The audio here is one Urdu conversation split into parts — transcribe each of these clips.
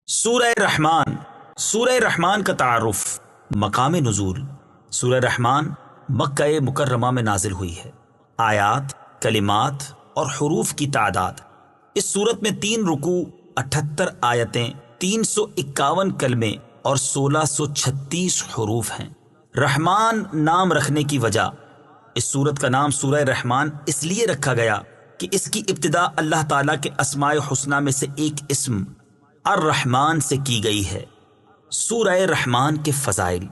سورہ رحمان. سورہ رحمان کا تعارف. مقام نزول. سورہ رحمان مکہ مکرمہ میں نازل ہوئی ہے. آیات، کلمات اور حروف کی تعداد. اس سورت میں 3 رکوع، 78 آیتیں، 351 کلمے اور 1636 حروف ہیں. رحمان نام رکھنے کی وجہ. اس سورت کا نام سورہ رحمان اس لیے رکھا گیا کہ اس کی ابتدا اللہ تعالیٰ کے اسماء حسنہ میں سے ایک اسم الرحمن سے کی گئی ہے. سورہ رحمان کے فضائل.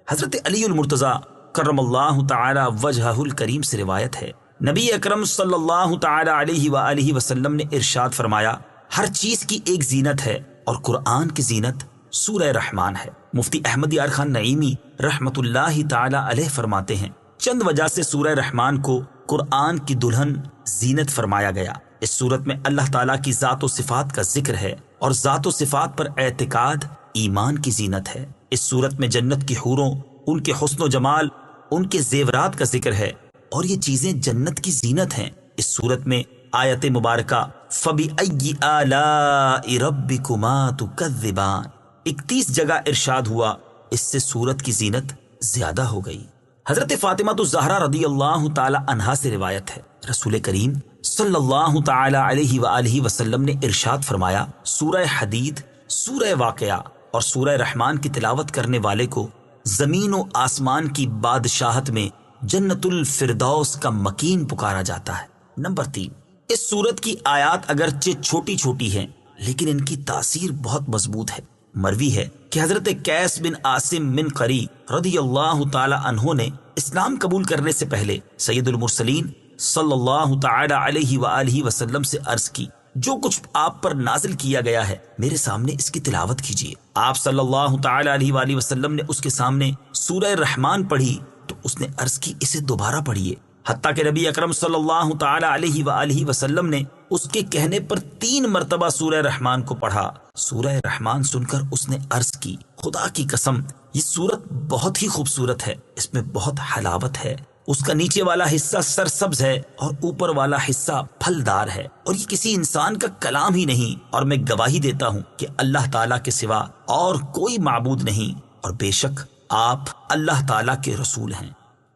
حضرت علی المرتضیٰ کرم اللہ تعالی وجہہ الکریم سے روایت ہے، نبی اکرم صلی اللہ تعالی علیہ وآلہ وسلم نے ارشاد فرمایا، ہر چیز کی ایک زینت ہے اور قرآن کی زینت سورہ رحمان ہے. مفتی احمد یار خان نعیمی رحمت اللہ تعالی علیہ فرماتے ہیں، چند وجہ سے سورہ رحمان کو قرآن کی دلہن زینت فرمایا گیا. اس صورت میں اللہ تعالیٰ کی ذات و صفات کا ذکر ہے اور ذات و صفات پر اعتقاد ایمان کی زینت ہے. اس صورت میں جنت کی حوروں، ان کے حسن و جمال، ان کے زیورات کا ذکر ہے اور یہ چیزیں جنت کی زینت ہیں. اس صورت میں آیت مبارکہ فَبِأَيِّ آلَاءِ رَبِّكُمَا تُكَذِّبَانِ 31 جگہ ارشاد ہوا، اس سے صورت کی زینت زیادہ ہو گئی. حضرت فاطمہ الزہرا رضی اللہ تعالی عنہا سے روایت ہے، رسول کریم صلی اللہ تعالی علیہ وآلہ وسلم نے ارشاد فرمایا، سورہ حدید، سورہ واقعہ اور سورہ رحمان کی تلاوت کرنے والے کو زمین و آسمان کی بادشاہت میں جنت الفردوس کا مکین پکارا جاتا ہے. نمبر 3، اس سورت کی آیات اگرچہ چھوٹی چھوٹی ہیں لیکن ان کی تاثیر بہت مضبوط ہے. مروی ہے کہ حضرت قیس بن عاصم من قری رضی اللہ تعالی عنہ نے اسلام قبول کرنے سے پہلے سید المرسلین صلی اللہ تعالی علیہ وآلہ وسلم سے عرض کی، جو کچھ آپ پر نازل کیا گیا ہے میرے سامنے اس کی تلاوت کیجیے. آپ صلی اللہ تعالی علیہ وآلہ وسلم نے اس کے سامنے سورہ رحمان پڑھی تو اس نے عرض کی، اسے دوبارہ پڑھیے. حتیٰ کہ نبی اکرم صلی اللہ تعالی علیہ وآلہ وسلم نے اس کے کہنے پر 3 مرتبہ سورہ رحمان کو پڑھا. سورہ رحمان سن کر اس نے عرض کی، خدا کی قسم یہ سورت بہت ہی خوبصورت ہے، اس میں بہت حلاوت ہے. اس کا نیچے والا حصہ سرسبز ہے اور اوپر والا حصہ پھلدار ہے اور یہ کسی انسان کا کلام ہی نہیں، اور میں گواہی دیتا ہوں کہ اللہ تعالیٰ کے سوا اور کوئی معبود نہیں اور بے شک آپ اللہ تعالیٰ کے رسول ہیں.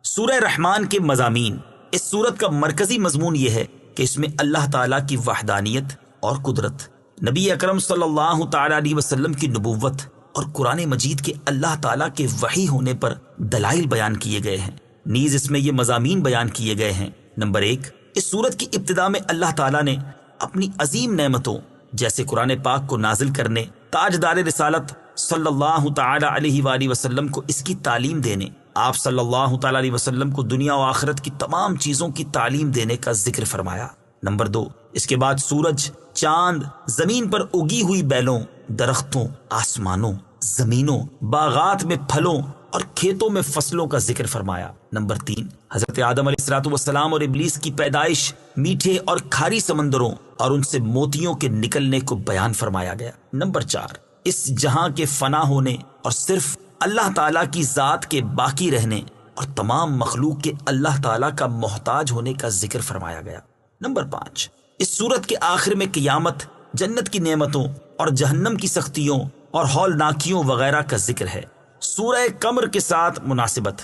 سورہ رحمان کے مضامین. اس سورت کا مرکزی مضمون یہ ہے کہ اس میں اللہ تعالیٰ کی وحدانیت اور قدرت، نبی اکرم صلی اللہ تعالی علیہ وسلم کی نبوت اور قرآن مجید کے اللہ تعالیٰ کے وحی ہونے پر دلائل بیان کیے گئے ہیں. نیز اس میں یہ مضامین بیان کیے گئے ہیں. نمبر 1، اس سورت کی ابتدا میں اللہ تعالیٰ نے اپنی عظیم نعمتوں جیسے قرآن پاک کو نازل کرنے، تاجدار رسالت صلی اللہ تعالی علیہ وآلہ وسلم کو اس کی تعلیم دینے، آپ صلی اللہ تعالی علیہ وسلم کو دنیا و آخرت کی تمام چیزوں کی تعلیم دینے کا ذکر فرمایا. نمبر 2، اس کے بعد سورج، چاند، زمین پر اگی ہوئی بیلوں، درختوں، آسمانوں، زمینوں، باغات میں پھلوں اور کھیتوں میں فصلوں کا ذکر فرمایا. نمبر 3، حضرت آدم علیہ الصلوۃ والسلام اور ابلیس کی پیدائش، میٹھے اور کھاری سمندروں اور ان سے موتیوں کے نکلنے کو بیان فرمایا گیا. نمبر 4، اس جہاں کے فنا ہونے اور صرف اللہ تعالیٰ کی ذات کے باقی رہنے اور تمام مخلوق کے اللہ تعالیٰ کا محتاج ہونے کا ذکر فرمایا گیا. نمبر 5، اس سورت کے آخر میں قیامت، جنت کی نعمتوں اور جہنم کی سختیوں اور ہولناکیوں وغیرہ کا ذکر ہے. سورہ قمر کے ساتھ مناسبت.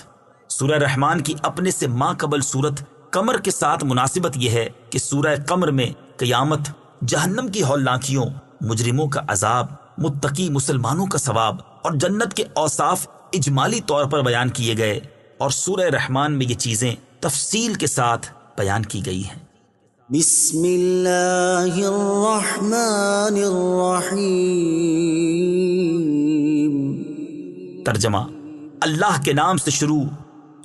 سورہ رحمان کی اپنے سے ماں قبل سورت قمر کے ساتھ مناسبت یہ ہے کہ سورہ قمر میں قیامت، جہنم کی ہولناکیوں، مجرموں کا عذاب، متقی مسلمانوں کا ثواب اور جنت کے اوصاف اجمالی طور پر بیان کیے گئے، اور سورہ رحمان میں یہ چیزیں تفصیل کے ساتھ بیان کی گئی ہیں. بسم اللہ الرحمن الرحیم. ترجمہ: اللہ کے نام سے شروع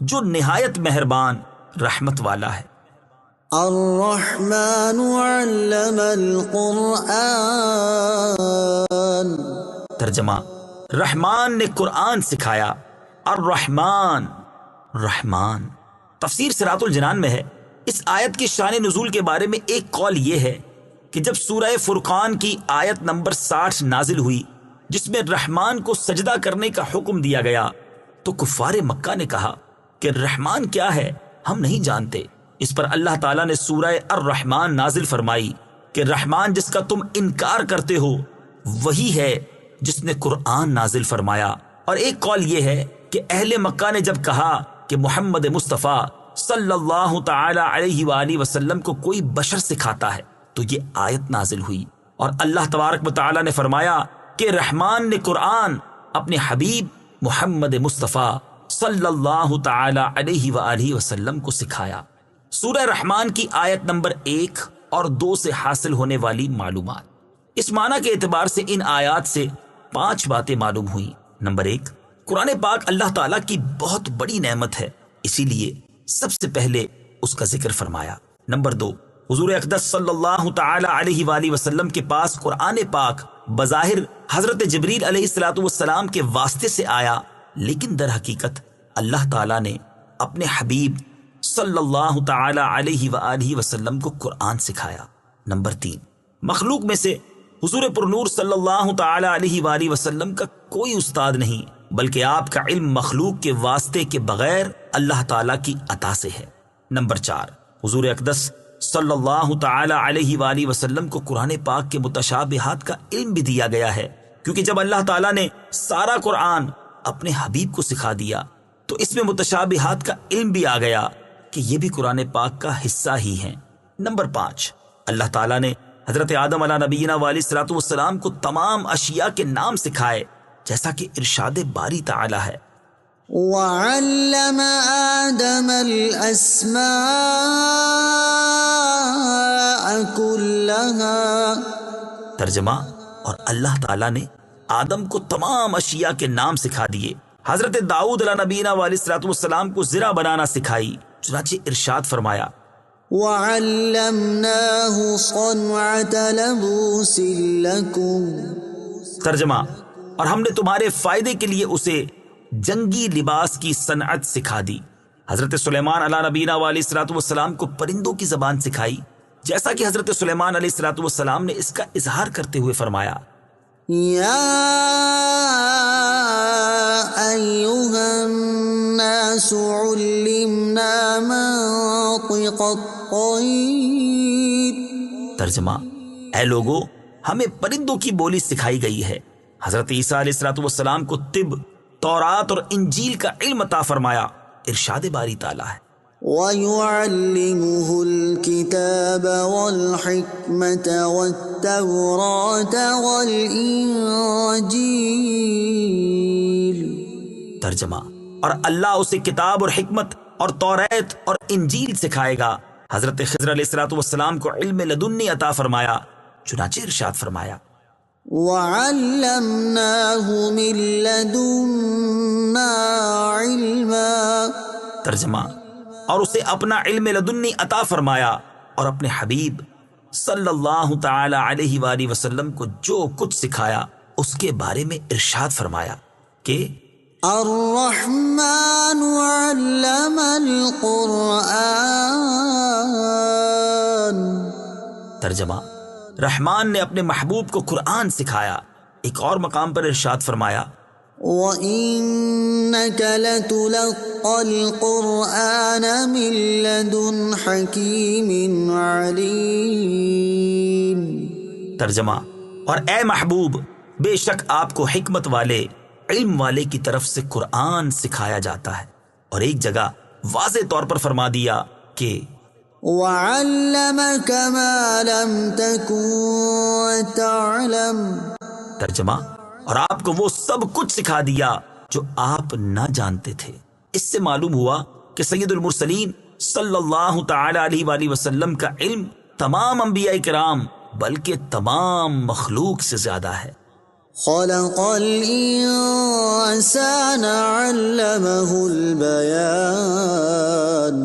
جو نہایت مہربان رحمت والا ہے. الرحمن علم القرآن. ترجمہ: رحمان نے قرآن سکھایا. الرحمن، رحمان. تفسیر صراط الجنان میں ہے، اس آیت کی شان نزول کے بارے میں ایک قول یہ ہے کہ جب سورہ فرقان کی آیت نمبر 60 نازل ہوئی جس میں رحمان کو سجدہ کرنے کا حکم دیا گیا تو کفار مکہ نے کہا کہ رحمان کیا ہے، ہم نہیں جانتے. اس پر اللہ تعالیٰ نے سورہ الرحمان نازل فرمائی کہ رحمان جس کا تم انکار کرتے ہو وہی ہے جس نے قرآن نازل فرمایا۔ اور ایک قول یہ ہے کہ اہل مکہ نے جب کہا کہ محمد مصطفیٰ صلی اللہ تعالی علیہ وآلہ وسلم کو کوئی بشر سکھاتا ہے تو یہ آیت نازل ہوئی، اور اللہ تبارک و تعالی نے فرمایا کہ رحمان نے قرآن اپنے حبیب محمد مصطفیٰ صلی اللہ تعالی علیہ وآلہ وسلم کو سکھایا۔ سورہ رحمان کی آیت نمبر 1 اور 2 سے حاصل ہونے والی معلومات۔ اس معنی کے اعتبار سے ان آیات سے 5 باتیں معلوم ہوئیں۔ نمبر 1، قرآن پاک اللہ تعالیٰ کی بہت بڑی نعمت ہے، اسی لیے سب سے پہلے اس کا ذکر فرمایا۔ نمبر 2، حضور اقدس صلی اللہ تعالی علیہ وآلہ وسلم کے پاس قرآن پاک بظاہر حضرت جبریل علیہ السلام کے واسطے سے آیا، لیکن در حقیقت اللہ تعالیٰ نے اپنے حبیب صلی اللہ تعالی علیہ وآلہ وسلم کو قرآن سکھایا۔ نمبر 3، مخلوق میں سے حضور پرنور صلی اللہ تعالی علیہ وآلہ وسلم کا کوئی استاد نہیں، بلکہ آپ کا علم مخلوق کے واسطے کے بغیر اللہ تعالیٰ کی عطا سے ہے۔ نمبر 4، حضور اقدس صلی اللہ تعالی علیہ وآلہ وسلم کو قرآن پاک کے متشابہات کا علم بھی دیا گیا ہے، کیونکہ جب اللہ تعالیٰ نے سارا قرآن اپنے حبیب کو سکھا دیا تو اس میں متشابہات کا علم بھی آ گیا کہ یہ بھی قرآن پاک کا حصہ ہی ہیں۔ نمبر 5، اللہ تعالیٰ نے حضرت آدم علیہ نبینا علیہ الصلوۃ والسلام کو تمام اشیاء کے نام سکھائے، جیسا کہ ارشاد باری تعالیٰ ہے، وعلم آدم الأسماء كلها۔ ترجمہ، اور اللہ تعالیٰ نے آدم کو تمام اشیاء کے نام سکھا دیے۔ حضرت داؤد علیہ نبینا علیہ الصلوۃ والسلام کو زرہ بنانا سکھائی، چنانچہ ارشاد فرمایا، وعلمناه صنعة لبوس لكم۔ ترجمہ، اور ہم نے تمہارے فائدے کے لیے اسے جنگی لباس کی صنعت سکھا دی۔ حضرت سلیمان علیہ نبینا علیہ الصلوۃ والسلام کو پرندوں کی زبان سکھائی، جیسا کہ حضرت سلیمان علیہ الصلوۃ والسلام نے اس کا اظہار کرتے ہوئے فرمایا، یا ایھا الناس علمنا منطق الطیر۔ ترجمہ، اے لوگو، ہمیں پرندوں کی بولی سکھائی گئی ہے۔ حضرت عیسیٰ علیہ الصلوۃ والسلام کو طب، تورات اور انجیل کا علم عطا فرمایا، ارشاد باری تعالیٰ ہے، وَيُعَلِّمُهُ الْكِتَابَ وَالْحِكْمَةَ وَالتَّوْرَاةَ وَالْإِنجِيلَ۔ ترجمہ، اور اللہ اسے کتاب اور حکمت اور توریت اور انجیل سکھائے گا۔ حضرت خضر علیہ الصلوۃ والسلام کو علم لدنی عطا فرمایا، چنانچہ ارشاد فرمایا، وَعَلَّمْنَاهُ مِن لَّدُنَّا عِلْمًا۔ ترجمہ، اور اسے اپنا علم لدنی عطا فرمایا، اور اپنے حبیب صلی اللہ تعالی علیہ وآلہ وسلم کو جو کچھ سکھایا اس کے بارے میں ارشاد فرمایا کہ الرحمن علم القرآن۔ ترجمہ، رحمان نے اپنے محبوب کو قرآن سکھایا۔ ایک اور مقام پر ارشاد فرمایا، وَإِنَّكَ لَتُلَقَّى الْقُرْآنَ مِن لَّدُنْ حَكِيمٍ عَلِيمٍ۔ ترجمہ، اور اے محبوب، بے شک آپ کو حکمت والے، علم والے کی طرف سے قرآن سکھایا جاتا ہے۔ اور ایک جگہ واضح طور پر فرما دیا کہ وَعَلَّمَكَ مَا لَمْ تَكُن تَعْلَمُ۔ ترجمہ، اور آپ کو وہ سب کچھ سکھا دیا جو آپ نہ جانتے تھے۔ اس سے معلوم ہوا کہ سید المرسلین صلی اللہ تعالی علیہ وآلہ وسلم کا علم تمام انبیاء کرام بلکہ تمام مخلوق سے زیادہ ہے۔ خلق الانسان علمہ البیان۔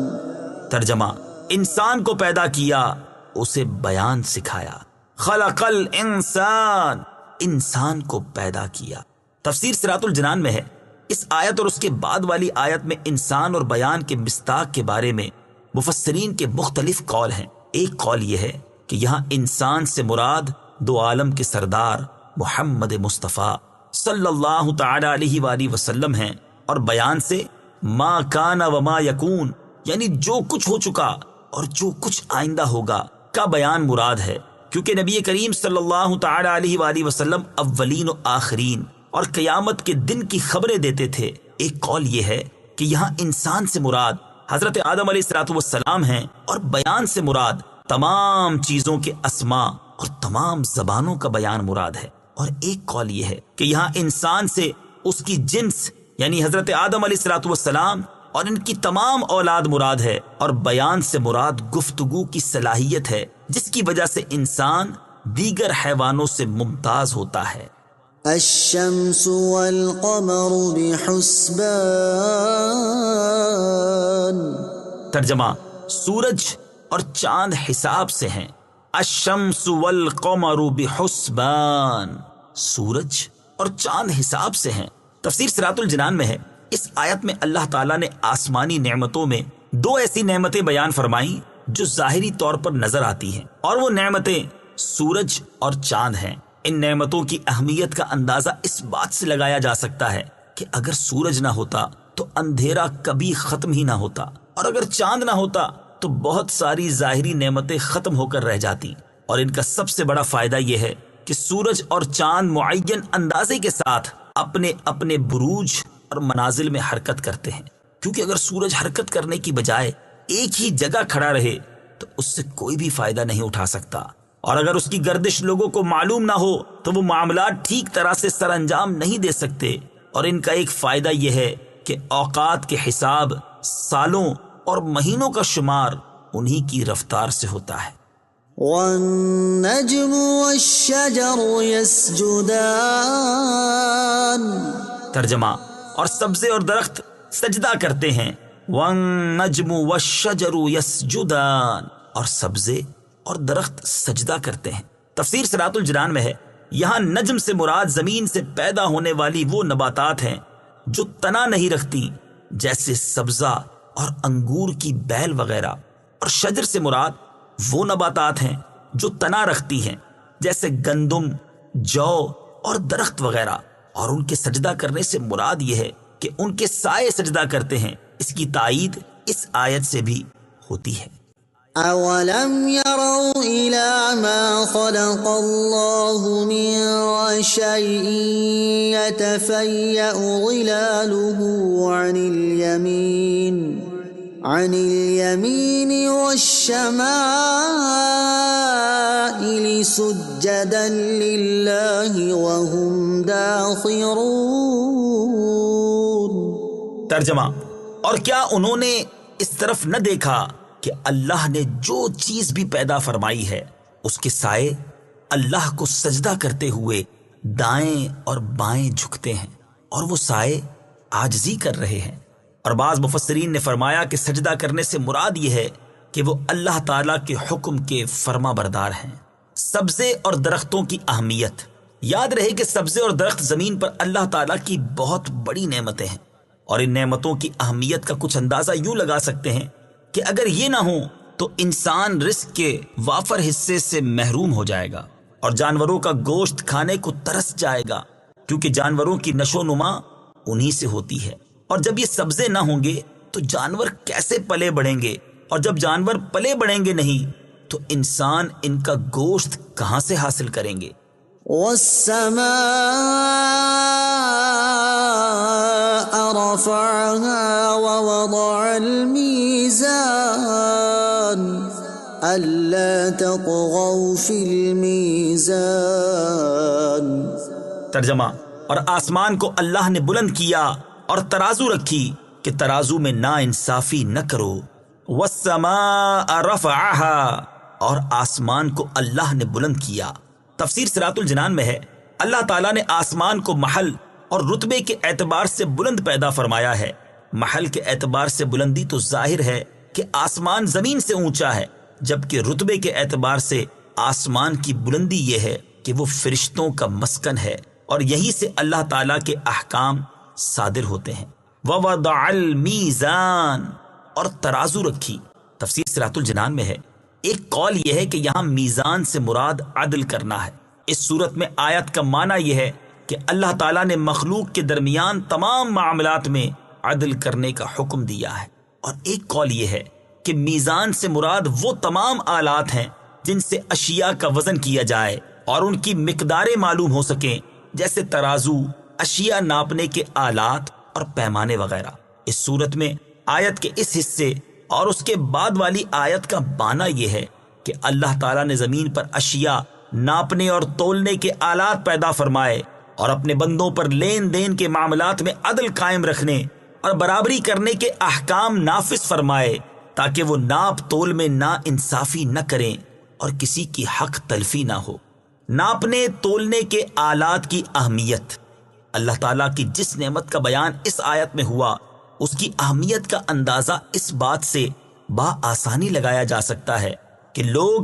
ترجمہ، انسان کو پیدا کیا، اسے بیان سکھایا۔ خلق الانسان، انسان کو پیدا کیا۔ تفسیر صراط الجنان میں ہے، اس آیت اور اس کے بعد والی آیت میں انسان اور بیان کے مصداق کے بارے میں مفسرین کے مختلف قول ہیں۔ ایک قول یہ ہے کہ یہاں انسان سے مراد دو عالم کے سردار محمد مصطفیٰ صلی اللہ تعالی علیہ وآلہ وسلم ہیں، اور بیان سے ما کان و ما یکون، یعنی جو کچھ ہو چکا اور جو کچھ آئندہ ہوگا کا بیان مراد ہے، کیونکہ نبی کریم صلی اللہ تعالی علیہ وآلہ وسلم اولین و آخرین اور قیامت کے دن کی خبریں دیتے تھے۔ ایک قول یہ ہے کہ یہاں انسان سے مراد حضرت آدم علیہ الصلوۃ والسلام ہیں، اور بیان سے مراد تمام چیزوں کے اسماء اور تمام زبانوں کا بیان مراد ہے۔ اور ایک قول یہ ہے کہ یہاں انسان سے اس کی جنس یعنی حضرت آدم علیہ الصلوۃ والسلام اور ان کی تمام اولاد مراد ہے، اور بیان سے مراد گفتگو کی صلاحیت ہے جس کی وجہ سے انسان دیگر حیوانوں سے ممتاز ہوتا ہے۔ الشمس والقمر بحسبان۔ ترجمہ: سورج اور چاند حساب سے ہیں۔ الشمس والقمر بحسبان، سورج اور چاند حساب سے ہیں۔ تفسیر صراط الجنان میں ہے، اس آیت میں اللہ تعالیٰ نے آسمانی نعمتوں میں دو ایسی نعمتیں بیان فرمائیں جو ظاہری طور پر نظر آتی ہیں، اور وہ نعمتیں سورج اور چاند ہیں۔ ان نعمتوں کی اہمیت کا اندازہ اس بات سے لگایا جا سکتا ہے کہ اگر سورج نہ ہوتا تو اندھیرا کبھی ختم ہی نہ ہوتا، اور اگر چاند نہ ہوتا تو بہت ساری ظاہری نعمتیں ختم ہو کر رہ جاتی۔ اور ان کا سب سے بڑا فائدہ یہ ہے کہ سورج اور چاند معین اندازے کے ساتھ اپنے اپنے بروج اور منازل میں حرکت کرتے ہیں، کیونکہ اگر سورج حرکت کرنے کی بجائے ایک ہی جگہ کھڑا رہے تو اس سے کوئی بھی فائدہ نہیں اٹھا سکتا، اور اگر اس کی گردش لوگوں کو معلوم نہ ہو تو وہ معاملات ٹھیک طرح سے سر انجام نہیں دے سکتے۔ اور ان کا ایک فائدہ یہ ہے کہ اوقات کے حساب، سالوں اور مہینوں کا شمار انہی کی رفتار سے ہوتا ہے۔ والنجم والشجر يسجدان۔ ترجمہ: اور سبزے اور درخت سجدہ کرتے ہیں۔ والنجم والشجر يسجدان، اور سبزے اور درخت سجدہ کرتے ہیں۔ تفسیر صراط الجنان میں ہے، یہاں نجم سے مراد زمین سے پیدا ہونے والی وہ نباتات ہیں جو تنا نہیں رکھتی، جیسے سبزہ اور انگور کی بیل وغیرہ، اور شجر سے مراد وہ نباتات ہیں جو تنا رکھتی ہیں، جیسے گندم، جو اور درخت وغیرہ۔ اور ان کے سجدہ کرنے سے مراد یہ ہے کہ ان کے سائے سجدہ کرتے ہیں۔ اس کی تائید اس آیت سے بھی ہوتی ہے۔ أَوَلَمْ يَرَوْا إِلَى مَا خَلَقَ اللَّهُ مِن شَيْءٍ يَتَفَيَّأُ ظِلَالُهُ عَنِ الْيَمِينِ وَالشَّمَائِلِ سُجَّدًا لِلَّهِ وَهُمْ دَاخِرُونَ۔ ترجمہ: اور کیا انہوں نے اس طرف نہ دیکھا کہ اللہ نے جو چیز بھی پیدا فرمائی ہے اس کے سائے اللہ کو سجدہ کرتے ہوئے دائیں اور بائیں جھکتے ہیں، اور وہ سائے عاجزی کر رہے ہیں۔ اور بعض مفسرین نے فرمایا کہ سجدہ کرنے سے مراد یہ ہے کہ وہ اللہ تعالیٰ کے حکم کے فرما بردار ہیں۔ سبزے اور درختوں کی اہمیت۔ یاد رہے کہ سبزے اور درخت زمین پر اللہ تعالیٰ کی بہت بڑی نعمتیں ہیں، اور ان نعمتوں کی اہمیت کا کچھ اندازہ یوں لگا سکتے ہیں کہ اگر یہ نہ ہو تو انسان رزق کے وافر حصے سے محروم ہو جائے گا، اور جانوروں کا گوشت کھانے کو ترس جائے گا، کیونکہ جانوروں کی نشو و نما انہی سے ہوتی ہے۔ اور جب یہ سبزے نہ ہوں گے تو جانور کیسے پلے بڑھیں گے، اور جب جانور پلے بڑھیں گے نہیں تو انسان ان کا گوشت کہاں سے حاصل کریں گے۔ والسماء رفعها ووضع الميزان ألا تطغوا في الميزان۔ ترجمہ: اور آسمان کو اللہ نے بلند کیا اور ترازو رکھی کہ ترازو میں نا انصافی نہ کرو۔ والسماء رفعها، اور آسمان کو اللہ نے بلند کیا۔ تفسیر صراط الجنان میں ہے، اللہ تعالیٰ نے آسمان کو محل اور رتبے کے اعتبار سے بلند پیدا فرمایا ہے۔ محل کے اعتبار سے بلندی تو ظاہر ہے کہ آسمان زمین سے اونچا ہے، جبکہ رتبے کے اعتبار سے آسمان کی بلندی یہ ہے کہ وہ فرشتوں کا مسکن ہے، اور یہی سے اللہ تعالیٰ کے احکام صادر ہوتے ہیں۔ وَوَضَعَ الْمِيزَانَ، اور ترازو رکھی۔ تفسیر صراط الجنان میں ہے، ایک قول یہ ہے کہ یہاں میزان سے مراد عدل کرنا ہے۔ اس صورت میں آیت کا معنی یہ ہے کہ اللہ تعالیٰ نے مخلوق کے درمیان تمام معاملات میں عدل کرنے کا حکم دیا ہے۔ اور ایک قول یہ ہے کہ میزان سے مراد وہ تمام آلات ہیں جن سے اشیاء کا وزن کیا جائے اور ان کی مقداریں معلوم ہو سکیں، جیسے ترازو، اشیاء ناپنے کے آلات اور پیمانے وغیرہ۔ اس صورت میں آیت کے اس حصے اور اس کے بعد والی آیت کا معنی یہ ہے کہ اللہ تعالیٰ نے زمین پر اشیاء ناپنے اور تولنے کے آلات پیدا فرمائے اور اپنے بندوں پر لین دین کے معاملات میں عدل قائم رکھنے اور برابری کرنے کے احکام نافذ فرمائے، تاکہ وہ ناپ تول میں نا انصافی نہ کریں اور کسی کی حق تلفی نہ ہو۔ ناپنے تولنے کے آلات کی اہمیت۔ اللہ تعالیٰ کی جس نعمت کا بیان اس آیت میں ہوا، اس کی اہمیت کا اندازہ اس بات سے بآسانی لگایا جا سکتا ہے کہ لوگ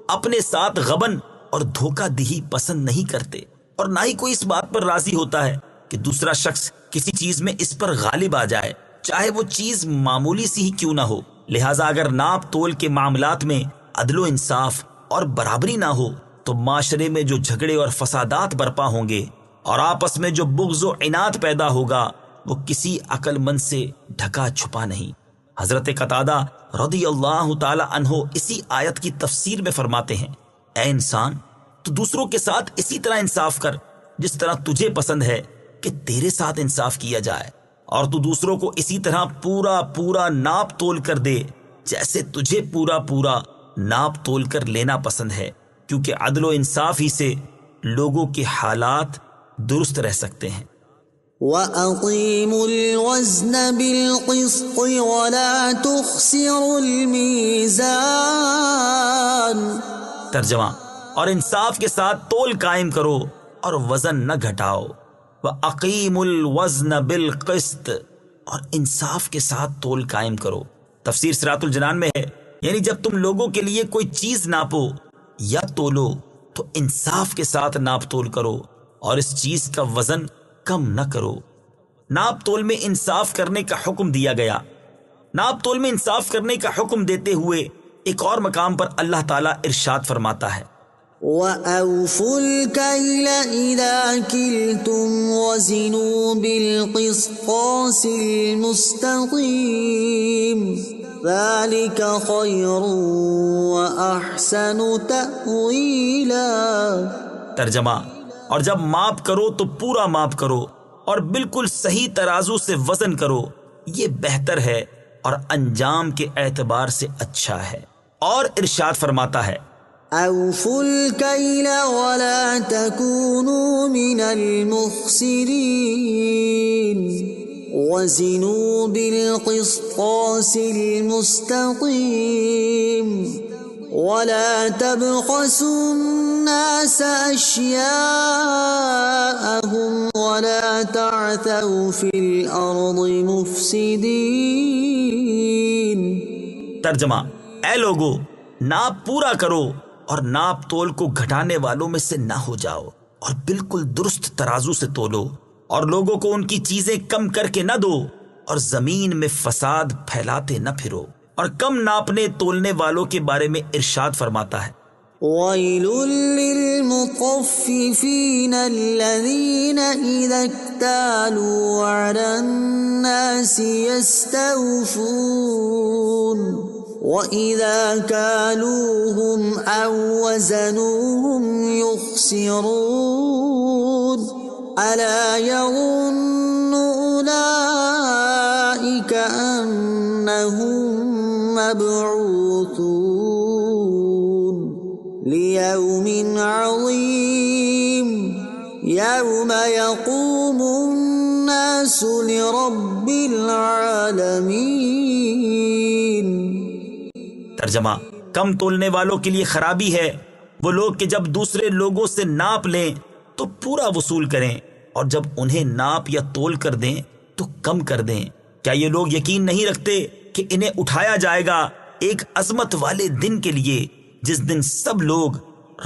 اپنے ساتھ غبن اور دھوکہ دہی پسند نہیں کرتے، اور نہ ہی کوئی اس بات پر راضی ہوتا ہے کہ دوسرا شخص کسی چیز میں اس پر غالب آ جائے، چاہے وہ چیز معمولی سی ہی کیوں نہ ہو۔ لہٰذا اگر ناپ تول کے معاملات میں عدل و انصاف اور برابری نہ ہو تو معاشرے میں جو جھگڑے اور فسادات برپا ہوں گے اور آپس میں جو بغض و عناد پیدا ہوگا، وہ کسی عقل مند سے ڈھکا چھپا نہیں۔ حضرت قتادہ رضی اللہ تعالی عنہ اسی آیت کی تفسیر میں فرماتے ہیں، اے انسان، تو دوسروں کے ساتھ اسی طرح انصاف کر جس طرح تجھے پسند ہے کہ تیرے ساتھ انصاف کیا جائے، اور تو دوسروں کو اسی طرح پورا پورا ناپ تول کر دے جیسے تجھے پورا پورا ناپ تول کر لینا پسند ہے، کیونکہ عدل و انصاف ہی سے لوگوں کے حالات درست رہ سکتے ہیں۔ وَأَقِيمُوا الْوَزْنَ بِالْقِسْطِ وَلَا تُخْسِرُوا الْمِيزَانَ۔ ترجمہ، اور انصاف کے ساتھ تول قائم کرو اور وزن نہ گھٹاؤ۔ وَأَقِيمُوا الْوَزْنَ بِالْقِسْطِ، اور انصاف کے ساتھ تول قائم کرو۔ تفسیر صراط الجنان میں ہے، یعنی جب تم لوگوں کے لیے کوئی چیز ناپو یا تولو تو انصاف کے ساتھ ناپ تول کرو اور اس چیز کا وزن کم نہ کرو۔ ناپ تول میں انصاف کرنے کا حکم دیا گیا۔ ناپ تول میں انصاف کرنے کا حکم دیتے ہوئے ایک اور مقام پر اللہ تعالیٰ ارشاد فرماتا ہے، وَأَوْفُوا الْكَيْلَ إِذَا كِلْتُمْ وَزِنُوا بِالْقِسْطَاسِ الْمُسْتَقِيمِ ذَلِكَ خَيْرٌ وَأَحْسَنُ تَأْوِيلًا۔ ترجمہ، اور جب ماپ کرو تو پورا ماپ کرو اور بالکل صحیح ترازو سے وزن کرو، یہ بہتر ہے اور انجام کے اعتبار سے اچھا ہے۔ اور ارشاد فرماتا ہے، أَوْفُوا الْكَيْلَ وَلَا تَكُونُوا مِنَ الْمُخْسِرِينَ وَزِنُوا بِالْقِسْطَاسِ الْمُسْتَقِيمِ وَلَا تَبْخَسُوا النَّاسَ أَشْيَاءَهُمْ وَلَا تَعْثَوْا فِي الْأَرْضِ مُفْسِدِينَ۔ ترجمہ، اے لوگو، ناپ پورا کرو اور ناپ تول کو گھٹانے والوں میں سے نہ ہو جاؤ، اور بالکل درست ترازو سے تولو، اور لوگوں کو ان کی چیزیں کم کر کے نہ دو، اور زمین میں فساد پھیلاتے نہ پھرو۔ اور کم ناپنے تولنے والوں کے بارے میں ارشاد فرماتا ہے، وَيْلٌ لِّلْمُطَفِّفِينَ الَّذِينَ إِذَا اكْتَالُوا عَلَى النَّاسِ يَسْتَوْفُونَ وَإِذَا كَالُوهُمْ أَو وَّزَنُوهُمْ يُخْسِرُونَ أَلَا يَظُنُّ أُولَئِكَ أَنَّهُم مَّبْعُوثُونَ لِيَوْمٍ عَظِيمٍ يَوْمَ يَقُومُ النَّاسُ لِرَبِّ الْعَالَمِينَ۔ ترجمہ، کم تولنے والوں کے لیے خرابی ہے وہ لوگ کہ جب دوسرے لوگوں سے ناپ لیں تو پورا وصول کریں، اور جب انہیں ناپ یا تول کر دیں تو کم کر دیں۔ کیا یہ لوگ یقین نہیں رکھتے کہ انہیں اٹھایا جائے گا ایک عظمت والے دن کے لیے، جس دن سب لوگ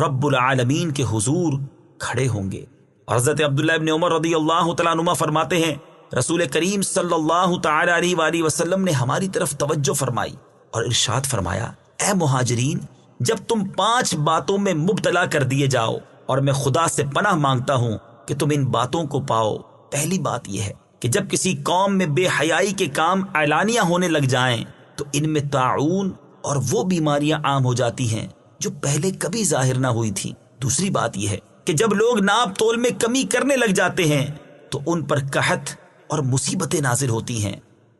رب العالمین کے حضور کھڑے ہوں گے۔ اور حضرت عبداللہ ابن عمر رضی اللہ تعالیٰ عنہما فرماتے ہیں، رسول کریم صلی اللہ تعالی علیہ وآلہ وسلم نے ہماری طرف توجہ فرمائی اور ارشاد فرمایا، اے مہاجرین، جب تم 5 باتوں میں مبتلا کر دیے جاؤ، اور میں خدا سے پناہ مانگتا ہوں کہ تم ان باتوں کو پاؤ۔ پہلی بات یہ ہے کہ جب کسی قوم میں بے حیائی کے کام اعلانیہ ہونے لگ جائیں تو ان میں طاعون اور وہ بیماریاں عام ہو جاتی ہیں جو پہلے کبھی ظاہر نہ ہوئی تھی۔ دوسری بات یہ ہے کہ جب لوگ ناپ تول میں کمی کرنے لگ جاتے ہیں تو ان پر قحط اور مصیبتیں نازل ہوتی ہیں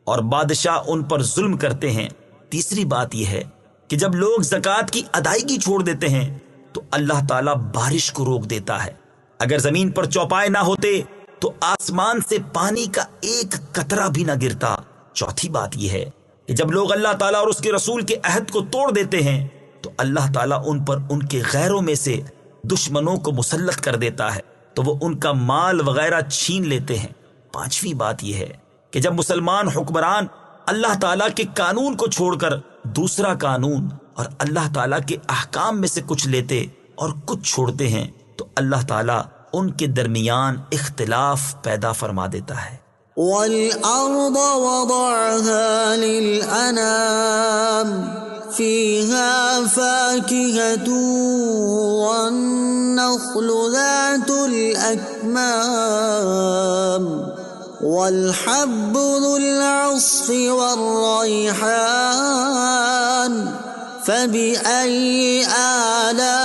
اور بادشاہ ان پر ظلم کرتے ہیں۔ تیسری بات یہ ہے کہ جب لوگ زکوٰۃ کی ادائیگی چھوڑ دیتے ہیں تو اللہ تعالیٰ بارش کو روک دیتا ہے۔ اگر زمین پر چوپائے نہ ہوتے تو آسمان سے پانی کا ایک قطرہ بھی نہ گرتا۔ چوتھی بات یہ ہے کہ جب لوگ اللہ تعالیٰ اور اس کے رسول کے عہد کو توڑ دیتے ہیں تو اللہ تعالیٰ ان پر ان کے غیروں میں سے دشمنوں کو مسلط کر دیتا ہے تو وہ ان کا مال وغیرہ چھین لیتے ہیں۔ پانچویں بات یہ ہے کہ جب مسلمان حکمران اللہ تعالیٰ کے قانون کو چھوڑ کر دوسرا قانون اور اللہ تعالیٰ کے احکام میں سے کچھ لیتے اور کچھ چھوڑتے ہیں تو اللہ تعالیٰ ان کے درمیان اختلاف پیدا فرما دیتا ہے۔ وَالْأَرْضَ وَضَعَهَا لِلْأَنَامِ فِيهَا فَاكِهَةٌ وَالنَّخْلُ ذَاتُ الْأَكْمَامِ وَالْحَبُّ ذُو الْعَصْفِ وَالرَّيْحَانُ فَبِأَيِّ آلَاءِ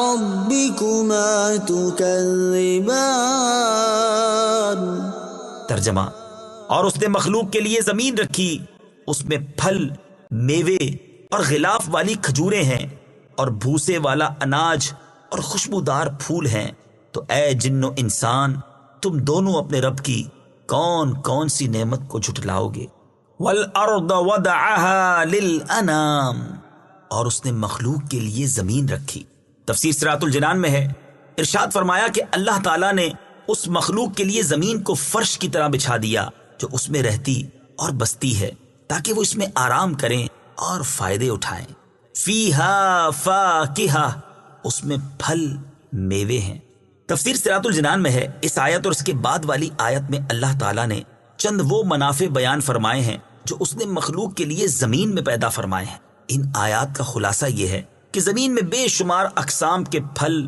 رَبِّكُمَا تُكَذِّبَانِ۔ ترجمہ: اور اس نے مخلوق کے لیے زمین رکھی، اس میں پھل، میوے اور غلاف والی کھجوریں ہیں اور بھوسے والا اناج اور خوشبودار پھول ہیں۔ تو اے جن و انسان، تم دونوں اپنے رب کی کون کون سی نعمت کو جھٹلاؤ گے؟ وَالْأَرْضَ وَضَعَهَا لِلْأَنَامِ، اور اس نے مخلوق کے لیے زمین رکھی۔ تفسیر صراط الجنان میں ہے، ارشاد فرمایا کہ اللہ تعالیٰ نے اس مخلوق کے لیے زمین کو فرش کی طرح بچھا دیا جو اس میں رہتی اور بستی ہے تاکہ وہ اس میں آرام کریں اور فائدے اٹھائیں۔ فیہا فاکہہ، اس میں پھل میوے ہیں۔ تفسیر صراط الجنان میں ہے، اس آیت اور اس کے بعد والی آیت میں اللہ تعالیٰ نے چند وہ منافع بیان فرمائے ہیں جو اس نے مخلوق کے لیے زمین میں پیدا فرمائے ہیں۔ ان آیات کا خلاصہ یہ ہے کہ زمین میں بے شمار اقسام کے پھل،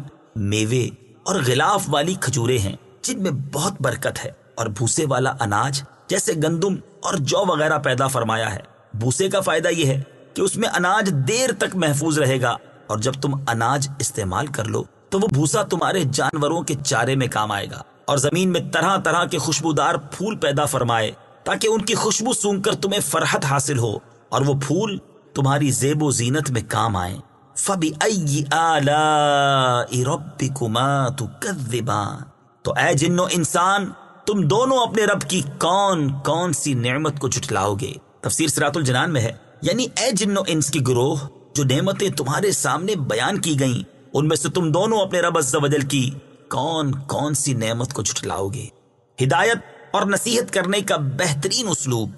میوے اور غلاف والی کھجوریں ہیں جن میں بہت برکت ہے، اور بھوسے والا اناج جیسے گندم اور جو وغیرہ پیدا فرمایا ہے۔ بھوسے کا فائدہ یہ ہے کہ اس میں اناج دیر تک محفوظ رہے گا، اور جب تم اناج استعمال کر لو تو وہ بھوسا تمہارے جانوروں کے چارے میں کام آئے گا۔ اور زمین میں طرح طرح کے خوشبودار پھول پیدا فرمائے تاکہ ان کی خوشبو سونگھ کر تمہیں فرحت حاصل ہو، اور وہ پھول تمہاری زیب و زینت میں کام آئیں۔ فَبِأَيِّ آلَاءِ رَبِّكُمَا تُكَذِّبَانِ، تو اے جن و انسان، تم دونوں اپنے رب کی کون کون سی نعمت کو جھٹلاؤ گے؟ تفسیر صراط الجنان میں ہے، یعنی اے جن و انس کی گروہ، جو نعمتیں تمہارے سامنے بیان کی گئیں ان میں سے تم دونوں اپنے رب عز و جل کی کون کون سی نعمت کو جھٹلاؤ گے؟ ہدایت اور نصیحت کرنے کا بہترین اسلوب۔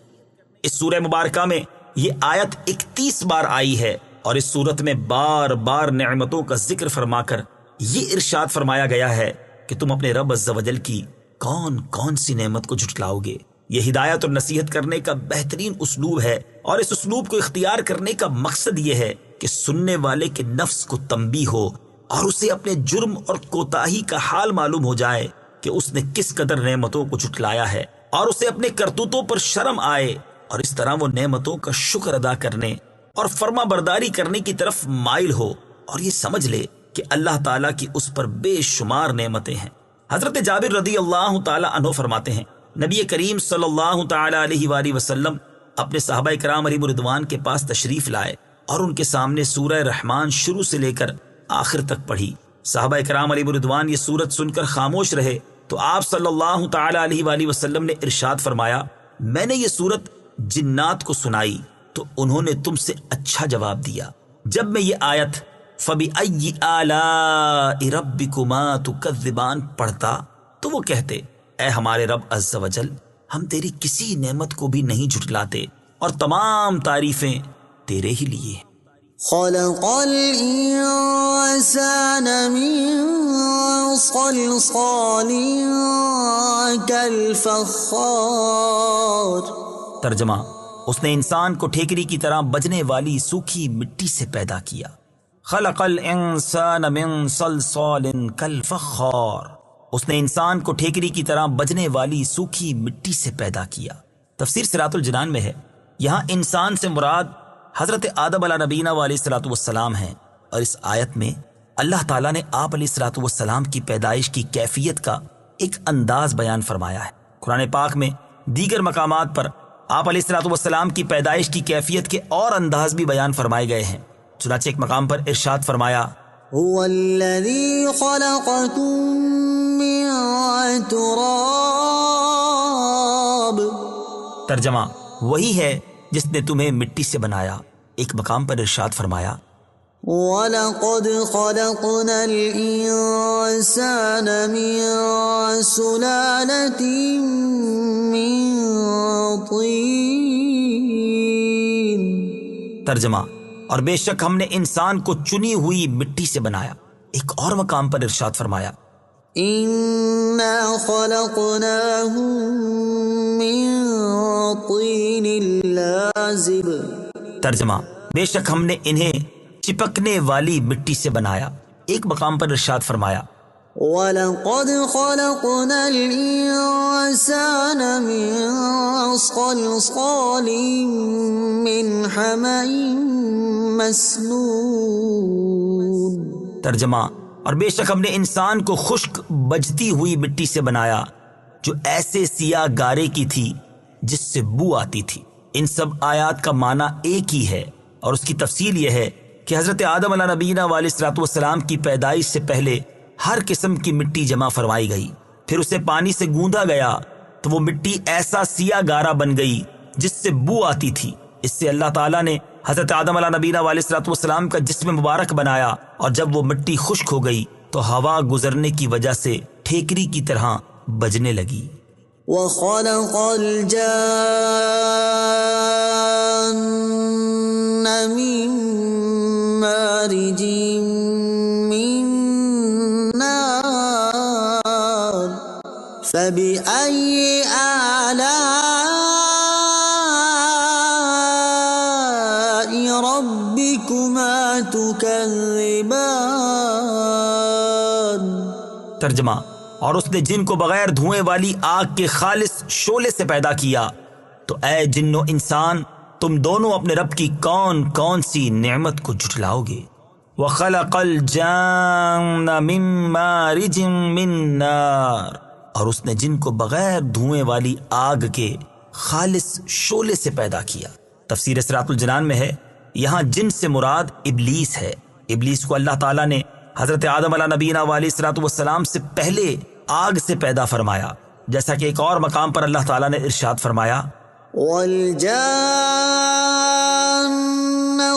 اس سورہ مبارکہ میں یہ آیت 31 بار آئی ہے، اور اس صورت میں بار بار نعمتوں کا ذکر فرما کر یہ ارشاد فرمایا گیا ہے کہ تم اپنے رب عز و جل کی کون کون سی نعمت کو جھٹلاؤ گے۔ یہ ہدایت اور نصیحت کرنے کا بہترین اسلوب ہے، اور اس اسلوب کو اختیار کرنے کا مقصد یہ ہے کہ سننے والے کے نفس کو تنبیہ ہو اور اسے اپنے جرم اور کوتاہی کا حال معلوم ہو جائے کہ اس نے کس قدر نعمتوں کو جھٹلایا ہے، اور اسے اپنے کرتوتوں پر شرم آئے، اور اس طرح وہ نعمتوں کا شکر ادا کرنے اور فرما برداری کرنے کی طرف مائل ہو، اور یہ سمجھ لے کہ اللہ تعالیٰ کی اس پر بے شمار نعمتیں ہیں۔ حضرت جابر رضی اللہ تعالیٰ عنہ فرماتے ہیں، نبی کریم صلی اللہ تعالیٰ علیہ وآلہ وسلم اپنے صحابہ کرام علیہم رضوان کے پاس تشریف لائے اور ان کے سامنے سورہ رحمان شروع سے لے کر آخر تک پڑھی۔ صحابہ کرام علیہم رضوان یہ سورت سن کر خاموش رہے تو آپ صلی اللہ تعالیٰ علیہ وآلہ وسلم نے ارشاد فرمایا، میں نے یہ سورت جنات کو سنائی تو انہوں نے تم سے اچھا جواب دیا۔ جب میں یہ آیت فَبِأَيِّ آلَاءِ رَبِّكُمَا تُكَذِّبَانِ پڑھتا تو وہ کہتے، اے ہمارے رب عز و جل، ہم تیری کسی نعمت کو بھی نہیں جھٹلاتے، اور تمام تعریفیں تیرے ہی لیے ہیں۔ خلق الانسان من صلصال كالفخار۔ ترجمہ: اس نے انسان کو ٹھیکری کی طرح بجنے والی سوکھی مٹی سے پیدا کیا۔ خلق الانسان من صلصال كالفخار، اس نے انسان کو ٹھیکری کی طرح بجنے والی سوکھی مٹی سے پیدا کیا۔ تفسیر صراط الجنان میں ہے، یہاں انسان سے مراد حضرت آدم علیہ نبینا علیہ الصلوۃ والسلام ہیں، اور اس آیت میں اللہ تعالیٰ نے آپ علیہ الصلوۃ والسلام کی پیدائش کی کیفیت کا ایک انداز بیان فرمایا ہے۔ قرآن پاک میں دیگر مقامات پر آپ علیہ الصلوۃ والسلام کی پیدائش کی کیفیت کے اور انداز بھی بیان فرمائے گئے ہیں۔ چنانچہ ایک مقام پر ارشاد فرمایا، هو الذي خلقكم من تراب، ترجمہ وہی ہے جس نے تمہیں مٹی سے بنایا۔ ایک مقام پر ارشاد فرمایا، وَلَقَدْ خَلَقْنَا الْإِنسَانَ مِن سُلَالَةٍ مِّن طِينٍ۔ ترجمہ اور بے شک ہم نے انسان کو چنی ہوئی مٹی سے بنایا۔ ایک اور مقام پر ارشاد فرمایا، إِنَّا خَلَقْنَاهُم مِّن طِينٍ لَازِبٍ۔ ترجمہ بے شک ہم نے انہیں چپکنے والی مٹی سے بنایا۔ ایک مقام پر ارشاد فرمایا، وَلَقَدْ خَلَقْنَا الْإِنسَانَ مِن صَلْصَالٍ مِّنْ حَمَإٍ مَّسْنُونٍ۔ ترجمہ اور بے شک ہم نے انسان کو خشک بجتی ہوئی مٹی سے بنایا جو ایسے سیاہ گارے کی تھی جس سے بو آتی تھی۔ ان سب آیات کا معنی ایک ہی ہے، اور اس کی تفصیل یہ ہے کہ حضرت آدم علیہ نبینا علیہ الصلوۃ والسلام کی پیدائش سے پہلے ہر قسم کی مٹی جمع فرمائی گئی، پھر اسے پانی سے گوندا گیا تو وہ مٹی ایسا سیاہ گارا بن گئی جس سے بو آتی تھی۔ اس سے اللہ تعالیٰ نے حضرت آدم علیہ نبینا علیہ الصلوۃ والسلام کا جسم مبارک بنایا، اور جب وہ مٹی خشک ہو گئی تو ہوا گزرنے کی وجہ سے ٹھیکری کی طرح بجنے لگی۔ وَخَلَقَ الْجَانَّ مِن مَّارِجٍ مِّن نَّارٍ فَبِأَيِّ آلَاءِ رَبِّكُمَا تُكَذِّبَانِ۔ ترجمہ اور اس نے جن کو بغیر دھوئیں والی آگ کے خالص شعلے سے پیدا کیا، تو اے جن و انسان تم دونوں اپنے رب کی کون کون سی نعمت کو جھٹلاؤ گے۔ وَخَلَقَ الْجَانَّ مِن مَّارِجٍ مِّن نَّارٍ، اور اس نے جن کو بغیر دھوئیں والی آگ کے خالص شعلے سے پیدا کیا۔ تفسیر اسراۃ الجنان میں ہے، یہاں جن سے مراد ابلیس ہے۔ ابلیس کو اللہ تعالیٰ نے حضرت آدم علیہ نبینا علیہ الصلوۃ والسلام سے پہلے آگ سے پیدا فرمایا، جیسا کہ ایک اور مقام پر اللہ تعالیٰ نے ارشاد فرمایا، وَالْجَانَّ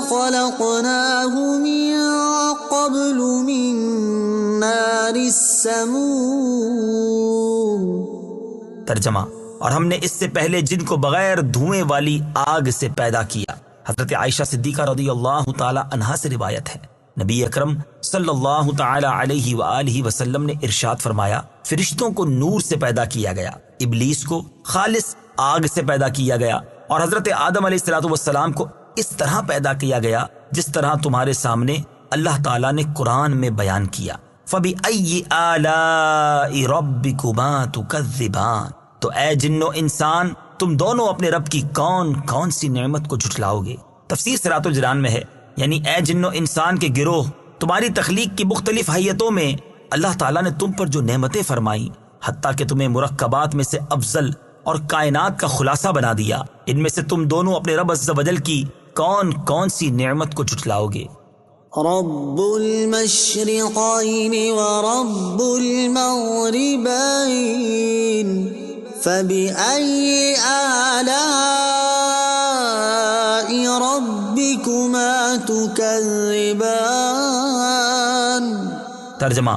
خَلَقْنَاهُ مِن قَبْلُ مِن نَّارِ السَّمُومِ۔ ترجمہ اور ہم نے اس سے پہلے جن کو بغیر دھوئیں والی آگ سے پیدا کیا۔ حضرت عائشہ صدیقہ رضی اللہ تعالی عنہا سے روایت ہے، نبی اکرم صلی اللہ تعالی علیہ وآلہ وسلم نے ارشاد فرمایا، فرشتوں کو نور سے پیدا کیا گیا، ابلیس کو خالص آگ سے پیدا کیا گیا، اور حضرت آدم علیہ الصلوۃ والسلام کو اس طرح پیدا کیا گیا جس طرح تمہارے سامنے اللہ تعالیٰ نے قرآن میں بیان کیا۔ فَبِأَيِّ آلَاءِ رَبِّكُمَا تُكَذِّبَانِ، تو اے جن و انسان تم دونوں اپنے رب کی کون کون سی نعمت کو جھٹلاؤ گے۔ تفسیر صراط الجنان میں ہے، یعنی اے جن و انسان کے گروہ، تمہاری تخلیق کی مختلف حیتوں میں اللہ تعالیٰ نے تم پر جو نعمتیں فرمائیں، حتیٰ کہ تمہیں مرکبات میں سے افضل اور کائنات کا خلاصہ بنا دیا، ان میں سے تم دونوں اپنے رب عز و جل کی کون کون سی نعمت کو جھٹلاؤ گے۔ رب المشرقين ورب المغربين فبأي آلاء ربكما تكذبان۔ ترجمہ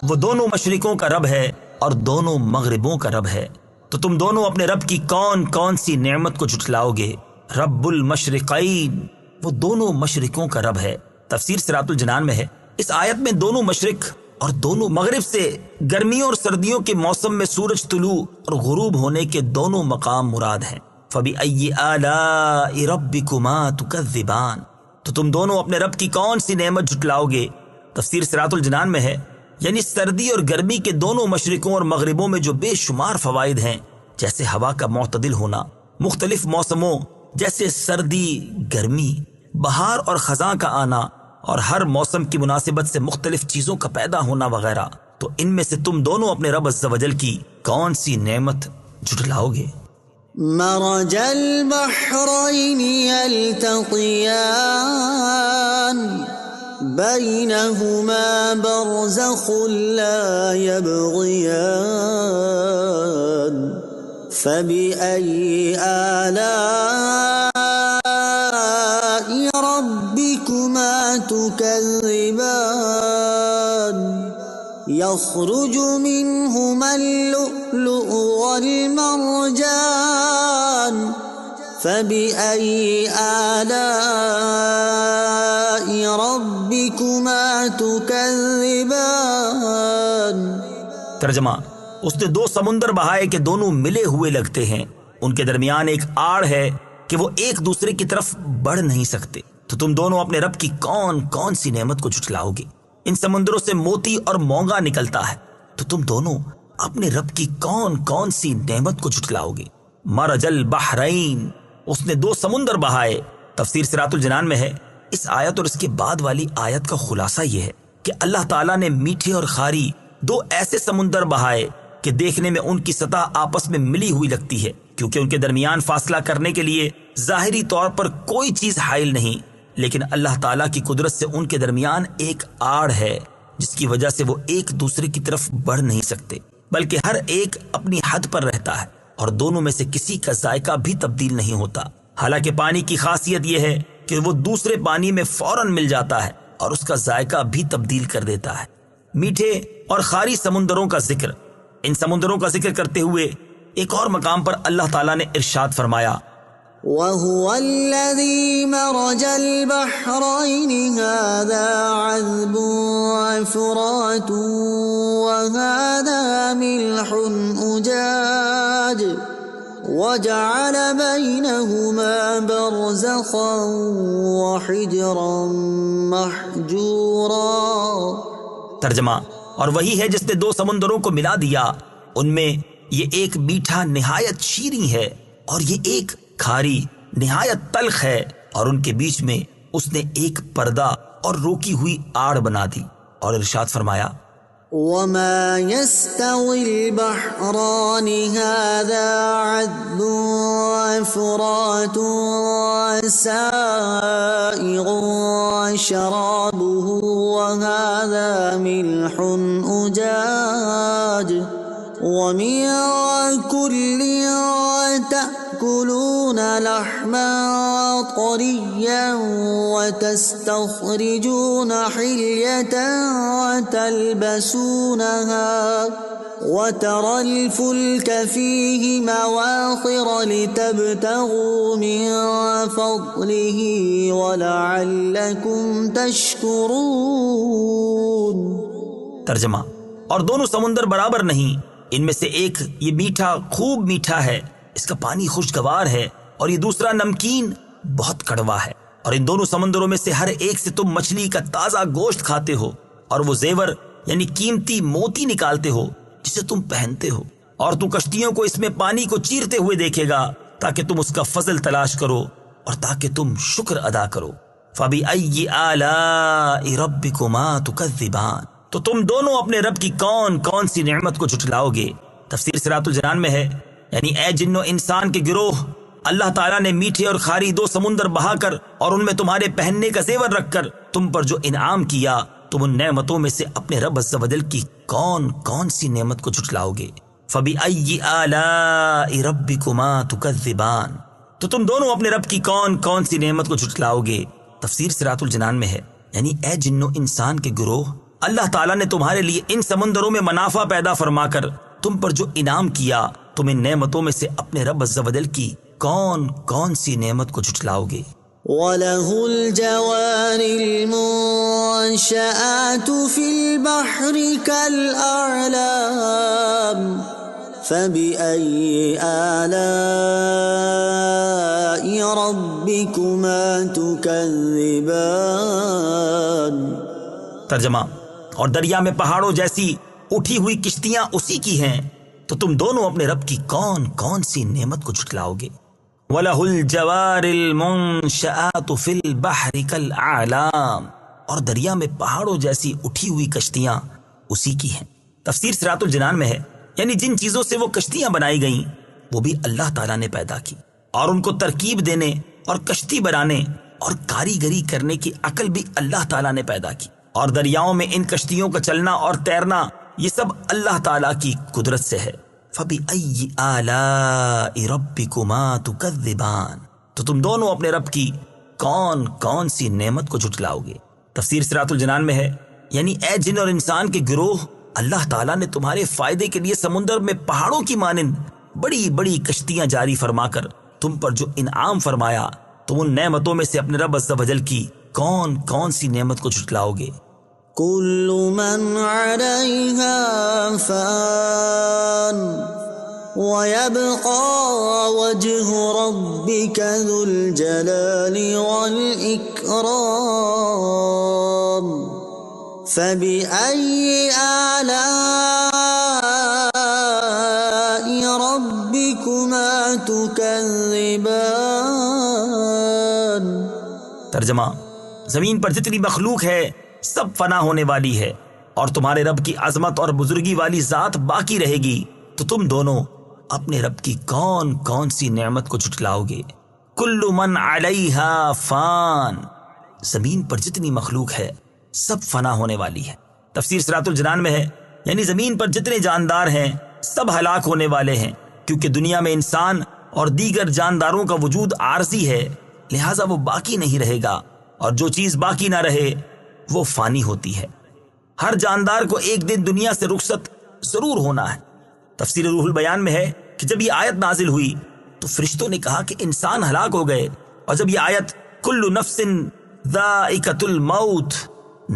وہ دونوں مشرقوں کا رب ہے اور دونوں مغربوں کا رب ہے، تو تم دونوں اپنے رب کی کون کون سی نعمت کو جھٹلاؤ گے۔ رب المشرقین، وہ دونوں مشرقوں کا رب ہے۔ تفسیر صراط الجنان میں ہے، اس آیت میں دونوں مشرق اور دونوں مغرب سے گرمیوں اور سردیوں کے موسم میں سورج طلوع اور غروب ہونے کے دونوں مقام مراد ہیں۔ فَبِأَيِّ آلَاءِ رَبِّكُمَا تُكَذِّبَانِ، تو تم دونوں اپنے رب کی کون سی نعمت جھٹلاؤ گے۔ تفسیر صراط الجنان میں ہے، یعنی سردی اور گرمی کے دونوں مشرقوں اور مغربوں میں جو بے شمار فوائد ہیں، جیسے ہوا کا معتدل ہونا، مختلف موسموں جیسے سردی، گرمی، بہار اور خزاں کا آنا اور ہر موسم کی مناسبت سے مختلف چیزوں کا پیدا ہونا وغیرہ، تو ان میں سے تم دونوں اپنے رب عز و جل کی کون سی نعمت جھٹلاؤ گے؟ مرج البحرين يلتقيان بينهما برزخ لا يبغيان فبأي آلاء ربكما تكذبان يخرج منهما اللؤلؤ والمرجان فبأي آلاء ربكما تكذبان۔ ترجمہ: اس نے دو سمندر بہائے کہ دونوں ملے ہوئے لگتے ہیں، ان کے درمیان ایک آڑ ہے کہ وہ ایک دوسرے کی طرف بڑھ نہیں سکتے، تو تم دونوں اپنے رب کی کون کون سی نعمت کو جھٹلاؤ گے؟ ان سمندروں سے موتی اور مونگا نکلتا ہے، تو تم دونوں اپنے رب کی کون کون سی نعمت کو جھٹلاؤ گے؟ مرج البحرین، اس نے دو سمندر بہائے۔ تفسیر صراط الجنان میں ہے، اس آیت اور اس کے بعد والی آیت کا خلاصہ یہ ہے کہ اللہ تعالیٰ نے میٹھے اور خاری دو ایسے سمندر بہائے کہ دیکھنے میں ان کی سطح آپس میں ملی ہوئی لگتی ہے، کیونکہ ان کے درمیان فاصلہ کرنے کے لیے ظاہری طور پر کوئی چیز حائل نہیں، لیکن اللہ تعالیٰ کی قدرت سے ان کے درمیان ایک آڑ ہے جس کی وجہ سے وہ ایک دوسرے کی طرف بڑھ نہیں سکتے، بلکہ ہر ایک اپنی حد پر رہتا ہے اور دونوں میں سے کسی کا ذائقہ بھی تبدیل نہیں ہوتا۔ حالانکہ پانی کی خاصیت یہ ہے کہ وہ دوسرے پانی میں فوراً مل جاتا ہے اور اس کا ذائقہ بھی تبدیل کر دیتا ہے۔ میٹھے اور خاری سمندروں کا ذکر، ان سمندروں کا ذکر کرتے ہوئے ایک اور مقام پر اللہ تعالیٰ نے ارشاد فرمایا، وَهُوَ الَّذِي مَرَجَ الْبَحْرَيْنِ هَذَا عَذْبٌ فُرَاتٌ وَهَذَا مِلْحٌ أُجَاجٌ وَجَعَلَ بَيْنَهُمَا بَرْزَخًا وَحِجْرًا مَحْجُورًا۔ ترجمہ: اور وہی ہے جس نے دو سمندروں کو ملا دیا، ان میں یہ ایک میٹھا نہایت شیریں ہے اور یہ ایک کھاری نہایت تلخ ہے، اور ان کے بیچ میں اس نے ایک پردہ اور روکی ہوئی آڑ بنا دی، اور ارشاد فرمایا، وَمَا يَسْتَوِي الْبَحْرَانِ هَذَا عَذْبٌ فُرَاتٌ سَائِغٌ شَرَابُهُ وَهَذَا مِلْحٌ أُجَاجٌ وَمِن كُلٍّ تَأْكُلُونَ لَحْمًا طَرِيًّا وَتَسْتَخْرِجُونَ حِلْيَةً تَلْبَسُونَهَا وَتَرَى الْفُلْكَ فِيهِ مَوَاخِرَ لِتَبْتَغُوا مِن فَضْلِهِ وَلَعَلَّكُمْ تَشْكُرُونَ۔ ترجمہ: اور دونوں سمندر برابر نہیں، ان میں سے ایک یہ میٹھا خوب میٹھا ہے، اس کا پانی خوشگوار ہے، اور یہ دوسرا نمکین بہت کڑوا ہے، اور ان دونوں سمندروں میں سے ہر ایک سے تم مچھلی کا تازہ گوشت کھاتے ہو، اور وہ زیور یعنی قیمتی موتی نکالتے ہو جسے تم پہنتے ہو، اور تو کشتیوں کو اس میں پانی کو چیرتے ہوئے دیکھے گا تاکہ تم اس کا فضل تلاش کرو اور تاکہ تم شکر ادا کرو۔ فَبِأَيِّ آلَاءِ رَبِّكُمَا تُكَذِّبَانِ، تو تم دونوں اپنے رب کی کون کون سی نعمت کو جھٹلاؤ گے؟ تفسیر صراط الجنان میں ہے، یعنی اے جن و انسان کے گروہ، اللہ تعالیٰ نے میٹھے اور کھاری دو سمندر بہا کر اور ان میں تمہارے پہننے کا زیور رکھ کر تم پر جو انعام کیا، تم ان نعمتوں میں سے اپنے رب عز و جل کی کون کون سی نعمت کو جھٹلاؤ گے؟ فَبِأَيِّ آلَاءِ رَبِّكُمَا تُكَذِّبَانِ، تو تم دونوں اپنے رب کی کون کون سی نعمت کو جھٹلاؤ گے؟ تفسیر صراط الجنان میں ہے، یعنی اے جن و انسان کے گروہ، اللہ تعالیٰ نے تمہارے لیے ان سمندروں میں منافع پیدا فرما کر تم پر جو انعام کیا، تم ان نعمتوں میں سے اپنے رب عز و جل کی کون کون سی نعمت کو جھٹلاؤ گے؟ وَلَهُ الْجَوَارِ الْمُنشَآتُ فِي الْبَحْرِ كَالْأَعْلَامِ فَبِأَيِّ آلَاءِ رَبِّكُمَا تُكَذِّبَانِ۔ ترجمہ: اور دریا میں پہاڑوں جیسی اٹھی ہوئی کشتیاں اسی کی ہیں، تو تم دونوں اپنے رب کی کون کون سی نعمت کو جھٹلاؤ گے؟ وَلَهُ الْجَوَارِ الْمُنشَآتُ فِي الْبَحْرِ كَالْأَعْلَامِ، اور دریا میں پہاڑوں جیسی اٹھی ہوئی کشتیاں اسی کی ہیں۔ تفسیر صراط الجنان میں ہے یعنی جن چیزوں سے وہ کشتیاں بنائی گئیں وہ بھی اللہ تعالیٰ نے پیدا کی، اور ان کو ترکیب دینے اور کشتی بنانے اور کاریگری کرنے کی عقل بھی اللہ تعالیٰ نے پیدا کی، اور دریاؤں میں ان کشتیوں کا چلنا اور تیرنا یہ سب اللہ تعالیٰ کی قدرت سے ہے۔ فَبِأَيِّ آلَاءِ رَبِّكُمَا تُكَذِّبَانِ، تو تم دونوں اپنے رب کی کون کون سی نعمت کو جھٹلاؤ گے۔ تفسیر صراط الجنان میں ہے یعنی اے جن اور انسان کے گروہ، اللہ تعالیٰ نے تمہارے فائدے کے لیے سمندر میں پہاڑوں کی مانند بڑی بڑی کشتیاں جاری فرما کر تم پر جو انعام فرمایا، تم ان نعمتوں میں سے اپنے رب عز و جل کی کون کون سی نعمت کو جھٹلاؤ گے؟ كل من عليها فان ويبقى وجه ربك ذو الجلال والإكرام فبأي آلاء ربكما تكذبان۔ ترجمہ، زمین پر جتنی مخلوق ہے سب فنا ہونے والی ہے، اور تمہارے رب کی عظمت اور بزرگی والی ذات باقی رہے گی، تو تم دونوں اپنے رب کی کون کون سی نعمت کو جھٹلاؤ گے؟ کل من علیہا فان، زمین پر جتنی مخلوق ہے سب فنا ہونے والی ہے۔ تفسیر صراط الجنان میں ہے یعنی زمین پر جتنے جاندار ہیں سب ہلاک ہونے والے ہیں، کیونکہ دنیا میں انسان اور دیگر جانداروں کا وجود عارضی ہے، لہٰذا وہ باقی نہیں رہے گا، اور جو چیز باقی نہ رہے وہ فانی ہوتی ہے۔ ہر جاندار کو ایک دن دنیا سے رخصت ضرور ہونا ہے۔ تفسیر روح البیان میں ہے کہ جب یہ آیت نازل ہوئی تو فرشتوں نے کہا کہ انسان ہلاک ہو گئے، اور جب یہ آیت کل نفس ذائقۃ الموت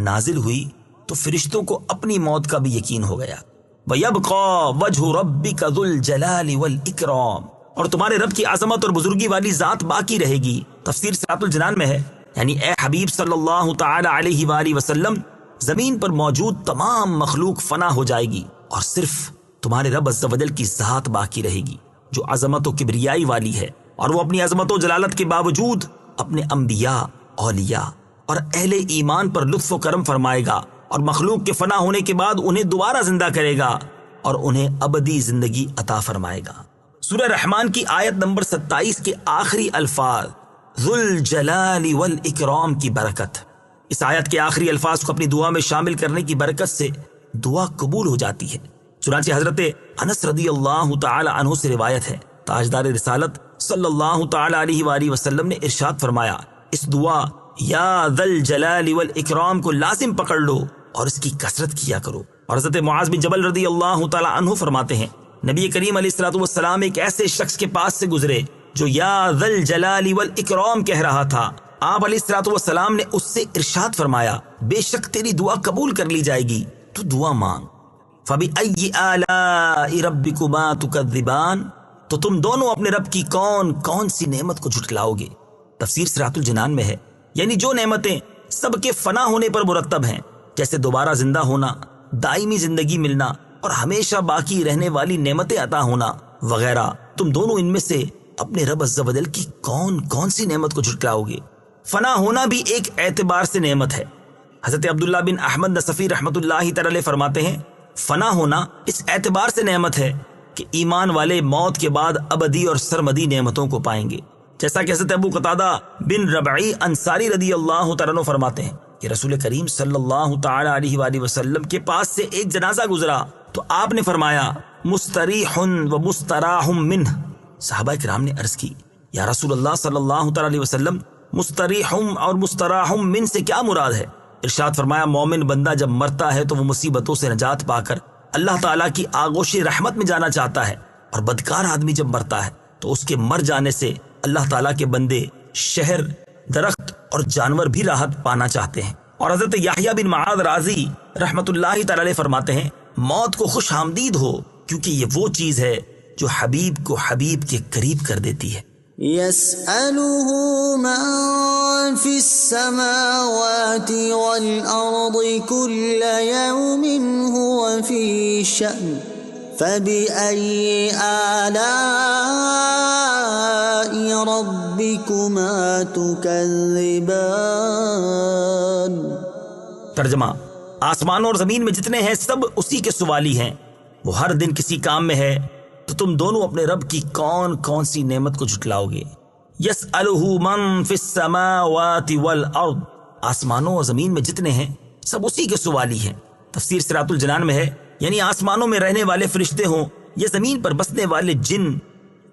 نازل ہوئی تو فرشتوں کو اپنی موت کا بھی یقین ہو گیا۔ وَيَبْقَى وَجْهُ رَبِّكَ ذُو الْجَلَالِ وَالْإِكْرَامِ، اور تمہارے رب کی عظمت اور بزرگی والی ذات باقی رہے گی۔ تفسیر صراط الجنان میں ہے یعنی اے حبیب صلی اللہ تعالی علیہ وآلہ وسلم، زمین پر موجود تمام مخلوق فنا ہو جائے گی، اور صرف تمہارے رب عز و جل کی ذات باقی رہے گی جو عظمت و کبریائی والی ہے، اور وہ اپنی عظمت و جلالت کے باوجود اپنے انبیاء، اولیاء اور اہل ایمان پر لطف و کرم فرمائے گا، اور مخلوق کے فنا ہونے کے بعد انہیں دوبارہ زندہ کرے گا اور انہیں ابدی زندگی عطا فرمائے گا۔ سورہ رحمان کی آیت نمبر 27 کے آخری الفاظ ذو الجلال والاکرام کی برکت، اس آیت کے آخری الفاظ کو اپنی دعا میں شامل کرنے کی برکت سے دعا قبول ہو جاتی ہے۔ چنانچہ حضرت انس رضی اللہ تعالی عنہ سے روایت ہے، تاجدار رسالت صلی اللہ تعالی علیہ وآلہ وسلم نے ارشاد فرمایا، اس دعا یا ذا الجلال والاکرام کو لازم پکڑ لو اور اس کی کثرت کیا کرو۔ اور حضرت معاذ بن جبل رضی اللہ تعالی عنہ فرماتے ہیں، نبی کریم علیہ الصلوۃ والسلام ایک ایسے شخص کے پاس سے گزرے جو یا ذا الجلال والاکرام کہہ رہا تھا، آپ علیہ الصلوۃ والسلام نے اس سے ارشاد فرمایا، بے شک تیری دعا قبول کر لی جائے گی، تو دعا مانگ۔ فَبِأَيِّ آلَاءِ رَبِّكُمَا تُكَذِّبَانِ، تو تم دونوں اپنے رب کی کون کون سی نعمت کو جھٹلاؤ گے؟ تفسیر صراط الجنان میں ہے یعنی جو نعمتیں سب کے فنا ہونے پر مرتب ہیں، جیسے دوبارہ زندہ ہونا، دائمی زندگی ملنا اور ہمیشہ باقی رہنے والی نعمتیں عطا ہونا وغیرہ، تم دونوں ان میں سے اپنے رب عز و جل کی کون کون سی نعمت کو جھٹلاؤ گے؟ فنا ہونا بھی ایک اعتبار سے نعمت ہے۔ حضرت عبداللہ بن احمد نصفی رحمۃ اللہ تعالی فرماتے ہیں، فنا ہونا اس اعتبار سے نعمت ہے کہ ایمان والے موت کے بعد ابدی اور سرمدی نعمتوں کو پائیں گے، جیسا کہ حضرت ابو قتادہ بن ربعی انصاری رضی اللہ تعالیٰ عنہ فرماتے ہیں کہ رسول کریم صلی اللہ تعالی علیہ وآلہ وسلم کے پاس سے ایک جنازہ گزرا تو آپ نے فرمایا مستریح و مستراح منہ۔ صحابہ کرام نے عرض کی، یا رسول اللہ صلی اللہ تعالی علیہ وسلم، مستریح اور مستراح من سے کیا مراد ہے؟ ارشاد فرمایا، مومن بندہ جب مرتا ہے تو وہ مصیبتوں سے نجات پا کر اللہ تعالیٰ کی آغوش رحمت میں جانا چاہتا ہے، اور بدکار آدمی جب مرتا ہے تو اس کے مر جانے سے اللہ تعالیٰ کے بندے، شہر، درخت اور جانور بھی راحت پانا چاہتے ہیں۔ اور حضرت یحییٰ بن معاذ رازی رحمت اللہ تعالی علیہ فرماتے ہیں، موت کو خوش آمدید ہو، کیونکہ یہ وہ چیز ہے جو حبیب کو حبیب کے قریب کر دیتی ہے۔ يسأله من في السماوات والأرض كل يوم هو في شأن فبأي آلاء ربكما تكذبان۔ ترجمہ: آسمانوں اور زمین میں جتنے ہیں سب اسی کے سوالی ہیں، وہ ہر دن کسی کام میں ہے، تو تم دونوں اپنے رب کی کون کون سی نعمت کو جھٹلاؤ گے؟ یسألہ من فی السماوات والارض، آسمانوں اور زمین میں جتنے ہیں سب اسی کے سوالی ہیں۔ تفسیر صراط الجنان میں ہے، یعنی آسمانوں میں رہنے والے فرشتے ہوں یا زمین پر بسنے والے جن،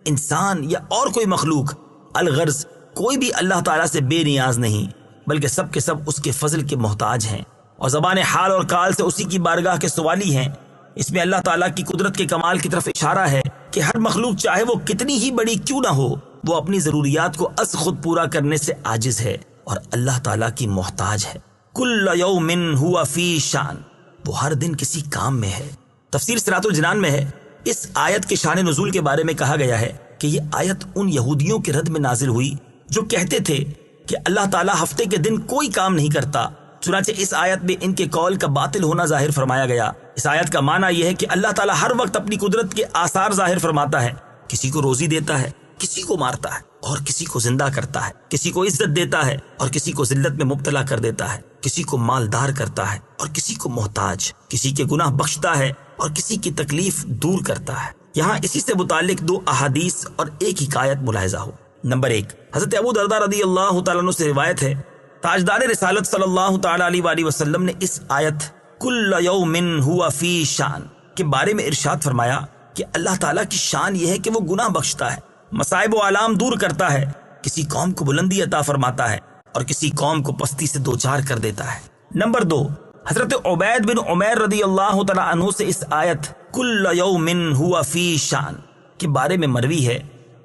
انسان یا اور کوئی مخلوق، الغرض کوئی بھی اللہ تعالیٰ سے بے نیاز نہیں، بلکہ سب کے سب اس کے فضل کے محتاج ہیں، اور زبان حال اور کال سے اسی کی بارگاہ کے سوالی ہیں۔ اس میں اللہ تعالیٰ کی قدرت کے کمال کی طرف اشارہ ہے کہ ہر مخلوق چاہے وہ کتنی ہی بڑی کیوں نہ ہو، وہ اپنی ضروریات کو از خود پورا کرنے سے عاجز ہے اور اللہ تعالیٰ کی محتاج ہے۔ کل یوم ہوا فی شان، وہ ہر دن کسی کام میں ہے۔ تفسیر صراط الجنان میں ہے، اس آیت کے شان نزول کے بارے میں کہا گیا ہے کہ یہ آیت ان یہودیوں کے رد میں نازل ہوئی جو کہتے تھے کہ اللہ تعالیٰ ہفتے کے دن کوئی کام نہیں کرتا۔ چنانچہ اس آیت میں ان کے قول کا باطل ہونا ظاہر فرمایا گیا۔ اس آیت کا معنی یہ ہے کہ اللہ تعالیٰ ہر وقت اپنی قدرت کے آثار ظاہر فرماتا ہے، کسی کو روزی دیتا ہے، کسی کو مارتا ہے اور کسی کو زندہ کرتا ہے، کسی کو عزت دیتا ہے اور کسی کو ذلت میں مبتلا کر دیتا ہے، کسی کو مالدار کرتا ہے اور کسی کو محتاج، کسی کے گناہ بخشتا ہے اور کسی کی تکلیف دور کرتا ہے۔ یہاں اسی سے متعلق دو احادیث اور ایک حکایت ملاحظہ ہو۔ نمبر 1، حضرت ابو درداء رضی اللہ تعالیٰ عنہ سے روایت ہے، تاجدار رسالت صلی اللہ تعالیٰ علیہ وآلہ وسلم نے اس آیت کل یوم ہوا فی شان کے بارے میں ارشاد فرمایا کہ اللہ تعالیٰ کی شان یہ ہے کہ وہ گناہ بخشتا ہے، مصائب و آلام دور کرتا ہے، کسی قوم کو بلندی عطا فرماتا ہے اور کسی قوم کو پستی سے دوچار کر دیتا ہے۔ نمبر 2، حضرت عبید بن عمیر رضی اللہ تعالیٰ عنہ سے اس آیت کل یوم ہوا فی شان کے بارے میں مروی ہے،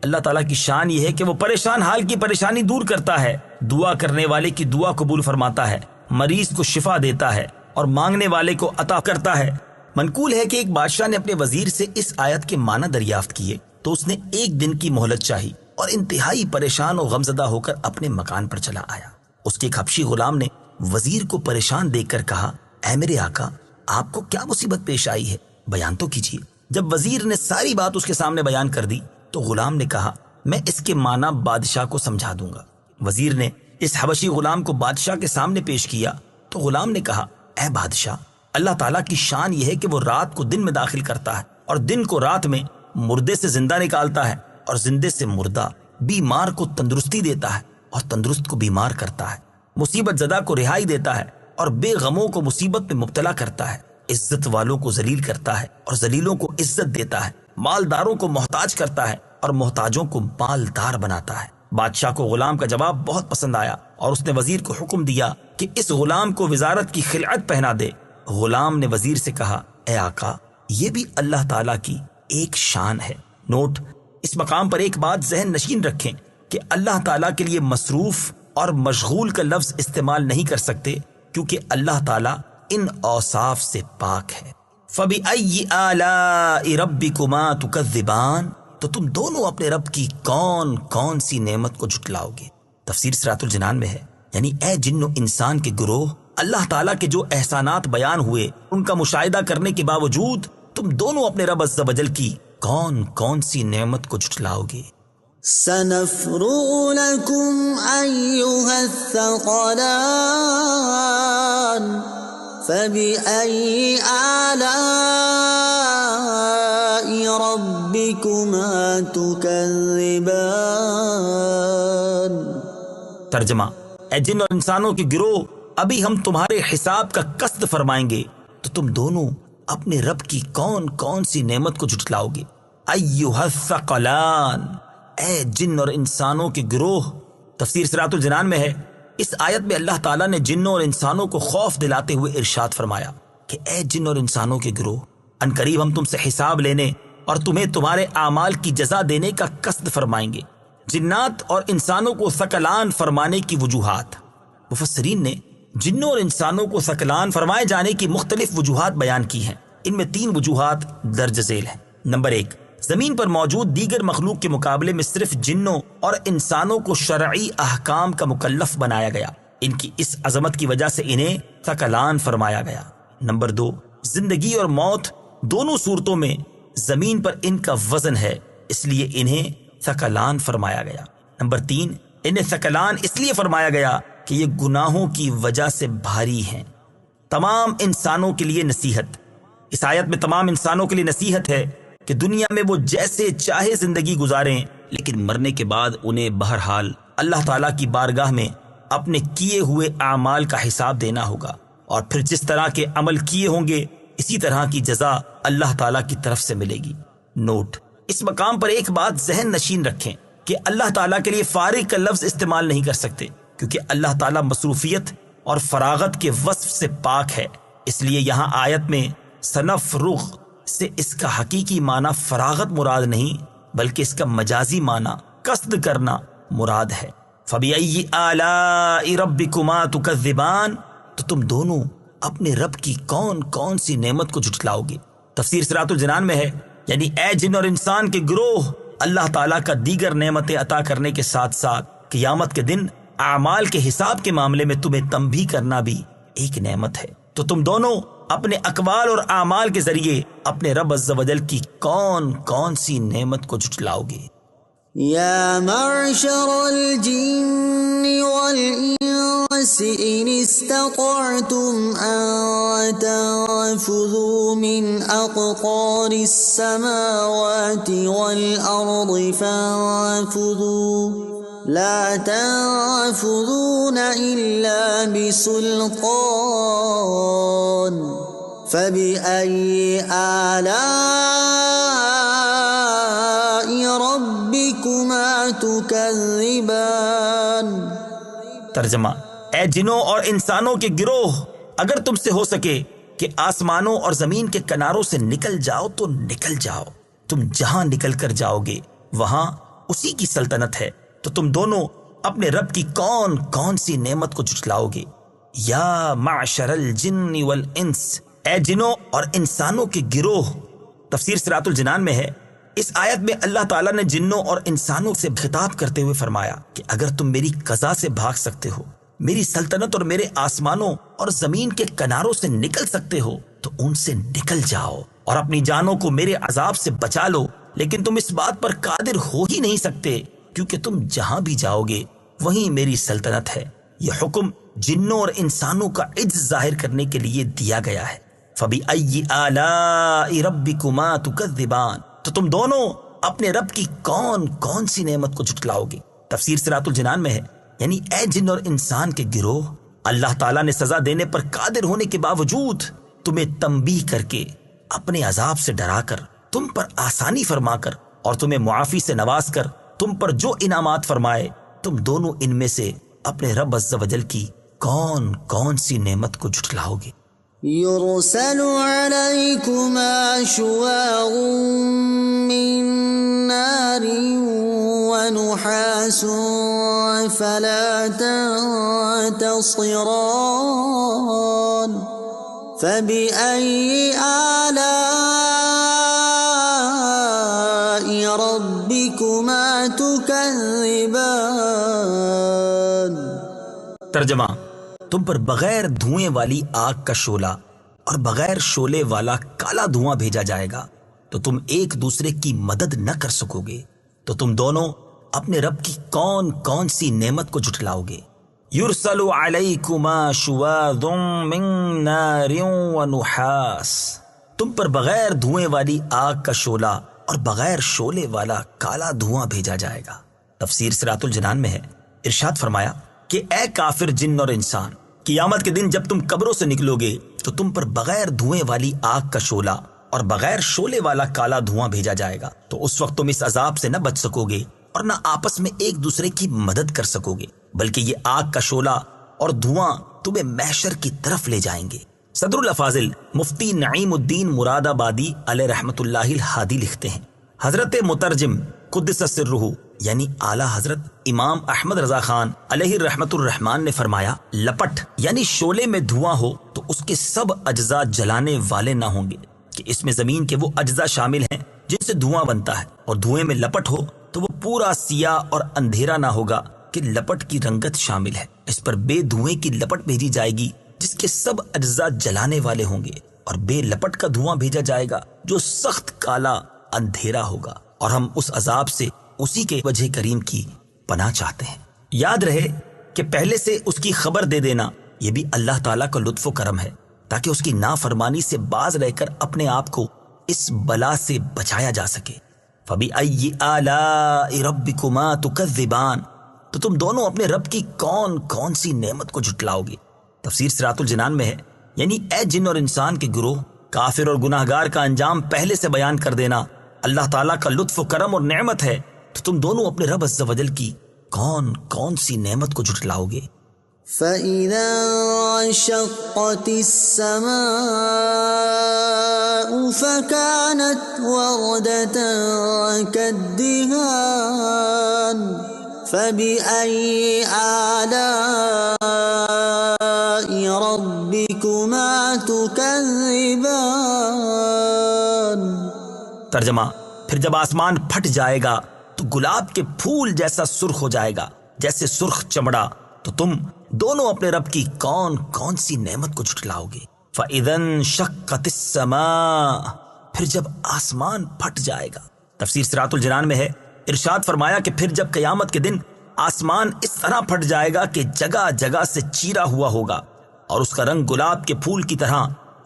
اللہ تعالیٰ کی شان یہ ہے کہ وہ پریشان حال کی پریشانی دور کرتا ہے، دعا کرنے والے کی دعا قبول فرماتا ہے، مریض کو شفا دیتا ہے اور مانگنے والے کو عطا کرتا ہے۔ منقول ہے کہ ایک بادشاہ نے اپنے وزیر سے اس آیت کے معنی دریافت کیے تو اس نے 1 دن کی مہلت چاہی اور انتہائی پریشان و غمزدہ ہو کر اپنے مکان پر چلا آیا۔ اس کے ایک حبشی غلام نے وزیر کو پریشان دیکھ کر کہا، اے میرے آقا، آپ کو کیا مصیبت پیش آئی ہے؟ بیان تو کیجیے۔ جب وزیر نے ساری بات اس کے سامنے بیان کر دی تو غلام نے کہا، میں اس کے معنی بادشاہ کو سمجھا دوں گا۔ وزیر نے اس حبشی غلام کو بادشاہ کے سامنے پیش کیا تو غلام نے کہا، اے بادشاہ، اللہ تعالیٰ کی شان یہ ہے کہ وہ رات کو دن میں داخل کرتا ہے اور دن کو رات میں، مردے سے زندہ نکالتا ہے اور زندے سے مردہ، بیمار کو تندرستی دیتا ہے اور تندرست کو بیمار کرتا ہے، مصیبت زدہ کو رہائی دیتا ہے اور بے غموں کو مصیبت میں مبتلا کرتا ہے، عزت والوں کو ذلیل کرتا ہے اور ذلیلوں کو عزت دیتا ہے، مالداروں کو محتاج کرتا ہے اور محتاجوں کو مالدار بناتا ہے۔ بادشاہ کو غلام کا جواب بہت پسند آیا اور اس نے وزیر کو حکم دیا کہ اس غلام کو وزارت کی خلعت پہنا دے۔ غلام نے وزیر سے کہا، اے آقا، یہ بھی اللہ تعالیٰ کی ایک شان ہے۔ نوٹ: اس مقام پر ایک بات ذہن نشین رکھیں کہ اللہ تعالیٰ کے لیے مصروف اور مشغول کا لفظ استعمال نہیں کر سکتے کیونکہ اللہ تعالیٰ ان اوصاف سے پاک ہے۔ فَبِأَيِّ آلَاءِ رَبِّكُمَا تُكَذِّبَانِ، تو تم دونوں اپنے رب کی کون کون سی نعمت کو جھٹلاؤ گے؟ تفسیر صراط الجنان میں ہے، یعنی اے جن و انسان کے گروہ، اللہ تعالیٰ کے جو احسانات بیان ہوئے ان کا مشاہدہ کرنے کے باوجود تم دونوں اپنے رب عز و جل کی کون کون سی نعمت کو جھٹلاؤ گے؟ سنفرغ لكم أيها الثقلان فبأي آلاء ربكما تكذبان۔ ترجمہ: اے جن اور انسانوں کے گروہ، ابھی ہم تمہارے حساب کا قصد فرمائیں گے تو تم دونوں اپنے رب کی کون کون سی نعمت کو جھٹلاؤ گے؟ ایھا الثقلان، اے جن اور انسانوں کے گروہ۔ تفسیر صراط الجنان میں ہے، اس آیت میں اللہ تعالیٰ نے جنوں اور انسانوں کو خوف دلاتے ہوئے ارشاد فرمایا کہ اے جن اور انسانوں کے گروہ، ان قریب ہم تم سے حساب لینے اور تمہیں تمہارے اعمال کی جزا دینے کا قصد فرمائیں گے۔ جنات اور انسانوں کو ثقلان فرمانے کی وجوہات۔ مفسرین نے جنوں اور انسانوں کو ثقلان فرمائے جانے کی مختلف وجوہات بیان کی ہیں۔ ان میں 3 وجوہات درج ذیل ہیں۔ نمبر 1، زمین پر موجود دیگر مخلوق کے مقابلے میں صرف جنوں اور انسانوں کو شرعی احکام کا مکلف بنایا گیا، ان کی اس عظمت کی وجہ سے انہیں ثقلان فرمایا گیا۔ نمبر 2، زندگی اور موت دونوں صورتوں میں زمین پر ان کا وزن ہے، اس لیے انہیں ثقلان فرمایا گیا۔ نمبر 3، انہیں ثقلان اس لیے فرمایا گیا کہ یہ گناہوں کی وجہ سے بھاری ہیں۔ تمام انسانوں کے لیے نصیحت۔ اس آیت میں تمام انسانوں کے لیے نصیحت ہے کہ دنیا میں وہ جیسے چاہے زندگی گزاریں، لیکن مرنے کے بعد انہیں بہرحال اللہ تعالیٰ کی بارگاہ میں اپنے کیے ہوئے اعمال کا حساب دینا ہوگا، اور پھر جس طرح کے عمل کیے ہوں گے اسی طرح کی جزا اللہ تعالیٰ کی طرف سے ملے گی۔ نوٹ: اس مقام پر ایک بات ذہن نشین رکھیں کہ اللہ تعالیٰ کے لیے فارغ کا لفظ استعمال نہیں کر سکتے، کیونکہ اللہ تعالیٰ مصروفیت اور فراغت کے وصف سے پاک ہے۔ اس لیے یہاں آیت میں سنفرغ سے اس کا حقیقی معنی فراغت مراد نہیں، بلکہ اس کا مجازی معنی قصد کرنا مراد ہے۔ فَبِأَيِّ آلَاءِ رَبِّكُمَا تُكَذِّبَانِ، تو تم دونوں اپنے رب کی کون کون سی نعمت کو جھٹلاؤ گے؟ تفسیر صراط الجنان میں ہے، یعنی اے جن اور انسان کے گروہ، اللہ تعالیٰ کا دیگر نعمتیں عطا کرنے کے ساتھ ساتھ قیامت کے دن اعمال کے حساب کے معاملے میں تمہیں تنبیہ کرنا بھی ایک نعمت ہے۔ تو تم دونوں اپنے اقوال اور اعمال کے ذریعے اپنے رب عز و جل کی کون کون سی نعمت کو جھٹلاؤ گے؟ يا معشر الجن والإنس إن استطعتم أن تنفذوا من أقطار السماوات والأرض فانفذوا لا تنفذون إلا بسلطان فبأي آلاء ربكما تكذبان۔ ترجمہ: اے جنوں اور انسانوں کے گروہ، اگر تم سے ہو سکے کہ آسمانوں اور زمین کے کناروں سے نکل جاؤ تو نکل جاؤ، تم جہاں نکل کر جاؤ گے وہاں اسی کی سلطنت ہے، تو تم دونوں اپنے رب کی کون کون سی نعمت کو جھٹلاؤ گے؟ یا معشر الجن والانس، اے جنوں اور انسانوں کے گروہ۔ تفسیر صراط الجنان میں ہے، اس آیت میں اللہ تعالیٰ نے جنوں اور انسانوں سے خطاب کرتے ہوئے فرمایا کہ اگر تم میری قضا سے بھاگ سکتے ہو، میری سلطنت اور میرے آسمانوں اور زمین کے کناروں سے نکل سکتے ہو تو ان سے نکل جاؤ اور اپنی جانوں کو میرے عذاب سے بچا لو، لیکن تم اس بات پر قادر ہو ہی نہیں سکتے، کیونکہ تم جہاں بھی جاؤ گے وہیں میری سلطنت ہے۔ یہ حکم جنوں اور انسانوں کا عجز ظاہر کرنے کے لیے دیا گیا ہے۔ فَبِأَيِّ آلَاءِ رَبِّكُمَا تُكَذِّبَانِ، تو تم دونوں اپنے رب کی کون کون سی نعمت کو جھٹلاؤ گے؟ تفسیر صراط الجنان میں ہے، یعنی اے جن اور انسان کے گروہ، اللہ تعالیٰ نے سزا دینے پر قادر ہونے کے باوجود تمہیں تنبیہ کر کے، اپنے عذاب سے ڈرا کر، تم پر آسانی فرما کر اور تمہیں معافی سے نواز کر تم پر جو انعامات فرمائے، تم دونوں ان میں سے اپنے رب عز و جل کی کون کون سی نعمت کو جھٹلاؤ گے؟ يرسل عليكما شواظ من نار ونحاس فلا تنتصران فبأي آلاء ربكما تكذبان۔ ترجمہ: تم پر بغیر دھوئیں والی آگ کا شعلہ اور بغیر شعلے والا کالا دھواں بھیجا جائے گا تو تم ایک دوسرے کی مدد نہ کر سکو گے، تو تم دونوں اپنے رب کی کون کون سی نعمت کو جھٹلاؤ گے؟ یرسل علیکما شواظ من نار ونحاس، تم پر بغیر دھوئیں والی آگ کا شعلہ اور بغیر شعلے والا کالا دھواں بھیجا جائے گا۔ تفسیر صراط الجنان میں ہے، ارشاد فرمایا کہ اے کافر جن اور انسان، قیامت کے دن جب تم قبروں سے نکلو گے تو تم پر بغیر دھوئیں والی آگ کا شعلہ اور بغیر شعلے والا کالا دھواں بھیجا جائے گا، تو اس وقت تم اس عذاب سے نہ بچ سکو گے اور نہ آپس میں ایک دوسرے کی مدد کر سکو گے، بلکہ یہ آگ کا شعلہ اور دھواں تمہیں محشر کی طرف لے جائیں گے۔ صدر الافاضل مفتی نعیم الدین مراد آبادی علیہ رحمت اللہ الہادی لکھتے ہیں، حضرت مترجم قدس سرہ یعنی اعلیٰ حضرت امام احمد رضا خان علیہ رحمت الرحمان نے فرمایا، لپٹ یعنی شعلے میں دھواں ہو تو اس کے سب اجزاء جلانے والے نہ ہوں گے، کہ اس میں زمین کے وہ اجزاء شامل ہیں جن سے دھواں بنتا ہے، اور دھوئیں میں لپٹ ہو تو وہ پورا سیاہ اور اندھیرا نہ ہوگا کہ لپٹ کی رنگت شامل ہے، اس پر بے دھوئیں کی لپٹ بھیجی جائے گی جس کے سب اجزاء جلانے والے ہوں گے، اور بے لپٹ کا دھواں بھیجا جائے گا جو سخت کالا اندھیرا ہوگا، اور ہم اس عذاب سے اسی کے وجہ کریم کی پناہ چاہتے ہیں۔ یاد رہے کہ پہلے سے اس کی خبر دے دینا یہ بھی اللہ تعالیٰ کا لطف و کرم ہے، تاکہ اس کی نافرمانی سے باز رہ کر اپنے آپ کو اس بلا سے بچایا جا سکے۔ فَبِأَيِّ آلَاءِ رَبِّكُمَا تُكَذِّبَانِ، تو تم دونوں اپنے رب کی کون کون سی نعمت کو جھٹلاؤ گے؟ تفسیر صراط الجنان میں ہے، یعنی اے جن اور انسان کے گروہ، کافر اور گناہگار کا انجام پہلے سے بیان کر دینا اللہ تعالیٰ کا لطف و کرم اور نعمت ہے، تو تم دونوں اپنے رب عز و جل کی کون کون سی نعمت کو جھٹلاؤ گے؟ فَإِذَا انشَقَّتِ السَّمَاءُ فَكَانَتْ وَرْدَةً كَالدِّهَانِ فَبِأَيِّ آلَاءِ رَبِّكُمَا تُكَذِّبَانِ۔ ترجمہ، پھر جب آسمان پھٹ جائے گا تو گلاب کے پھول جیسا سرخ ہو جائے گا، جیسے سرخ چمڑا، تو تم دونوں اپنے رب کی کون کون سی نعمت کو جھٹلاؤ گے؟ فَإِذَا انشَقَّتِ السَّمَاءُ، پھر جب آسمان پھٹ جائے گا۔ تفسیر صراط الجنان میں ہے، ارشاد فرمایا کہ پھر جب قیامت کے دن آسمان اس طرح پھٹ جائے گا کہ جگہ جگہ سے چیرا ہوا ہوگا، اور اس کا رنگ گلاب کے پھول کی طرح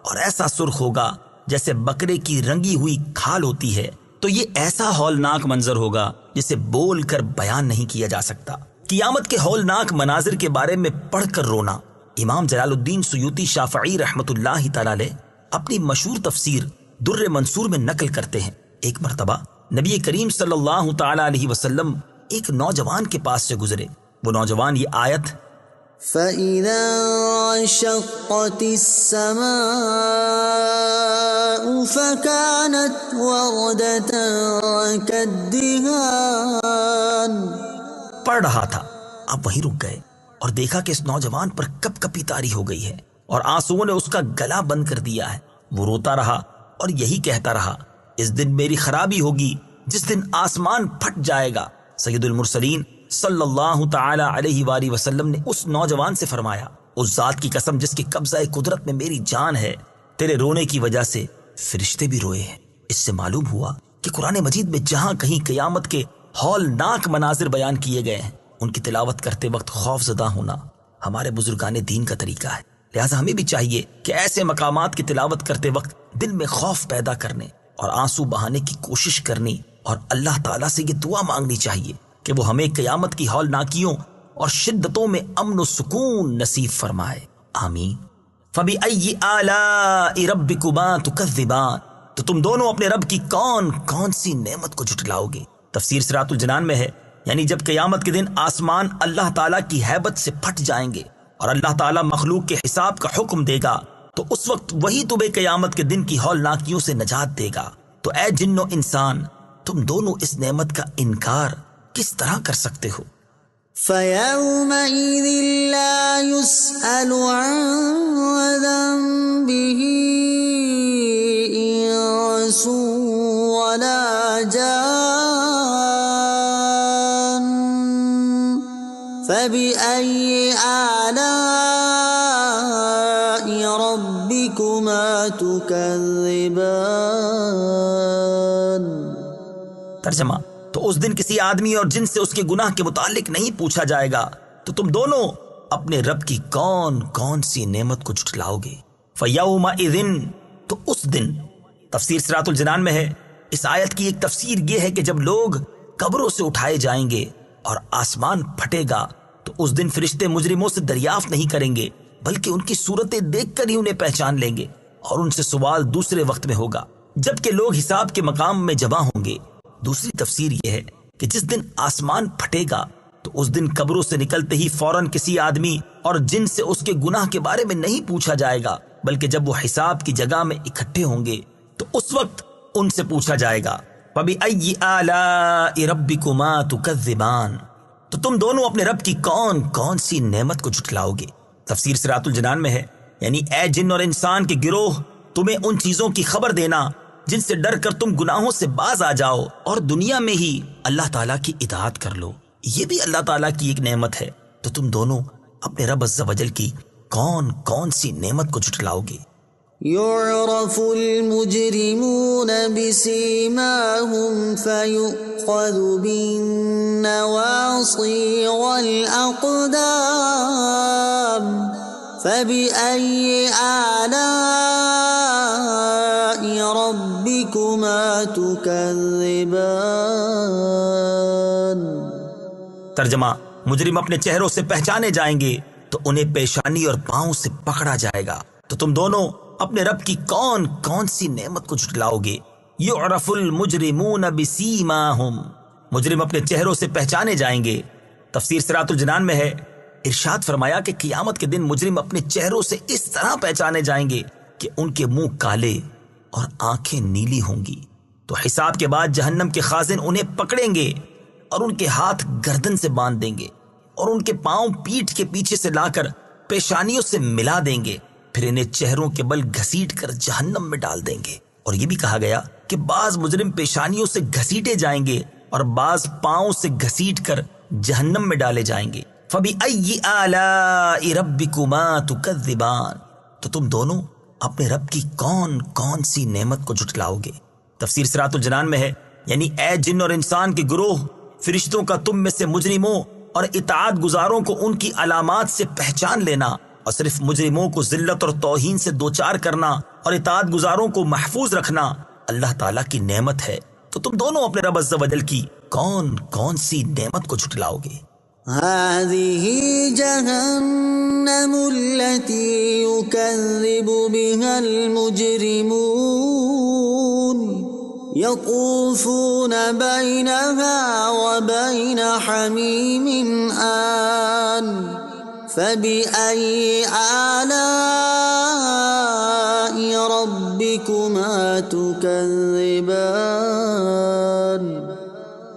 اور ایسا سرخ ہوگا جیسے بکرے کی رنگی ہوئی کھال ہوتی ہے، تو یہ ایسا ہولناک منظر ہوگا جسے بول کر بیان نہیں کیا جا سکتا۔ قیامت کے ہولناک مناظر کے بارے میں پڑھ کر رونا امام جلال الدین سیوطی شافعی رحمۃ اللہ تعالی علیہ اپنی مشہور تفسیر در منصور میں نقل کرتے ہیں۔ ایک مرتبہ نبی کریم صلی اللہ تعالی علیہ وسلم ایک نوجوان کے پاس سے گزرے۔ وہ نوجوان یہ آیت فَإِذَا انشَقَّتِ السَّمَاءُ فَكَانَتْ وَرْدَةً كَالدِّهَانِ پڑھ رہا تھا، اب وہیں رک گئے اور دیکھا کہ اس نوجوان پر کپ کپی طاری ہو گئی ہے اور آنسوؤں نے اس کا گلا بند کر دیا ہے۔ وہ روتا رہا اور یہی کہتا رہا، اس دن میری خرابی ہوگی جس دن آسمان پھٹ جائے گا۔ سید المرسلین صلی اللہ تعالی علیہ وآلہ وسلم نے اس نوجوان سے فرمایا، اس ذات کی قسم جس کے قبضہ قدرت میں میری جان ہے، تیرے رونے کی وجہ سے فرشتے بھی روئے ہیں۔ اس سے معلوم ہوا کہ قرآن مجید میں جہاں کہیں قیامت کے ہولناک مناظر بیان کیے گئے ہیں، ان کی تلاوت کرتے وقت خوف زدہ ہونا ہمارے بزرگان دین کا طریقہ ہے۔ لہٰذا ہمیں بھی چاہیے کہ ایسے مقامات کی تلاوت کرتے وقت دل میں خوف پیدا کرنے اور آنسو بہانے کی کوشش کرنی اور اللہ تعالیٰ سے یہ دعا مانگنی چاہیے کہ وہ ہمیں قیامت کی ہولناکیوں اور شدتوں میں امن و سکون نصیب فرمائے، آمین۔ فَبِأَيِّ آلَاءِ رَبِّكُمَا تُكَذِّبَانِ، تو تم دونوں اپنے رب کی کون کون سی نعمت کو جھٹلاؤ گے؟ تفسیر صراط الجنان میں ہے، یعنی جب قیامت کے دن آسمان اللہ تعالیٰ کی ہیبت سے پھٹ جائیں گے اور اللہ تعالیٰ مخلوق کے حساب کا حکم دے گا، تو اس وقت وہی تمہیں قیامت کے دن کی ہولناکیوں سے نجات دے گا۔ تو اے جن و انسان، تم دونوں اس نعمت کا انکار کس طرح کر سکتے ہو؟ فَيَوْمَئِذٍ لَا يُسْأَلُ عَنْ ذَنبِهِ إِنسٌ وَلَا جَانٌّ فَبِأَيِّ آلَاءِ رَبِّكُمَا تُكَذِّبَانِ۔ ترجمہ، تو اس دن کسی آدمی اور جن سے اس کے گناہ کے متعلق نہیں پوچھا جائے گا، تو تم دونوں اپنے رب کی کون کون سی نعمت کو جھٹلاؤ گے؟ فَيَوْمَئِذٍ، تو اس دن۔ تفسیر صراط الجنان میں ہے، اس آیت کی ایک تفسیر یہ ہے کہ جب لوگ قبروں سے اٹھائے جائیں گے اور آسمان پھٹے گا تو اس دن فرشتے مجرموں سے دریافت نہیں کریں گے، بلکہ ان کی صورتیں دیکھ کر ہی انہیں پہچان لیں گے، اور ان سے سوال دوسرے وقت میں ہوگا جبکہ لوگ حساب کے مقام میں جمع ہوں گے۔ دوسری تفسیر یہ ہے کہ جس دن آسمان پھٹے گا تو اس دن قبروں سے نکلتے ہی فوراً کسی آدمی اور جن سے اس کے گناہ کے بارے میں نہیں پوچھا جائے گا، بلکہ جب وہ حساب کی جگہ میں اکٹھے ہوں گے تو اس وقت ان سے پوچھا جائے گا، فَبِأَيِّ آلَاءِ رَبِّكُمَا تُكَذِّبَانِ، تو تم دونوں اپنے رب کی کون کون سی نعمت کو جھٹلاؤ گے؟ تفسیر صراط الجنان میں ہے، یعنی اے جن اور انسان کے گروہ، تمہیں ان چیزوں کی خبر دینا جن سے ڈر کر تم گناہوں سے باز آ جاؤ اور دنیا میں ہی اللہ تعالیٰ کی اطاعت کر لو، یہ بھی اللہ تعالیٰ کی ایک نعمت ہے۔ تو تم دونوں اپنے رب عز و جل کی کون کون سی نعمت کو جھٹلاؤ گے؟ يعرف المجرمون بسيماهم فيؤخذ بالنواصي والأقدام فبأي آلاء ربكما تكذبان۔ ترجمہ، مجرم اپنے چہروں سے پہچانے جائیں گے تو انہیں پیشانی اور پاؤں سے پکڑا جائے گا، تو تم دونوں اپنے رب کی کون کون سی نعمت کو جھٹلاؤ گے؟ یعرف المجرمون بسیماہم، مجرم اپنے چہروں سے پہچانے جائیں گے۔ تفسیر صراط الجنان میں ہے، ارشاد فرمایا کہ قیامت کے دن مجرم اپنے چہروں سے اس طرح پہچانے جائیں گے کہ ان کے منہ کالے اور آنکھیں نیلی ہوں گی، تو حساب کے بعد جہنم کے خازن انہیں پکڑیں گے اور ان کے ہاتھ گردن سے باندھ دیں گے اور ان کے پاؤں پیٹھ کے پیچھے سے لا کر پیشانیوں سے ملا دیں گے، پھر انہیں چہروں کے بل گھسیٹ کر جہنم میں ڈال دیں گے۔ اور یہ بھی کہا گیا کہ بعض مجرم پیشانیوں سے گھسیٹے جائیں گے اور بعض پاؤں سے گھسیٹ کر جہنم میں ڈالے جائیں گے۔ فَبِأَيِّ آلَاءِ رَبِّكُمَا تُكَذِّبَانِ، تو تم دونوں اپنے رب کی کون کون سی نعمت کو جھٹلاؤ گے؟ تفسیر صراط الجنان میں ہے، یعنی اے جن اور انسان کے گروہ، فرشتوں کا تم میں سے مجرموں اور اطاعت گزاروں کو ان کی علامات سے پہچان لینا، اور صرف مجرموں کو ذلت اور توہین سے دوچار کرنا اور اطاعت گزاروں کو محفوظ رکھنا اللہ تعالیٰ کی نعمت ہے، تو تم دونوں اپنے رب عز و جل کی کون کون سی نعمت کو جھٹلاؤ گے؟ هذه جهنم التي يكذب بها المجرمون يطوفون بينها وبين حميم آن فبأي آلاء ربكما تكذبان۔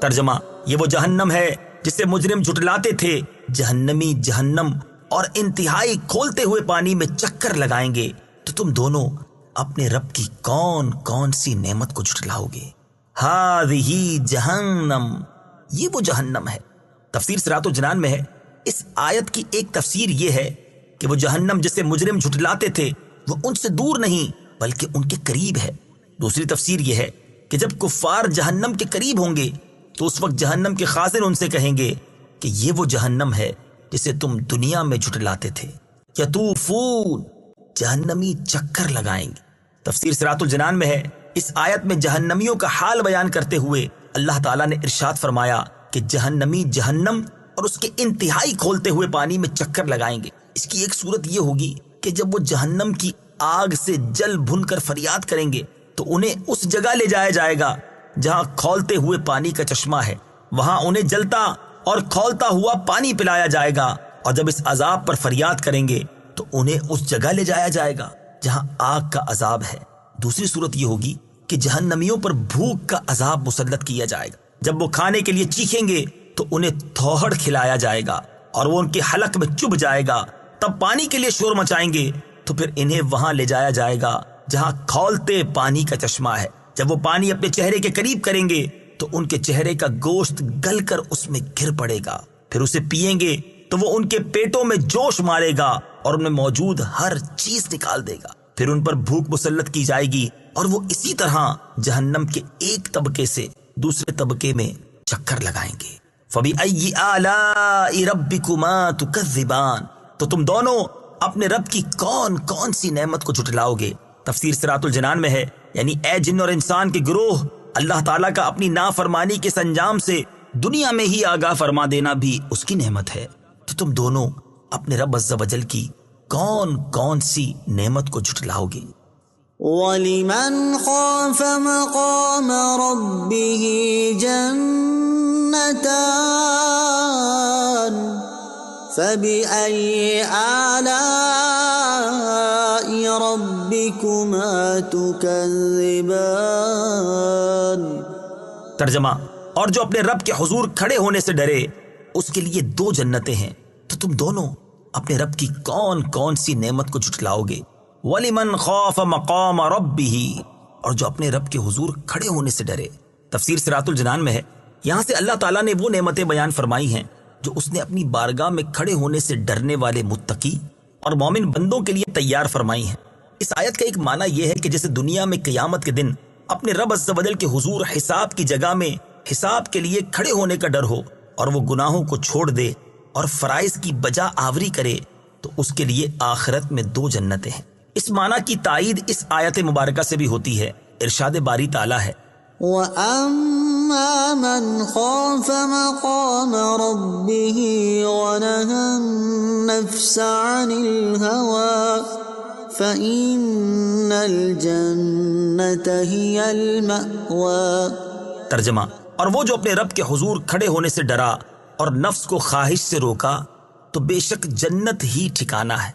ترجمہ، یہ وہ جہنم ہے جسے مجرم جھٹلاتے تھے، جہنمی جہنم اور انتہائی کھولتے ہوئے پانی میں چکر لگائیں گے، تو تم دونوں اپنے رب کی کون کون سی نعمت کو جھٹلاؤ گے؟ ہذہ جہنم، یہ وہ جہنم ہے۔ تفسیر صراط الجنان میں ہے، اس آیت کی ایک تفسیر یہ ہے کہ وہ جہنم جسے مجرم جھٹلاتے تھے وہ ان سے دور نہیں بلکہ ان کے قریب ہے۔ دوسری تفسیر یہ ہے کہ جب کفار جہنم کے قریب ہوں گے تو اس وقت جہنم کے خازن ان سے کہیں گے کہ یہ وہ جہنم ہے جسے تم دنیا میں جھٹلاتے تھے۔ یطوفون، جہنمی چکر لگائیں گے۔ تفسیر صراط الجنان میں ہے، اس آیت میں جہنمیوں کا حال بیان کرتے ہوئے اللہ تعالیٰ نے ارشاد فرمایا کہ جہنمی جہنم اور اس کے انتہائی کھولتے ہوئے پانی میں چکر لگائیں گے۔ اس کی ایک صورت یہ ہوگی کہ جب وہ جہنم کی آگ سے جل بھن کر فریاد کریں گے تو انہیں اس جگہ لے جایا جائے گا جہاں کھولتے ہوئے پانی کا چشمہ ہے، وہاں انہیں جلتا اور کھولتا ہوا پانی پلایا جائے گا، اور جب اس عذاب پر فریاد کریں گے تو انہیں اس جگہ لے جایا جائے گا جہاں آگ کا عذاب ہے۔ دوسری صورت یہ ہوگی کہ جہنمیوں پر بھوک کا عذاب مسلط کیا جائے گا، جب وہ کھانے کے لیے چیخیں گے تو انہیں تھوہڑ کھلایا جائے گا اور وہ ان کے حلق میں چبھ جائے گا، تب پانی کے لیے شور مچائیں گے تو پھر انہیں وہاں لے جایا جائے گا جہاں کھولتے پانی کا چشمہ ہے۔ جب وہ پانی اپنے چہرے کے قریب کریں گے تو ان کے چہرے کا گوشت گل کر اس میں گر پڑے گا، پھر اسے پیئیں گے تو وہ ان کے پیٹوں میں جوش مارے گا اور ان میں موجود ہر چیز نکال دے گا، پھر ان پر بھوک مسلط کی جائے گی اور وہ اسی طرح جہنم کے ایک طبقے سے دوسرے طبقے میں چکر لگائیں گے۔ فَبِأَيِّ آلَاءِ رَبِّكُمَا تُكَذِّبَانِ، تو تم دونوں اپنے رب کی کون کون سی نعمت کو جھٹلاؤ گے؟ تفسیر صراط الجنان میں ہے، یعنی اے جن اور انسان کے گروہ، اللہ تعالیٰ کا اپنی نافرمانی کے سنجام سے دنیا میں ہی آگاہ فرما دینا بھی اس کی نعمت ہے، تو تم دونوں اپنے رب عز و جل کی کون کون سی نعمت کو جھٹلاؤ گے؟ وَلِمَنْ خَافَ مَقَامَ رَبِّهِ جَنَّتَانِ فَبِأَيِّ آلَاءِ رَبِّكُمَا تُكَذِّبَانِ۔ ترجمہ، اور جو اپنے رب کے حضور کھڑے ہونے سے ڈرے اس کے لیے دو جنتیں ہیں، تو تم دونوں اپنے رب کی کون کون سی نعمت کو جھٹلاؤ گے؟ وَلِمَنْ خَافَ مَقَامَ رَبِّهِ، اور جو اپنے رب کے حضور کھڑے ہونے سے ڈرے۔ تفسیر صراط الجنان میں ہے، یہاں سے اللہ تعالیٰ نے وہ نعمتیں بیان فرمائی ہیں جو اس نے اپنی بارگاہ میں کھڑے ہونے سے ڈرنے والے متقی اور مومن بندوں کے لیے تیار فرمائی ہیں۔ اس آیت کا ایک معنی یہ ہے کہ جیسے دنیا میں قیامت کے دن اپنے رب عز و جل کے حضور حساب کی جگہ میں حساب کے لیے کھڑے ہونے کا ڈر ہو اور وہ گناہوں کو چھوڑ دے اور فرائض کی بجا آوری کرے، تو اس کے لیے آخرت میں 2 جنتیں ہیں۔ اس معنی کی تائید اس آیت مبارکہ سے بھی ہوتی ہے۔ ارشاد باری تعالیٰ ہے، وَأَمَّا مَنْ خَافَ مَقَامَ رَبِّهِ وَنَهَى النَّفْسَ عَنِ الْهَوَىٰ فَإِنَّ الْجَنَّةَ هِيَ الْمَأْوَىٰ۔ ترجمہ، اور وہ جو اپنے رب کے حضور کھڑے ہونے سے ڈرا اور نفس کو خواہش سے روکا تو بے شک جنت ہی ٹھکانہ ہے۔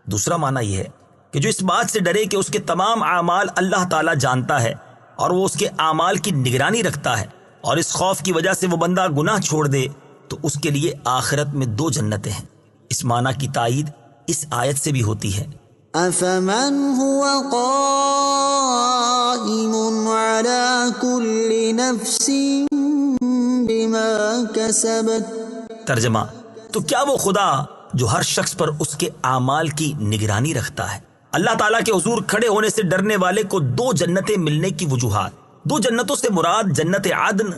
دوسرا معنی یہ ہے کہ جو اس بات سے ڈرے کہ اس کے تمام اعمال اللہ تعالیٰ جانتا ہے اور وہ اس کے اعمال کی نگرانی رکھتا ہے، اور اس خوف کی وجہ سے وہ بندہ گناہ چھوڑ دے تو اس کے لیے آخرت میں 2 جنتیں ہیں۔ اس معنی کی تائید اس آیت سے بھی ہوتی ہے۔ أَفَمَنْ هُوَ قَائِمٌ عَلَى كُلِّ نَفْسٍ بِمَا كَسَبَتْ۔ ترجمہ، تو کیا وہ خدا جو ہر شخص پر اس کے اعمال کی نگرانی رکھتا ہے۔ اللہ تعالیٰ کے حضور کھڑے ہونے سے ڈرنے والے کو 2 جنتیں ملنے کی وجوہات۔ 2 جنتوں سے مراد جنت عدن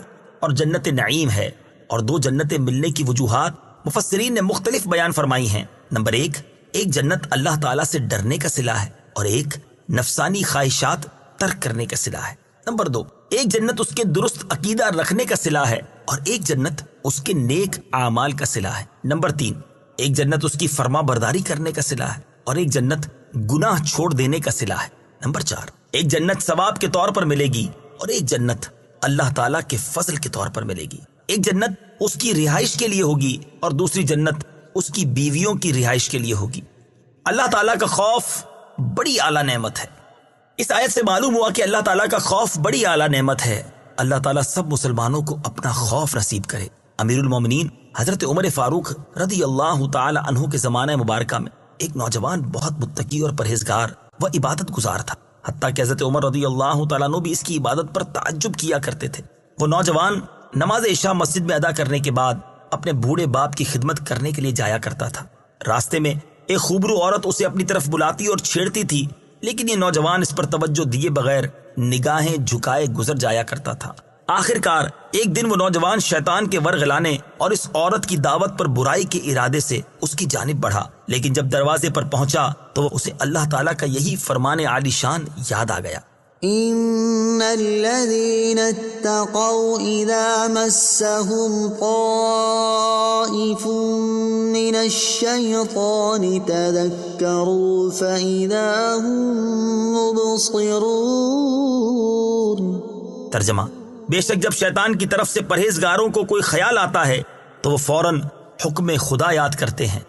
اور جنت نعیم ہے، اور 2 جنتیں ملنے کی وجوہات مفسرین نے مختلف بیان فرمائی ہیں۔ نمبر 1، ایک جنت اللہ تعالیٰ سے ڈرنے کا صلہ ہے، اور ایک نفسانی خواہشات ترک کرنے کا صلہ ہے۔ نمبر 2، ایک جنت اس کے درست عقیدہ رکھنے کا صلہ ہے، اور ایک جنت اس کے نیک اعمال کا صلہ ہے۔ نمبر 3، ایک جنت اس کی فرما برداری کرنے کا صلہ ہے، اور ایک جنت گناہ چھوڑ دینے کا صلہ ہے۔ نمبر 4، ایک جنت ثواب کے طور پر ملے گی، اور ایک جنت اللہ تعالیٰ کے فضل کے طور پر ملے گی۔ ایک جنت اس کی رہائش کے لیے ہوگی، اور دوسری جنت اس کی بیویوں کی رہائش کے لیے ہوگی۔ اللہ تعالیٰ کا خوف بڑی اعلیٰ نعمت ہے۔ اس آیت سے معلوم ہوا کہ اللہ تعالیٰ کا خوف بڑی اعلیٰ نعمت ہے۔ اللہ تعالیٰ سب مسلمانوں کو اپنا خوف نصیب کرے۔ امیر المومنین حضرت عمر فاروق رضی اللہ تعالی عنہ کے زمانہ مبارکہ میں ایک نوجوان بہت متقی اور پرہیزگار و عبادت گزار تھا، حتیٰ کہ حضرت عمر رضی اللہ تعالیٰ عنہ بھی اس کی عبادت پر تعجب کیا کرتے تھے۔ وہ نوجوان نماز عشاء مسجد میں ادا کرنے کے بعد اپنے بوڑھے باپ کی خدمت کرنے کے لیے جایا کرتا تھا۔ راستے میں ایک خوبرو عورت اسے اپنی طرف بلاتی اور چھیڑتی تھی، لیکن یہ نوجوان اس پر توجہ دیے بغیر نگاہیں جھکائے گزر جایا کرتا تھا۔ آخر کار ایک دن وہ نوجوان شیطان کے ورغلانے اور اس عورت کی دعوت پر برائی کے ارادے سے اس کی جانب بڑھا، لیکن جب دروازے پر پہنچا تو اسے اللہ تعالیٰ کا یہی فرمان عالی شان یاد آ گیا۔ إِنَّ الَّذِينَ اتَّقَوْا إِذَا مَسَّهُمْ طَائِفٌ مِّنَ الشَّيْطَانِ تَذَكَّرُوا فَإِذَا هُم مُبْصِرُونَ۔ ترجمہ، بے شک جب شیطان کی طرف سے پرہیزگاروں کو کوئی خیال آتا ہے تو وہ فوراً حکم خدا یاد کرتے ہیں،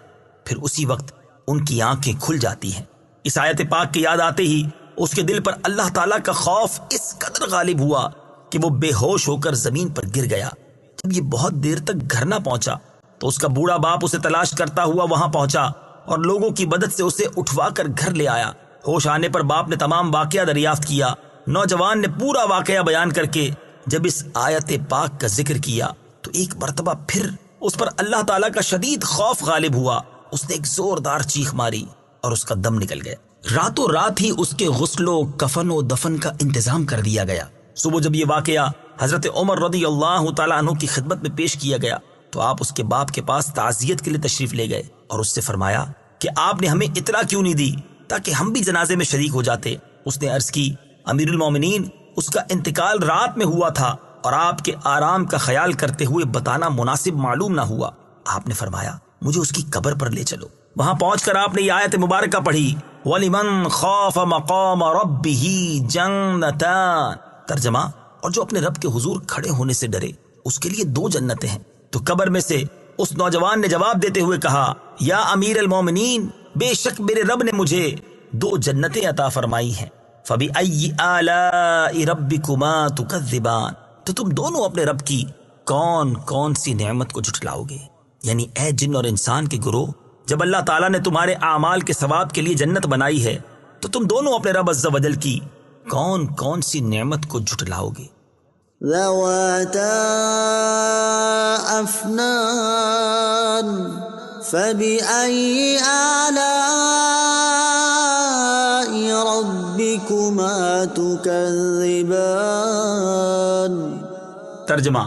پھر اسی وقت ان کی آنکھیں کھل جاتی ہیں۔ اس آیت پاک کی یاد آتے ہی اس کے دل پر اللہ تعالیٰ کا خوف اس قدر غالب ہوا کہ وہ بے ہوش ہو کر زمین پر گر گیا۔ جب یہ بہت دیر تک گھر نہ پہنچا تو اس کا بوڑھا باپ اسے تلاش کرتا ہوا وہاں پہنچا اور لوگوں کی مدد سے اسے اٹھوا کر گھر لے آیا۔ ہوش آنے پر باپ نے تمام واقعہ دریافت کیا۔ نوجوان نے پورا واقعہ بیان کر کے جب اس آیت پاک کا ذکر کیا تو ایک مرتبہ پھر اس پر اللہ تعالیٰ کا شدید خوف غالب ہوا۔ اس نے ایک زوردار چیخ ماری اور اس کا دم نکل گیا۔ راتوں رات ہی اس کے غسل و کفن و دفن کا انتظام کر دیا گیا۔ صبح جب یہ واقعہ حضرت عمر رضی اللہ تعالیٰ عنہ کی خدمت میں پیش کیا گیا تو آپ اس کے باپ کے پاس تعزیت کے لیے تشریف لے گئے اور اس سے فرمایا کہ آپ نے ہمیں اطلاع کیوں نہیں دی تاکہ ہم بھی جنازے میں شریک ہو جاتے۔ اس نے عرض کی، امیر المومنین، اس کا انتقال رات میں ہوا تھا اور آپ کے آرام کا خیال کرتے ہوئے بتانا مناسب معلوم نہ ہوا۔ آپ نے فرمایا مجھے اس کی قبر پر لے چلو۔ وہاں پہنچ کر آپ نے یہ آیت مبارکہ پڑھی، وَلِمَنْ خَافَ مَقَامَ رَبِّهِ جَنَّتَانِ۔ ترجمہ، اور جو اپنے رب کے حضور کھڑے ہونے سے ڈرے اس کے لیے 2 جنتیں ہیں۔ تو قبر میں سے اس نوجوان نے جواب دیتے ہوئے کہا، یا امیر المومنین، بے شک میرے رب نے مجھے 2 جنتیں عطا فرمائی ہیں۔ فَبِأَيِّ آلَاءِ رَبِّكُمَا تُكَذِّبَانِ۔ تو تم دونوں اپنے رب کی کون کون سی نعمت کو جھٹلاؤ گے؟ یعنی اے جن اور انسان کے گروہ، جب اللہ تعالیٰ نے تمہارے اعمال کے ثواب کے لیے جنت بنائی ہے تو تم دونوں اپنے رب عز و جل کی کون کون سی نعمت کو جھٹلاؤ گے؟ ذواتا افنان فبأي آلاء ربكما تكذبان. ترجمہ: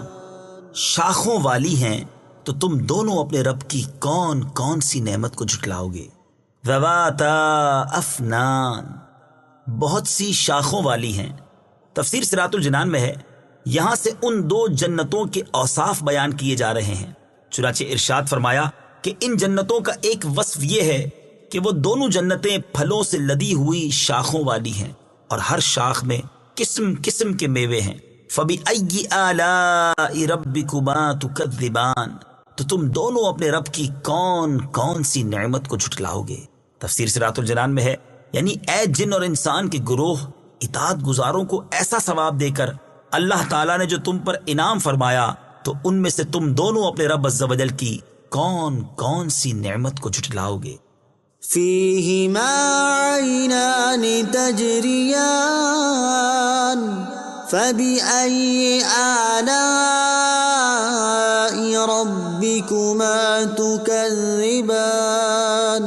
شاخوں والی ہیں تو تم دونوں اپنے رب کی کون کون سی نعمت کو جھٹلاؤ گے. ذواتا افنان، بہت سی شاخوں والی ہیں. تفسیر صراط الجنان میں ہے، یہاں سے ان دو جنتوں کے اوصاف بیان کیے جا رہے ہیں. چنانچہ ارشاد فرمایا کہ ان جنتوں کا ایک وصف یہ ہے کہ وہ دونوں جنتیں پھلوں سے لدی ہوئی شاخوں والی ہیں اور ہر شاخ میں قسم قسم کے میوے ہیں. فَبِأَيِّ آلَاءِ رَبِّكُمَا تُكَذِّبَانِ، تو تم دونوں اپنے رب کی کون کون سی نعمت کو جھٹلاؤ گے. تفسیر صراط الجنان میں ہے، یعنی اے جن اور انسان کے گروہ، اطاعت گزاروں کو ایسا ثواب دے کر اللہ تعالیٰ نے جو تم پر انعام فرمایا، تو ان میں سے تم دونوں اپنے رب عز و جل کی کون کون سی نعمت کو جھٹلاؤ گے. فيهما عينان تجريان فبأي آلاء ربكما تكذبان.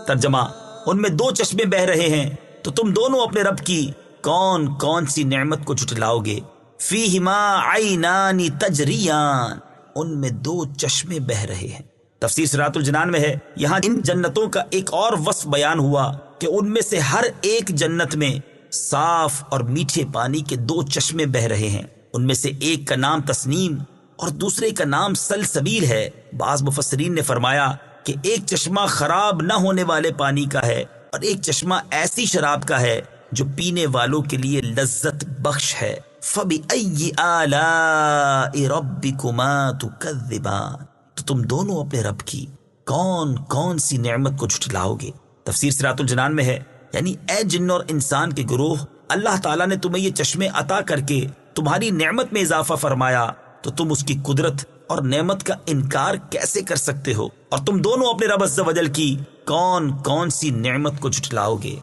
ترجمہ: ان میں دو چشمے بہ رہے ہیں تو تم دونوں اپنے رب کی کون کون سی نعمت کو جھٹلاؤ گے. فیہما عینان تجریان، ان میں دو چشمے بہ رہے ہیں. تفسیر صراط الجنان میں ہے، یہاں ان جنتوں کا ایک اور وصف بیان ہوا کہ ان میں سے ہر ایک جنت میں صاف اور میٹھے پانی کے دو چشمے بہ رہے ہیں. ان میں سے ایک کا نام تسنیم اور دوسرے کا نام سلسبیل ہے. بعض مفسرین نے فرمایا کہ ایک چشمہ خراب نہ ہونے والے پانی کا ہے اور ایک چشمہ ایسی شراب کا ہے جو پینے والوں کے لیے لذت بخش ہے. فَبِأَيِّ آلَاءِ رَبِّكُمَا تُكَذِّبَانِ، تو تم دونوں اپنے رب کی کون کون سی نعمت کو جھٹلاؤ گے. تفسیر صراط الجنان میں ہے، یعنی اے جن اور انسان کے گروہ، اللہ تعالیٰ نے تمہیں یہ چشمے عطا کر کے تمہاری نعمت میں اضافہ فرمایا تو تم اس کی قدرت اور نعمت کا انکار کیسے کر سکتے ہو، اور تم دونوں اپنے رب عز و جل کی کون کون سی نعمت کو جھٹلاؤ گے.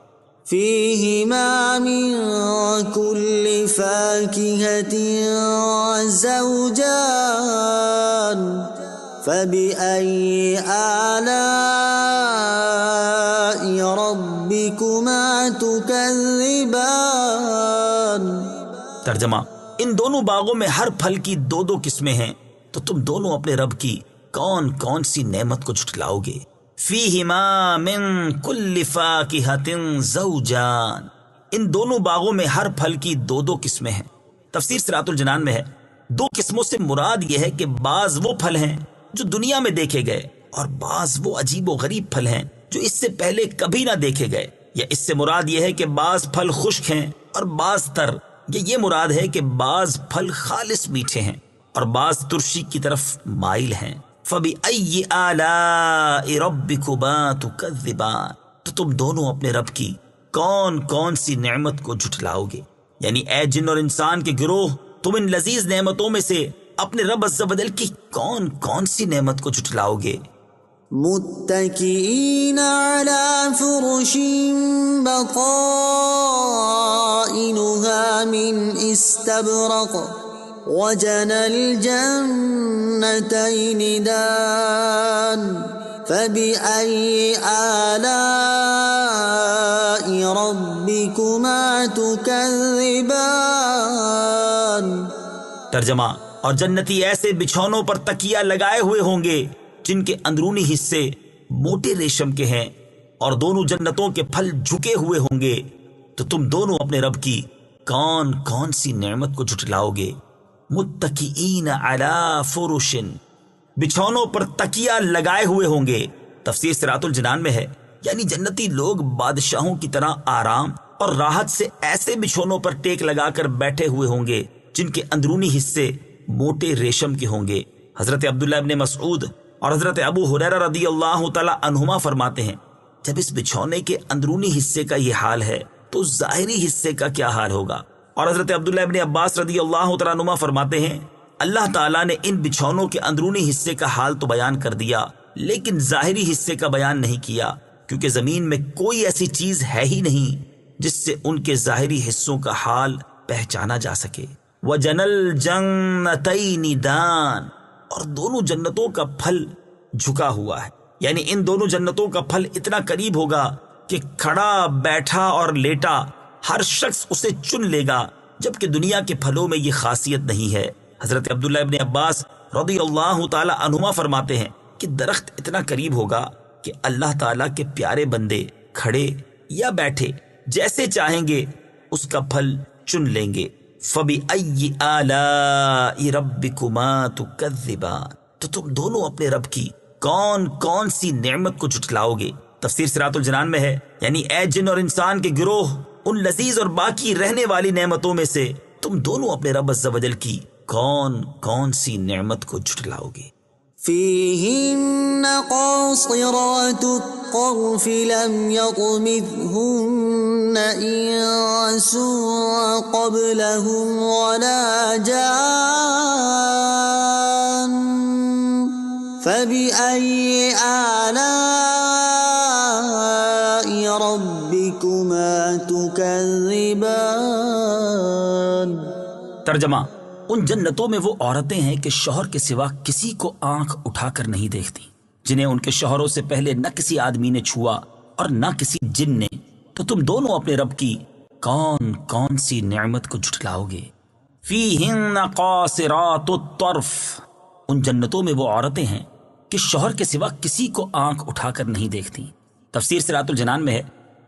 فيهما من كل فاكهة زوجان فبأي آلاء ربكما تكذبان. ترجمہ: ان دونوں باغوں میں ہر پھل کی دو دو قسمیں ہیں تو تم دونوں اپنے رب کی کون کون سی نعمت کو جھٹلاؤ گے. فیہما من کل فاکہۃ زوجان، ان دونوں باغوں میں ہر پھل کی دو دو قسمیں ہیں. تفسیر صراط الجنان میں ہے، دو قسموں سے مراد یہ ہے کہ بعض وہ پھل ہیں جو دنیا میں دیکھے گئے اور بعض وہ عجیب و غریب پھل ہیں جو اس سے پہلے کبھی نہ دیکھے گئے. یا اس سے مراد یہ ہے کہ بعض پھل خشک ہیں اور بعض تر، یا یہ مراد ہے کہ بعض پھل خالص میٹھے ہیں اور بعض ترشی کی طرف مائل ہیں. فَبِأَيِّ آلَاءِ رَبِّكُمَا تُكَذِّبَانِ، تو تم دونوں اپنے رب کی کون کون سی نعمت کو جھٹلاؤ گے. یعنی اے جن اور انسان کے گروہ، تم ان لذیذ نعمتوں میں سے اپنے رب عز و جل کی کون کون سی نعمت کو جھٹلاؤ گے. متكئين على فرش بطائنها من استبرق وجنى الجنتين دان فبأي آلاء ربكما تكذبان. ترجمہ: اور جنتی ایسے بچھونوں پر تکیہ لگائے ہوئے ہوں گے جن کے اندرونی حصے موٹے ریشم کے ہیں اور دونوں جنتوں کے پھل جھکے ہوئے ہوں گے. تو تم دونوں اپنے رب کی کون کون سی نعمت کو جھٹلاؤ گے. متکئین علی فرش، بچھونوں پر تکیہ لگائے ہوئے ہوں گے. تفسیر صراط الجنان میں ہے، یعنی جنتی لوگ بادشاہوں کی طرح آرام اور راحت سے ایسے بچھونوں پر ٹیک لگا کر بیٹھے ہوئے ہوں گے جن کے اندرونی حصے موٹے ریشم کے ہوں گے. حضرت عبداللہ ابن مسعود اور حضرت ابو ہریرہ رضی اللہ تعالی عنہما فرماتے ہیں، جب اس بچھونے کے اندرونی حصے کا یہ حال ہے تو ظاہری حصے کا کیا حال ہوگا. اور حضرت عبداللہ ابن عباس رضی اللہ تعالی عنہما فرماتے ہیں، اللہ تعالیٰ نے ان بچھونوں کے اندرونی حصے کا حال تو بیان کر دیا لیکن ظاہری حصے کا بیان نہیں کیا، کیونکہ زمین میں کوئی ایسی چیز ہے ہی نہیں جس سے ان کے ظاہری حصوں کا حال پہچانا جا سکے. وَجَنَى الْجَنَّتَيْنِ دَانٍ، اور دونوں جنتوں کا پھل جھکا ہوا ہے، یعنی ان دونوں جنتوں کا پھل اتنا قریب ہوگا کہ کھڑا بیٹھا اور لیٹا ہر شخص اسے چن لے گا، جبکہ دنیا کے پھلوں میں یہ خاصیت نہیں ہے۔ حضرت عبداللہ ابن عباس رضی اللہ تعالی عنہما فرماتے ہیں کہ درخت اتنا قریب ہوگا کہ اللہ تعالیٰ کے پیارے بندے کھڑے یا بیٹھے جیسے چاہیں گے اس کا پھل چن لیں گے۔ فَبِأَيِّ آلَاءِ رَبِّكُمَا تُكَذِّبَانِ، تو تم دونوں اپنے رب کی کون کون سی نعمت کو جھٹلاؤ گے؟ تفسیر صراط الجنان میں ہے، یعنی اے جن اور انسان کے گروہ، ان لذیذ اور باقی رہنے والی نعمتوں میں سے تم دونوں اپنے رب عز و جل کی کون کون سی نعمت کو جھٹلاؤ گے؟ فيهن قاصرات الطرف لم يطمثهن إنس قبلهم ولا جان فبأي آلاء ربكما تكذبان۔ ترجمہ: ان جنتوں میں وہ عورتیں ہیں کہ شوہر کے سوا کسی کو آنکھ اٹھا کر نہیں دیکھتی، جنہیں ان کے شوہروں سے پہلے نہ کسی آدمی نے چھوا اور نہ کسی جن نے، تو تم دونوں اپنے رب کی کون کون سی نعمت کو جھٹلاؤ گے؟ فیہن قاصرات الطرف، ان جنتوں میں وہ عورتیں ہیں کہ شوہر کے سوا کسی کو آنکھ اٹھا کر نہیں دیکھتی۔ تفسیر صراط الجنان میں ہے،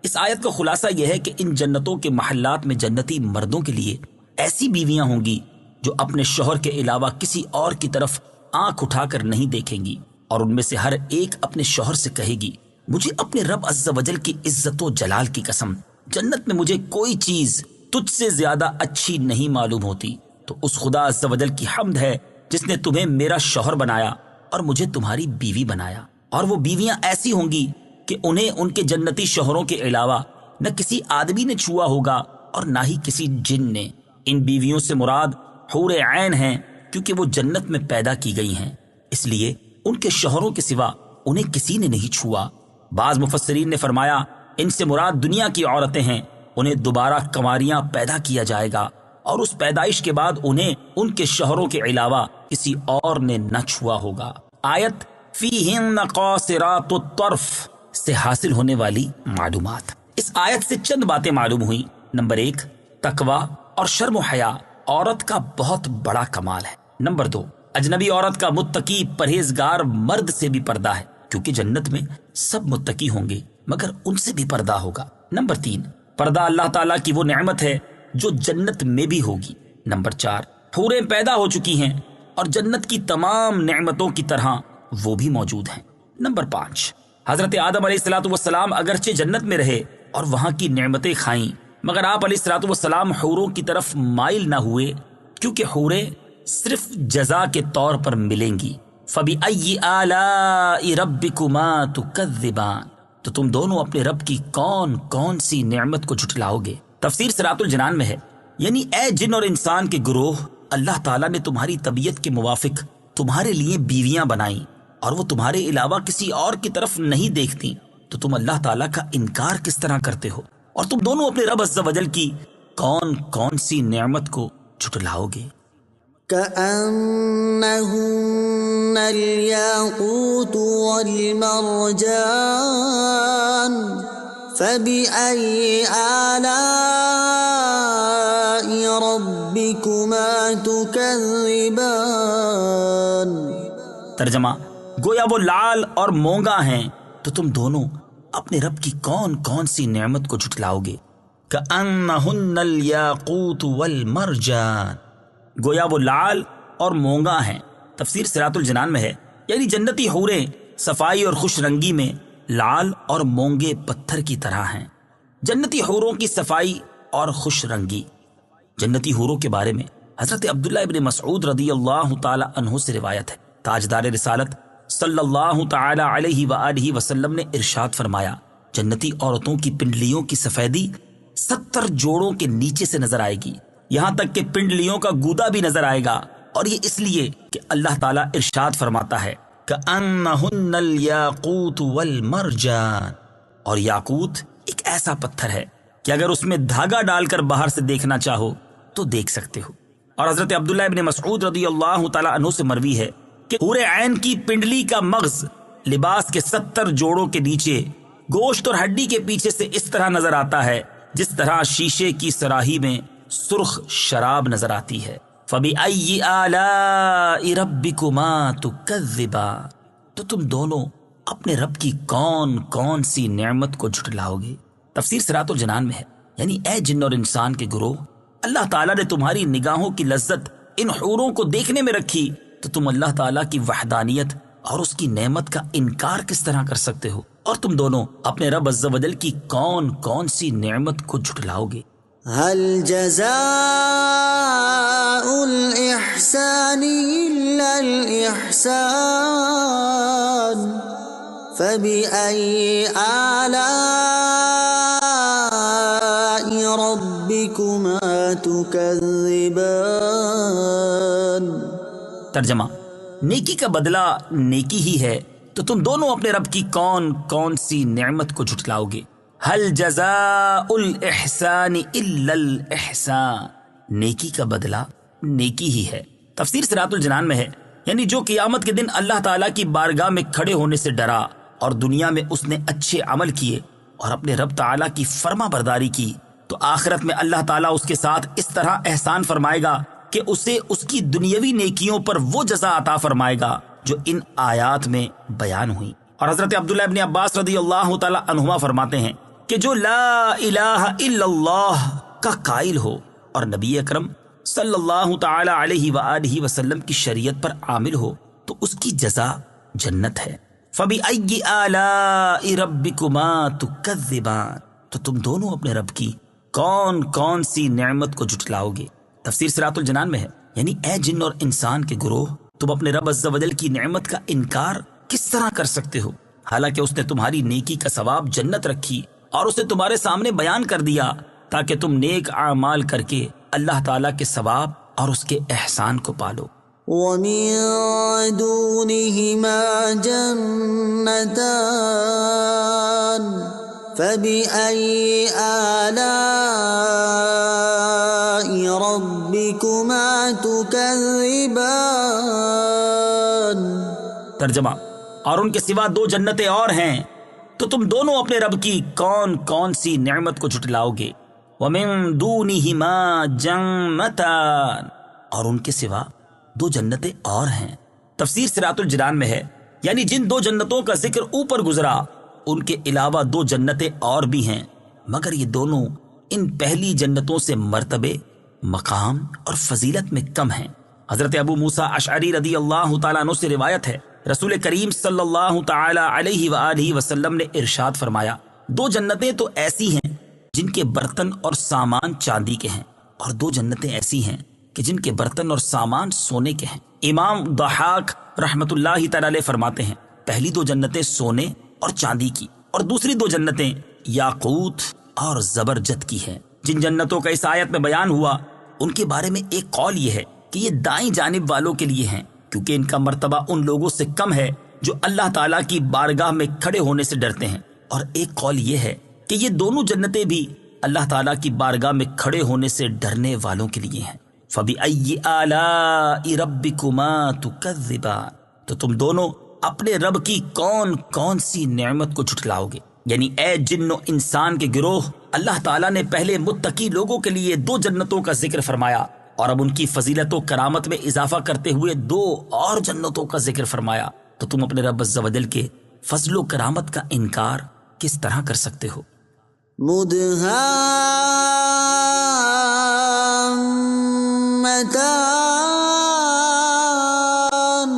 اس آیت کا خلاصہ یہ ہے کہ ان جنتوں کے محلات میں جنتی مردوں کے لیے ایسی بیویاں ہوں گی جو اپنے شوہر کے علاوہ کسی اور کی طرف آنکھ اٹھا کر نہیں دیکھیں گی، اور ان میں سے ہر ایک اپنے شوہر سے کہے گی مجھے اپنے رب عز و جل کی عزت و جلال کی قسم، جنت میں مجھے کوئی چیز تجھ سے زیادہ اچھی نہیں معلوم ہوتی، تو اس خدا عز و جل کی حمد ہے جس نے تمہیں میرا شوہر بنایا اور مجھے تمہاری بیوی بنایا۔ اور وہ بیویاں ایسی ہوں گی کہ انہیں ان کے جنتی شوہروں کے علاوہ نہ کسی آدمی نے چھوا ہوگا اور نہ ہی کسی جن نے۔ ان بیویوں سے مراد حور عین ہیں، کیونکہ وہ جنت میں پیدا کی گئی ہیں، اس لیے ان کے شوہروں کے سوا انہیں کسی نے نہیں چھوا۔ بعض مفسرین نے فرمایا ان سے مراد دنیا کی عورتیں ہیں، انہیں دوبارہ کنواریاں پیدا کیا جائے گا اور اس پیدائش کے بعد انہیں ان کے شوہروں کے علاوہ کسی اور نے نہ چھوا ہوگا۔ آیت فیہن قاصرات الطرف سے حاصل ہونے والی معلومات۔ اس آیت سے چند باتیں معلوم ہوئیں۔ نمبر 1، تقوی اور شرم و حیا عورت کا بہت بڑا کمال ہے۔ نمبر 2، اجنبی عورت کا متقی پرہیزگار مرد سے بھی پردہ ہے، کیونکہ جنت میں سب متقی ہوں گے مگر ان سے بھی پردہ ہوگا۔ نمبر 3، پردہ اللہ تعالیٰ کی وہ نعمت ہے جو جنت میں بھی ہوگی۔ نمبر 4، حوریں پیدا ہو چکی ہیں اور جنت کی تمام نعمتوں کی طرح وہ بھی موجود ہیں۔ نمبر 5، حضرت آدم علیہ السلام اگرچہ جنت میں رہے اور وہاں کی نعمتیں کھائیں، مگر آپ علیہ السلام حوروں کی طرف مائل نہ ہوئے، کیونکہ حوریں صرف جزا کے طور پر ملیں گی۔ فَبِأَيِّ آلَاءِ رَبِّكُمَا تُكَذِّبَانِ، تو تم دونوں اپنے رب کی کون کون سی نعمت کو جھٹلاؤ گے؟ تفسیر صراط الجنان میں ہے، یعنی اے جن اور انسان کے گروہ، اللہ تعالیٰ نے تمہاری طبیعت کے موافق تمہارے لیے بیویاں بنائیں اور وہ تمہارے علاوہ کسی اور کی طرف نہیں دیکھتی، تو تم اللہ تعالیٰ کا انکار کس طرح کرتے ہو؟ اور تم دونوں اپنے رب عز و جل کی کون کون سی نعمت کو جھٹلاؤ گے؟ كأنهن الياقوت والمرجان فبأي آلاء ربكما تكذبان۔ ترجمہ: گویا وہ لال اور مونگا ہیں، تو تم دونوں اپنے رب کی کون کون سی نعمت کو جھٹلاؤ گے؟ کأنہن الیاقوت والمرجان، گویا وہ لال اور مونگا ہیں۔ تفسیر صراط الجنان میں ہے، یعنی جنتی حوریں صفائی اور خوش رنگی میں لال اور مونگے پتھر کی طرح ہیں۔ جنتی حوروں کی صفائی اور خوش رنگی۔ جنتی حوروں کے بارے میں حضرت عبداللہ ابن مسعود رضی اللہ تعالی عنہ سے روایت ہے، تاجدار رسالت صلی اللہ تعالی علیہ وآلہ وسلم نے ارشاد فرمایا، جنتی عورتوں کی پنڈلیوں کی سفیدی 70 جوڑوں کے نیچے سے نظر آئے گی، یہاں تک کہ پنڈلیوں کا گودا بھی نظر آئے گا، اور یہ اس لیے کہ اللہ تعالیٰ ارشاد فرماتا ہے کأنہن الیاقوت والمرجان، اور یاقوت ایک ایسا پتھر ہے کہ اگر اس میں دھاگا ڈال کر باہر سے دیکھنا چاہو تو دیکھ سکتے ہو۔ اور حضرت عبداللہ ابن مسعود رضی اللہ تعالیٰ عنہ سے مروی ہے کہ حور عین کی پنڈلی کا مغز لباس کے 70 جوڑوں کے نیچے گوشت اور ہڈی کے پیچھے سے اس طرح نظر آتا ہے جس طرح شیشے کی سراہی میں سرخ شراب نظر آتی ہے۔ فَبِأَيِّ آلَاءِ رَبِّكُمَا تُكَذِّبَانِ، تو تم دونوں اپنے رب کی کون کون سی نعمت کو جھٹلاؤ گے؟ تفسیر صراط الجنان میں ہے، یعنی اے جن اور انسان کے گروہ، اللہ تعالیٰ نے تمہاری نگاہوں کی لذت ان حوروں کو دیکھنے میں رکھی تو تم اللہ تعالیٰ کی وحدانیت اور اس کی نعمت کا انکار کس طرح کر سکتے ہو؟ اور تم دونوں اپنے رب عز و جل کی کون کون سی نعمت کو جھٹلاؤ گے؟ هل جزاء الإحسان إلا الإحسان فبأي آلاء ربكما تكذبان۔ ترجمہ، نیکی کا بدلہ نیکی ہی ہے تو تم دونوں اپنے رب کی کون کون سی نعمت کو جھٹلاؤ گے؟ حل جزاء الاحسان الا الاحسان، نیکی کا بدلہ نیکی ہی ہے۔ تفسیر صراط الجنان میں ہے، یعنی جو قیامت کے دن اللہ تعالیٰ کی بارگاہ میں کھڑے ہونے سے ڈرا اور دنیا میں اس نے اچھے عمل کیے اور اپنے رب تعالیٰ کی فرما برداری کی، تو آخرت میں اللہ تعالیٰ اس کے ساتھ اس طرح احسان فرمائے گا کہ اسے اس کی دنیاوی نیکیوں پر وہ جزا عطا فرمائے گا جو ان آیات میں بیان ہوئی۔ اور حضرت عبداللہ ابن عباس رضی اللہ تعالی عنہما فرماتے ہیں کہ جو لا الہ الا اللہ کا قائل ہو اور نبی اکرم صلی اللہ تعالی علیہ وآلہ وسلم کی شریعت پر عامل ہو تو اس کی جزا جنت ہے۔ فَبِأَيِّ آلَاءِ رَبِّكُمَا تُكَذِّبَانِ، تو تم دونوں اپنے رب کی کون کون سی نعمت کو جھٹلاؤ گے؟ تفسیر صراط الجنان میں ہے، یعنی اے جن اور انسان کے گروہ، تم اپنے رب عز و جل کی نعمت کا انکار کس طرح کر سکتے ہو، حالانکہ اس نے تمہاری نیکی کا ثواب جنت رکھی اور اسے تمہارے سامنے بیان کر دیا تاکہ تم نیک اعمال کر کے اللہ تعالیٰ کے ثواب اور اس کے احسان کو پالو۔ وَمِن دُونِهِمَا جَنَّتَانِ فَبِأَيِّ آلَاءِ رَبِّكُمَا تُكَذِّبَانِ۔ ترجمہ، اور ان کے سوا دو جنتیں اور ہیں تو تم دونوں اپنے رب کی کون کون سی نعمت کو جھٹلاؤ گے؟ وَمِن دُونِهِمَا جَنَّتَانِ، اور ان کے سوا دو جنتیں اور ہیں۔ تفسیر صراط الجنان میں ہے، یعنی جن دو جنتوں کا ذکر اوپر گزرا ان کے علاوہ دو جنتیں اور بھی ہیں، مگر یہ دونوں ان پہلی جنتوں سے مرتبے، مقام اور فضیلت میں کم ہیں۔ حضرت ابو موسیٰ اشعری رضی اللہ تعالیٰ عنہ سے روایت ہے، رسول کریم صلی اللہ تعالی علیہ وآلہ وسلم نے ارشاد فرمایا، دو جنتیں تو ایسی ہیں جن کے برتن اور سامان چاندی کے ہیں، اور دو جنتیں ایسی ہیں کہ جن کے برتن اور سامان سونے کے ہیں۔ امام ضحاک رحمت اللہ تعالی علیہ فرماتے ہیں، پہلی دو جنتیں سونے اور چاندی کی اور دوسری دو جنتیں یاقوت اور زبرجد کی ہیں۔ جن جنتوں کا اس آیت میں بیان ہوا ان کے بارے میں ایک قول یہ ہے کہ یہ دائیں جانب والوں کے لیے ہیں، کیونکہ ان کا مرتبہ ان لوگوں سے کم ہے جو اللہ تعالیٰ کی بارگاہ میں کھڑے ہونے سے ڈرتے ہیں، اور ایک قول یہ ہے کہ یہ دونوں جنتیں بھی اللہ تعالیٰ کی بارگاہ میں کھڑے ہونے سے ڈرنے والوں کے لیے ہیں۔ فَبِأَيِّ آلَاءِ رَبِّكُمَا تُكَذِّبَانِ، تو تم دونوں اپنے رب کی کون کون سی نعمت کو جھٹلاؤ گے؟ یعنی اے جن و انسان کے گروہ، اللہ تعالیٰ نے پہلے متقی لوگوں کے لیے دو جنتوں کا ذکر فرمایا اور اب ان کی فضیلت و کرامت میں اضافہ کرتے ہوئے دو اور جنتوں کا ذکر فرمایا، تو تم اپنے رب عز و جل کے فضل و کرامت کا انکار کس طرح کر سکتے ہو؟ مدهامتان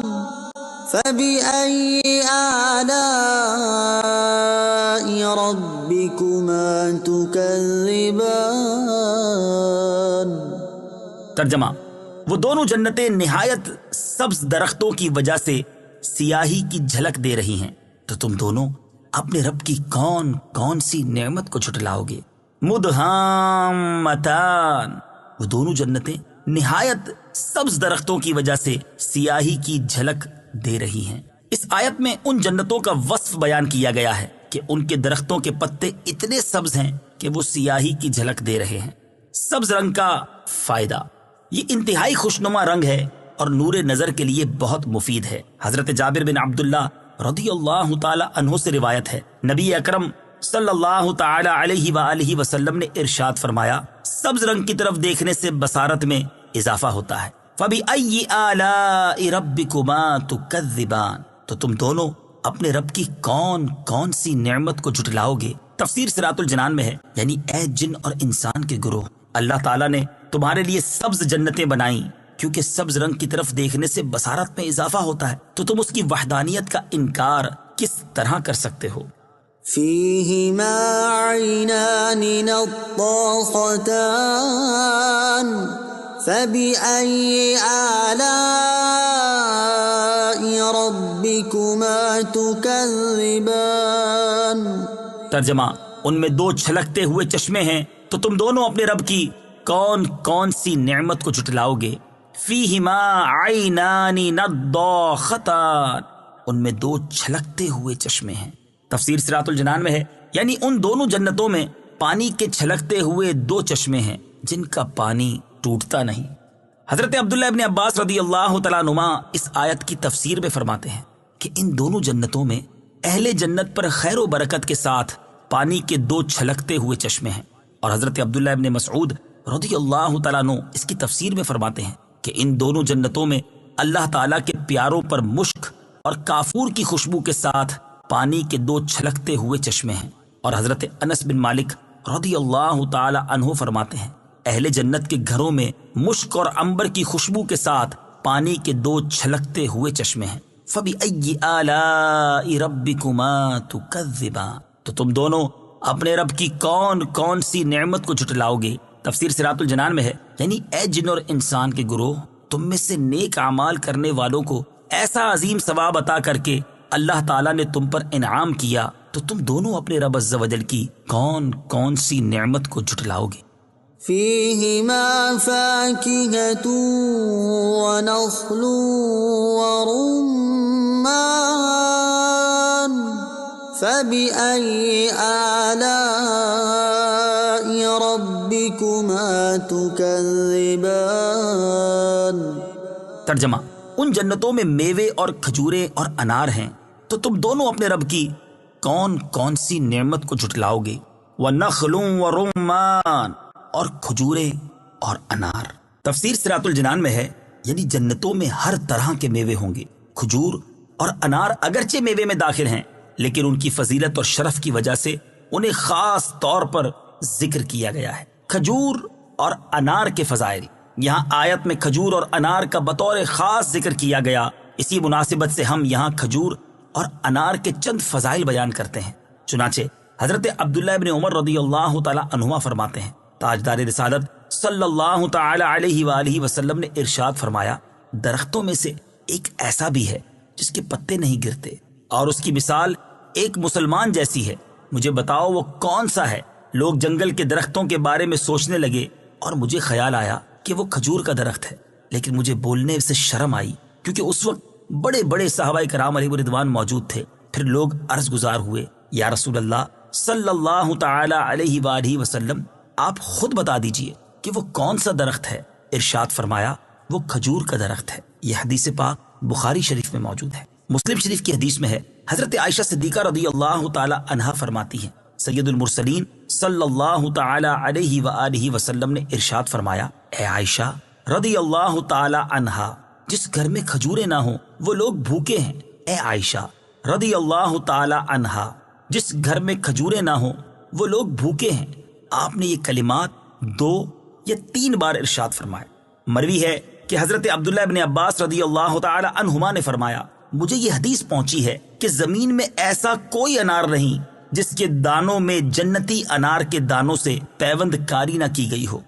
فبأي آلاء ربكما تكذبان۔ ترجمہ، وہ دونوں جنتیں نہایت سبز درختوں کی وجہ سے سیاہی کی جھلک دے رہی ہیں، تو تم دونوں اپنے رب کی کون کون سی نعمت کو جھٹلاؤ گے؟ مدہامتان، وہ دونوں جنتیں نہایت سبز درختوں کی وجہ سے سیاہی کی جھلک دے رہی ہیں۔ اس آیت میں ان جنتوں کا وصف بیان کیا گیا ہے کہ ان کے درختوں کے پتے اتنے سبز ہیں کہ وہ سیاہی کی جھلک دے رہے ہیں۔ سبز رنگ کا فائدہ، یہ انتہائی خوشنما رنگ ہے اور نور نظر کے لیے بہت مفید ہے۔ حضرت جابر بن عبداللہ رضی اللہ تعالی عنہ سے روایت ہے، نبی اکرم صلی اللہ تعالی علیہ وآلہ وسلم نے ارشاد فرمایا، سبز رنگ کی طرف دیکھنے سے بصارت میں اضافہ ہوتا ہے۔ فَبِأَيِّ آلَاءِ رَبِّكُمَا تُكَذِّبَانِ، تو تم دونوں اپنے رب کی کون کون سی نعمت کو جھٹلاؤ گے؟ تفسیر صراط الجنان میں ہے، یعنی اے جن اور انسان کے گروہ، اللہ تعالیٰ نے تمہارے لیے سبز جنتیں بنائیں، کیونکہ سبز رنگ کی طرف دیکھنے سے بصارت میں اضافہ ہوتا ہے، تو تم اس کی وحدانیت کا انکار کس طرح کر سکتے ہو؟ فیہما عینان نضاختان فبأي آلاء ربكما تكذبان۔ ترجمہ، ان میں دو چھلکتے ہوئے چشمے ہیں، تو تم دونوں اپنے رب کی کون کون سی نعمت کو جھٹلاؤ گے؟ فیہما عینان نضاختان، ان میں دو چھلکتے ہوئے چشمے ہیں۔ تفسیر صراط الجنان میں ہے، یعنی ان دونوں جنتوں میں پانی کے چھلکتے ہوئے دو چشمے ہیں جن کا پانی ٹوٹتا نہیں۔ حضرت عبداللہ ابن عباس رضی اللہ تعالیٰ عنہما اس آیت کی تفسیر میں فرماتے ہیں کہ ان دونوں جنتوں میں اہل جنت پر خیر و برکت کے ساتھ پانی کے دو چھلکتے ہوئے چشمے ہیں، اور حضرت عبداللہ ابن مسعود رضی اللہ تعالیٰ عنہ اس کی تفسیر میں فرماتے ہیں کہ ان دونوں جنتوں میں اللہ تعالیٰ کے پیاروں پر مشک اور کافور کی خوشبو کے ساتھ پانی کے دو چھلکتے ہوئے چشمے ہیں۔ اور حضرت انس بن مالک رضی اللہ تعالی عنہ فرماتے ہیں، اہل جنت کے گھروں میں مشک اور عنبر کی خوشبو کے ساتھ پانی کے دو چھلکتے ہوئے چشمے ہیں۔ فَبِأَيِّ آلَاءِ رَبِّكُمَا تُكَذِّبَانِ، تو تم دونوں اپنے رب کی کون کون سی نعمت کو جھٹلاؤ گے؟ تفسیر صراط الجنان میں ہے، یعنی اے جن اور انسان کے گروہ، تم میں سے نیک اعمال کرنے والوں کو ایسا عظیم ثواب عطا کر کے اللہ تعالیٰ نے تم پر انعام کیا، تو تم دونوں اپنے رب عز و جل کی کون کون سی نعمت کو جھٹلاؤ گے؟ فیہما فاکہۃ ونخل ورمان فبأي آلاء ربكما تكذبان۔ ترجمہ، ان جنتوں میں میوے اور کھجوریں اور انار ہیں، تو تم دونوں اپنے رب کی کون کون سی نعمت کو جھٹلاؤ گے؟ وَنَخْلٌ وَرُمَّانٌ، اور کھجوریں اور انار۔ تفسیر صراط الجنان میں ہے، یعنی جنتوں میں ہر طرح کے میوے ہوں گے۔ کھجور اور انار اگرچہ میوے میں داخل ہیں، لیکن ان کی فضیلت اور شرف کی وجہ سے انہیں خاص طور پر ذکر کیا گیا ہے۔ کھجور اور انار کے فضائل، یہاں آیت میں کھجور اور انار کا بطور خاص ذکر کیا گیا، اسی مناسبت سے ہم یہاں کھجور اور انار کے چند فضائل بیان کرتے ہیں۔ چنانچہ حضرت عبداللہ ابن عمر رضی اللہ تعالی عنہما فرماتے ہیں، تاجدار رسالت صلی اللہ تعالی علیہ وآلہ وسلم نے ارشاد فرمایا، درختوں میں سے ایک ایسا بھی ہے جس کے پتے نہیں گرتے، اور اس کی مثال ایک مسلمان جیسی ہے۔ مجھے بتاؤ وہ کون سا ہے؟ لوگ جنگل کے درختوں کے بارے میں سوچنے لگے، اور مجھے خیال آیا کہ وہ کھجور کا درخت ہے، لیکن مجھے بولنے سے شرم آئی، کیونکہ اس وقت بڑے بڑے صحابہ کرام علیہ رضوان موجود تھے۔ پھر لوگ عرض گزار ہوئے، یا رسول اللہ صلی اللہ تعالی علیہ وآلہ وسلم، آپ خود بتا دیجئے کہ وہ کون سا درخت ہے۔ ارشاد فرمایا، وہ کھجور کا درخت ہے۔ یہ حدیث پاک بخاری شریف میں موجود ہے۔ مسلم شریف کی حدیث میں ہے، حضرت عائشہ صدیقہ رضی اللہ تعالی عنہا فرماتی ہیں، سید المرسلین صلی اللہ تعالی علیہ وآلہ وسلم نے ارشاد فرمایا، اے عائشہ رضی اللہ تعالی عنہا، جس گھر میں کھجوریں نہ ہوں وہ لوگ بھوکے ہیں۔ اے عائشہ رضی اللہ تعالی عنہا، جس گھر میں کھجوریں نہ ہوں وہ لوگ بھوکے ہیں۔ آپ نے یہ کلمات 2 یا 3 بار ارشاد فرمائے۔ مروی ہے کہ حضرت عبداللہ ابن عباس رضی اللہ تعالی عنہما نے فرمایا، مجھے یہ حدیث پہنچی ہے کہ زمین میں ایسا کوئی انار نہیں جس کے دانوں میں جنتی انار کے دانوں سے پیوند کاری نہ کی گئی ہو۔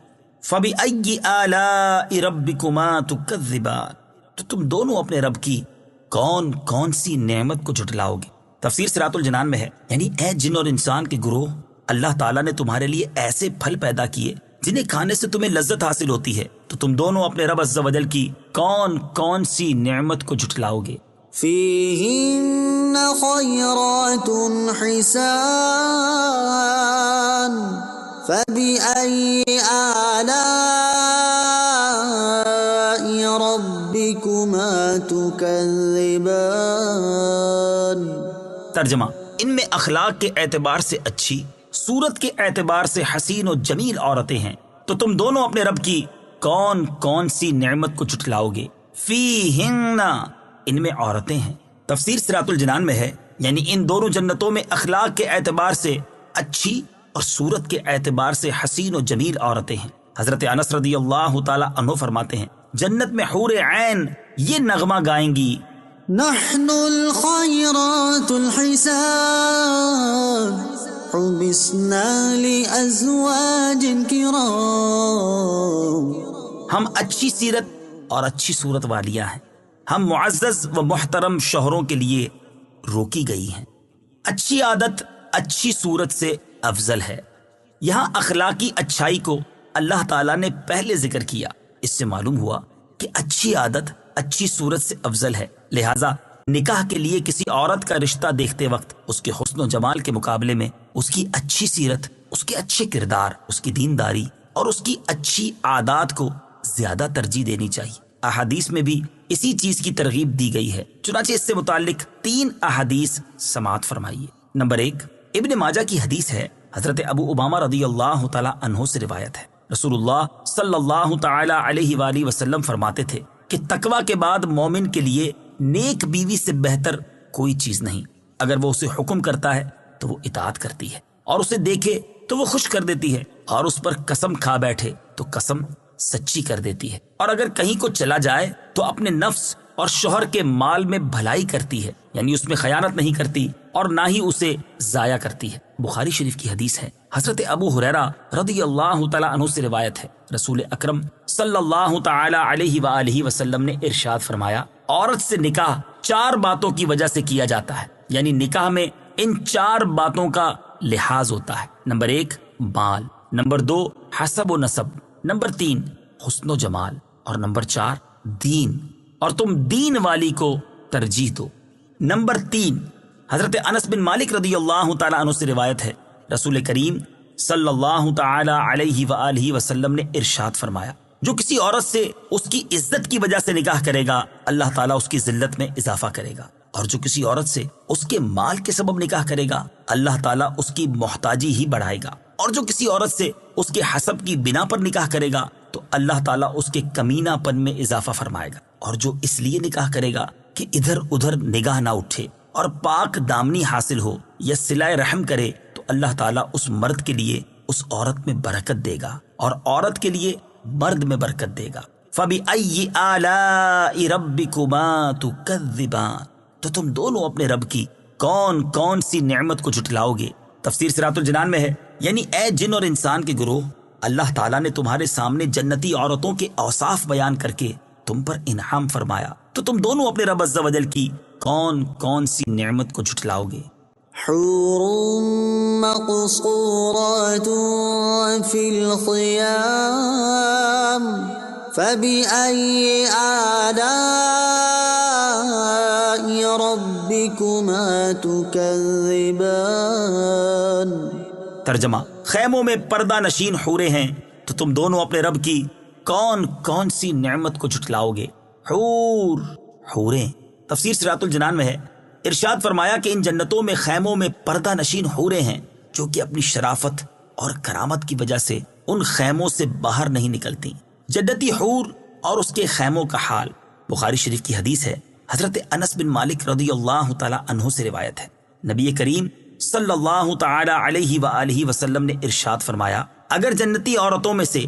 فَبِأَيِّ آلَاءِ رَبِّكُمَا تُكَذِّبَانِ، تو تم دونوں اپنے رب کی کون کون سی نعمت کو جھٹلاؤ گے؟ تفسیر صراط الجنان میں ہے، یعنی اے جن اور انسان کے گروہ، اللہ تعالیٰ نے تمہارے لیے ایسے پھل پیدا کیے جنہیں کھانے سے تمہیں لذت حاصل ہوتی ہے، تو تم دونوں اپنے رب عز و جل کی کون کون سی نعمت کو جھٹلاؤ گے؟ فیہن خیرات حسان فبأي آلاء ربكما تكذبان۔ ترجمہ: ان میں اخلاق کے اعتبار سے اچھی، صورت کے اعتبار سے حسین و جمیل عورتیں ہیں، تو تم دونوں اپنے رب کی کون کون سی نعمت کو جھٹلاؤ گے؟ فیہن، ان میں عورتیں ہیں۔ تفسیر صراط الجنان میں ہے، یعنی ان دونوں جنتوں میں اخلاق کے اعتبار سے اچھی اور صورت کے اعتبار سے حسین و جمیل عورتیں ہیں۔ حضرت انس رضی اللہ تعالی عنہ فرماتے ہیں، جنت میں حور عین یہ نغمہ گائیں گی: نحن الخيرات الحسان حبسنا لأزواج كرام، ہم اچھی سیرت اور اچھی صورت والیاں ہیں، ہم معزز و محترم شوہروں کے لیے روکی گئی ہیں۔ اچھی عادت اچھی صورت سے افضل ہے۔ یہاں اخلاقی اچھائی کو اللہ تعالیٰ نے پہلے ذکر کیا، اس سے معلوم ہوا کہ اچھی عادت اچھی صورت سے افضل ہے، لہٰذا نکاح کے لیے کسی عورت کا رشتہ دیکھتے وقت اس کے حسن و جمال کے مقابلے میں اس کی اچھی سیرت، اس کے اچھے کردار، اس کی دینداری اور اس کی اچھی عادات کو زیادہ ترجیح دینی چاہیے۔ احادیث میں بھی اسی چیز کی ترغیب دی گئی ہے، چنانچہ اس سے متعلق 3 احادیث سماعت فرمائیے۔ نمبر 1، ابن ماجہ کی حدیث ہے، حضرت ابو امامہ رضی اللہ تعالی عنہ سے روایت ہے، رسول اللہ صلی اللہ تعالی علیہ وآلہ وسلم فرماتے تھے کہ تقوی کے بعد مومن کے لیے نیک بیوی سے بہتر کوئی چیز نہیں۔ اگر وہ اسے حکم کرتا ہے تو وہ اطاعت کرتی ہے، اور اسے دیکھے تو وہ خوش کر دیتی ہے، اور اس پر قسم کھا بیٹھے تو قسم سچی کر دیتی ہے، اور اگر کہیں کو چلا جائے تو اپنے نفس اور شوہر کے مال میں بھلائی کرتی ہے، یعنی اس میں خیانت نہیں کرتی اور نہ ہی اسے ضائع کرتی ہے۔ بخاری شریف کی حدیث ہے، حضرت ابو ہریرہ رضی اللہ تعالی عنہ سے روایت ہے، رسول اکرم صلی اللہ تعالی علیہ وآلہ وسلم نے ارشاد فرمایا، عورت سے نکاح 4 باتوں کی وجہ سے کیا جاتا ہے، یعنی نکاح میں ان 4 باتوں کا لحاظ ہوتا ہے۔ نمبر 1 مال، نمبر 2 حسب و نسب، نمبر 3 حسن و جمال، اور نمبر 4 دین، اور تم دین والی کو ترجیح دو۔ نمبر 3، حضرت انس بن مالک رضی اللہ تعالی عنہ سے روایت ہے، رسول کریم صلی اللہ تعالی علیہ وآلہ وسلم نے ارشاد فرمایا، جو کسی عورت سے اس کی عزت کی وجہ سے نکاح کرے گا اللہ تعالیٰ اس کی ذلت میں اضافہ کرے گا، اور جو کسی عورت سے اس کے مال کے سبب نکاح کرے گا اللہ تعالیٰ اس کی محتاجی ہی بڑھائے گا، اور جو کسی عورت سے اس کے حسب کی بنا پر نکاح کرے گا تو اللہ تعالیٰ اس کے کمینہ پن میں اضافہ فرمائے گا، اور جو اس لیے نکاح کرے گا کہ ادھر ادھر نگاہ نہ اٹھے اور پاک دامنی حاصل ہو یا صلہ رحم کرے تو اللہ تعالیٰ اس مرد کے لیے اس عورت میں برکت دے گا اور عورت کے لیے مرد میں برکت دے گا۔ فَبِأَيِّ آلَاءِ رَبِّكُمَا تُكَذِّبَانِ، تو تم دونوں اپنے رب کی کون کون سی نعمت کو جھٹلاؤ گے؟ تفسیر صراط الجنان میں ہے، یعنی اے جن اور انسان کے گروہ، اللہ تعالیٰ نے تمہارے سامنے جنتی عورتوں کے اوصاف بیان کر کے تم پر انعام فرمایا، تو تم دونوں اپنے رب عز و جل کی کون کون سی نعمت کو جھٹلاؤ گے؟ حور مقصورات فی الخیام فبأي آلاء ربكما تكذبان۔ ترجمہ: خیموں میں پردہ نشین حوریں ہیں، تو تم دونوں اپنے رب کی کون کون سی نعمت کو جھٹلاؤ گے؟ حور، حوریں۔ تفسیر صراط الجنان میں ہے، ارشاد فرمایا کہ ان جنتوں میں خیموں میں پردہ نشین حوریں ہیں جو کہ اپنی شرافت اور کرامت کی وجہ سے ان خیموں سے باہر نہیں نکلتی۔ جنتی حور اور اس کے خیموں کا حال، بخاری شریف کی حدیث ہے، حضرت انس بن مالک رضی اللہ تعالی عنہ سے روایت ہے، نبی کریم صلی اللہ تعالی علیہ وآلہ وسلم نے ارشاد فرمایا، اگر جنتی عورتوں میں سے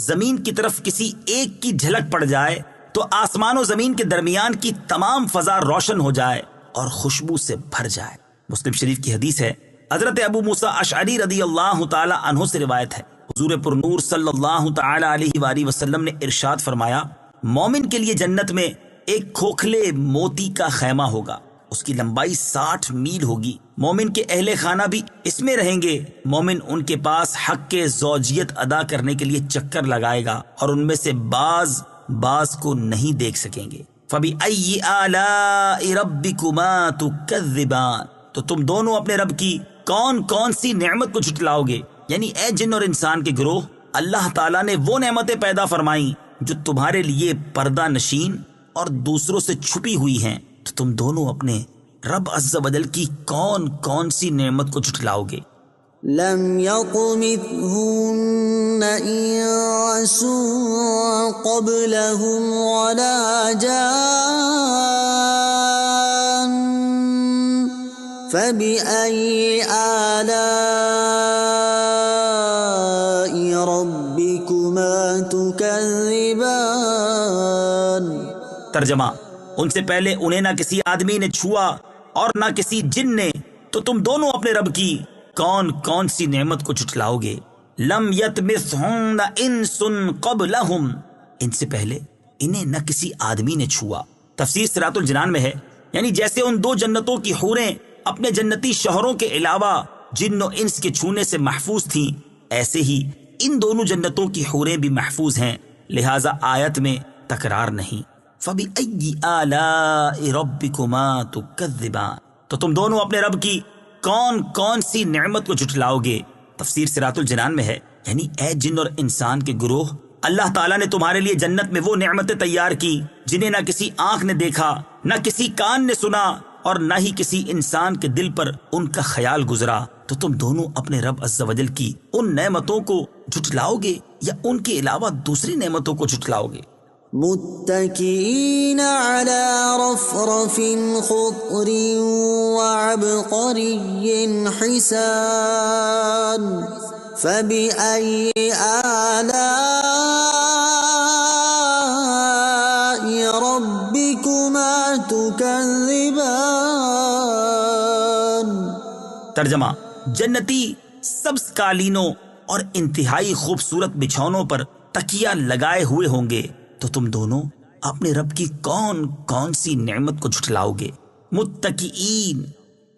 زمین کی طرف کسی ایک کی جھلک پڑ جائے تو آسمان و زمین کے درمیان کی تمام فضا روشن ہو جائے اور خوشبو سے بھر جائے۔ مسلم شریف کی حدیث ہے، حضرت ابو موسیٰ اشعری رضی اللہ تعالی عنہ سے روایت ہے، حضور پر نور صلی اللہ تعالی علیہ وآلہ وسلم نے ارشاد فرمایا، مومن کے لیے جنت میں ایک کھوکھلے موتی کا خیمہ ہوگا، اس کی لمبائی 60 میل ہوگی، مومن کے اہل خانہ بھی اس میں رہیں گے، مومن ان کے پاس حق کے زوجیت ادا کرنے کے لیے چکر لگائے گا اور ان میں سے بعض کو نہیں دیکھ سکیں گے۔ فَبِأَيِّ آلَاءِ رَبِّكُمَا تُكَذِّبَانِ، تو تم دونوں اپنے رب کی کون کون سی نعمت کو جھٹلاؤ گے؟ یعنی اے جن اور انسان کے گروہ، اللہ تعالیٰ نے وہ نعمتیں پیدا فرمائیں جو تمہارے لیے پردہ نشین اور دوسروں سے چھپی ہوئی ہیں، تو تم دونوں اپنے رب عز و جل کی کون کون سی نعمت کو جھٹلاؤ گے؟ لم يطمثهن انس قبلهم ولا جان فبأي آلاء ربكما تكذبان۔ ترجمہ: ان سے پہلے انہیں نہ کسی آدمی نے چھوا اور نہ کسی جن نے، تو تم دونوں اپنے رب کی کون کون سی نعمت کو جھٹلاؤ گے؟ لم یطمثہن انس قبلہم، ان سے پہلے انہیں نہ کسی آدمی نے چھوا۔ تفسیر صراط الجنان میں ہے، یعنی جیسے ان دو جنتوں کی حوریں اپنے جنتی شوہروں کے علاوہ جن و انس کے چھونے سے محفوظ تھیں، ایسے ہی ان دونوں جنتوں کی حوریں بھی محفوظ ہیں، لہذا آیت میں تکرار نہیں۔ فَبِأَيِّ آلَاءِ رَبِّكُمَا تُكَذِّبَانِ، تو تم دونوں اپنے رب کی کون کون سی نعمت کو جھٹلاؤ گے؟ تفسیر صراط الجنان میں ہے، یعنی اے جن اور انسان کے گروہ، اللہ تعالیٰ نے تمہارے لیے جنت میں وہ نعمتیں تیار کی جنہیں نہ کسی آنکھ نے دیکھا، نہ کسی کان نے سنا، اور نہ ہی کسی انسان کے دل پر ان کا خیال گزرا۔ تو تم دونوں اپنے رب عز و جل کی ان نعمتوں کو جھٹلاؤ گے یا ان کے علاوہ دوسری نعمتوں کو جھٹلاؤ گے؟ متكئين على رفرف خضر وعبقري حسان فبأي آلاء ربكما تكذبان۔ ترجمہ: جنتی سبز قالینوں اور انتہائی خوبصورت بچھونوں پر تکیہ لگائے ہوئے ہوں گے، تو تم دونوں اپنے رب کی کون کون سی نعمت کو جھٹلاؤ گے؟ متکئین،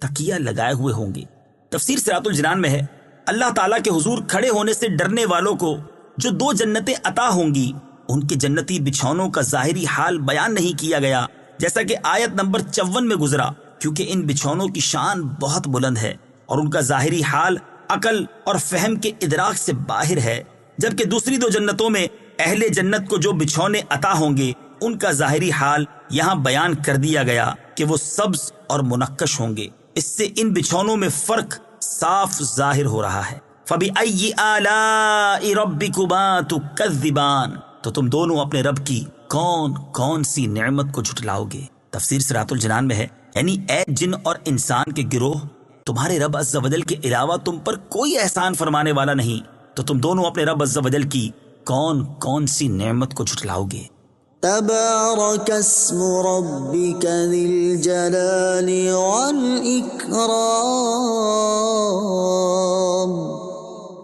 تکیہ لگائے ہوئے ہوں گے۔ تفسیر صراط الجنان میں ہے، اللہ تعالیٰ کے حضور کھڑے ہونے سے ڈرنے والوں کو جو دو جنتیں عطا ہوں گی، ان کے جنتی بچھونوں کا ظاہری حال بیان نہیں کیا گیا، جیسا کہ آیت نمبر 54 میں گزرا، کیونکہ ان بچھونوں کی شان بہت بلند ہے اور ان کا ظاہری حال عقل اور فہم کے ادراک سے باہر ہے، جبکہ دوسری دو جنتوں میں اہل جنت کو جو بچھونے عطا ہوں گے ان کا ظاہری حال یہاں بیان کر دیا گیا کہ وہ سبز اور منقش ہوں گے۔ اس سے ان بچھونوں میں فرق صاف ظاہر ہو رہا ہے۔ فَبِأَيِّ آلَاءِ رَبِّكُمَا تُكَذِّبَانِ، تو تم دونوں اپنے رب کی کون کون سی نعمت کو جھٹلاؤ گے؟ تفسیر صراط الجنان میں ہے، یعنی اے جن اور انسان کے گروہ، تمہارے رب عز و جل کے علاوہ تم پر کوئی احسان فرمانے والا نہیں، تو تم دونوں اپنے رب عز و جل کی کون کون سی نعمت کو جھٹلاؤ گے؟ تبارک اسم ربک ذی الجلال والاکرام۔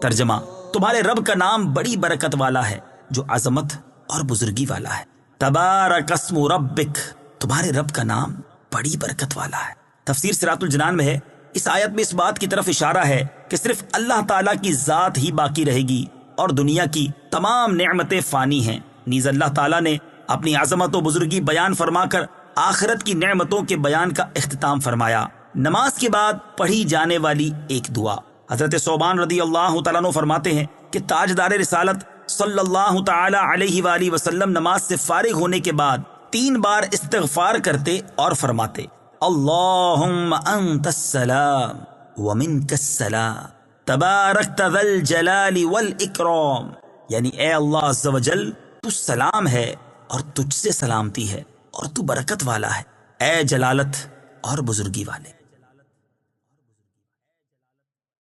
ترجمہ: تمہارے رب کا نام بڑی برکت والا ہے جو عظمت اور بزرگی والا ہے۔ تبارک اسم ربک، تمہارے رب کا نام بڑی برکت والا ہے۔ تفسیر صراط الجنان میں ہے، اس آیت میں اس بات کی طرف اشارہ ہے کہ صرف اللہ تعالیٰ کی ذات ہی باقی رہے گی اور دنیا کی تمام نعمتیں فانی ہیں۔ نیز اللہ تعالیٰ نے اپنی عظمت و بزرگی بیان فرما کر آخرت کی نعمتوں کے بیان کا اختتام فرمایا۔ نماز کے بعد پڑھی جانے والی ایک دعا، حضرت ثوبان رضی اللہ تعالیٰ عنہ فرماتے ہیں کہ تاجدار رسالت صلی اللہ تعالی علیہ وآلہ وسلم نماز سے فارغ ہونے کے بعد 3 بار استغفار کرتے اور فرماتے: اللہم انت السلام ومنک السلام تبارکت ذی الجلال والاکرام، یعنی اے اللہ عز و جل، تو سلام ہے اور تجھ سے سلامتی ہے اور تو برکت والا ہے، اے جلالت اور بزرگی والے۔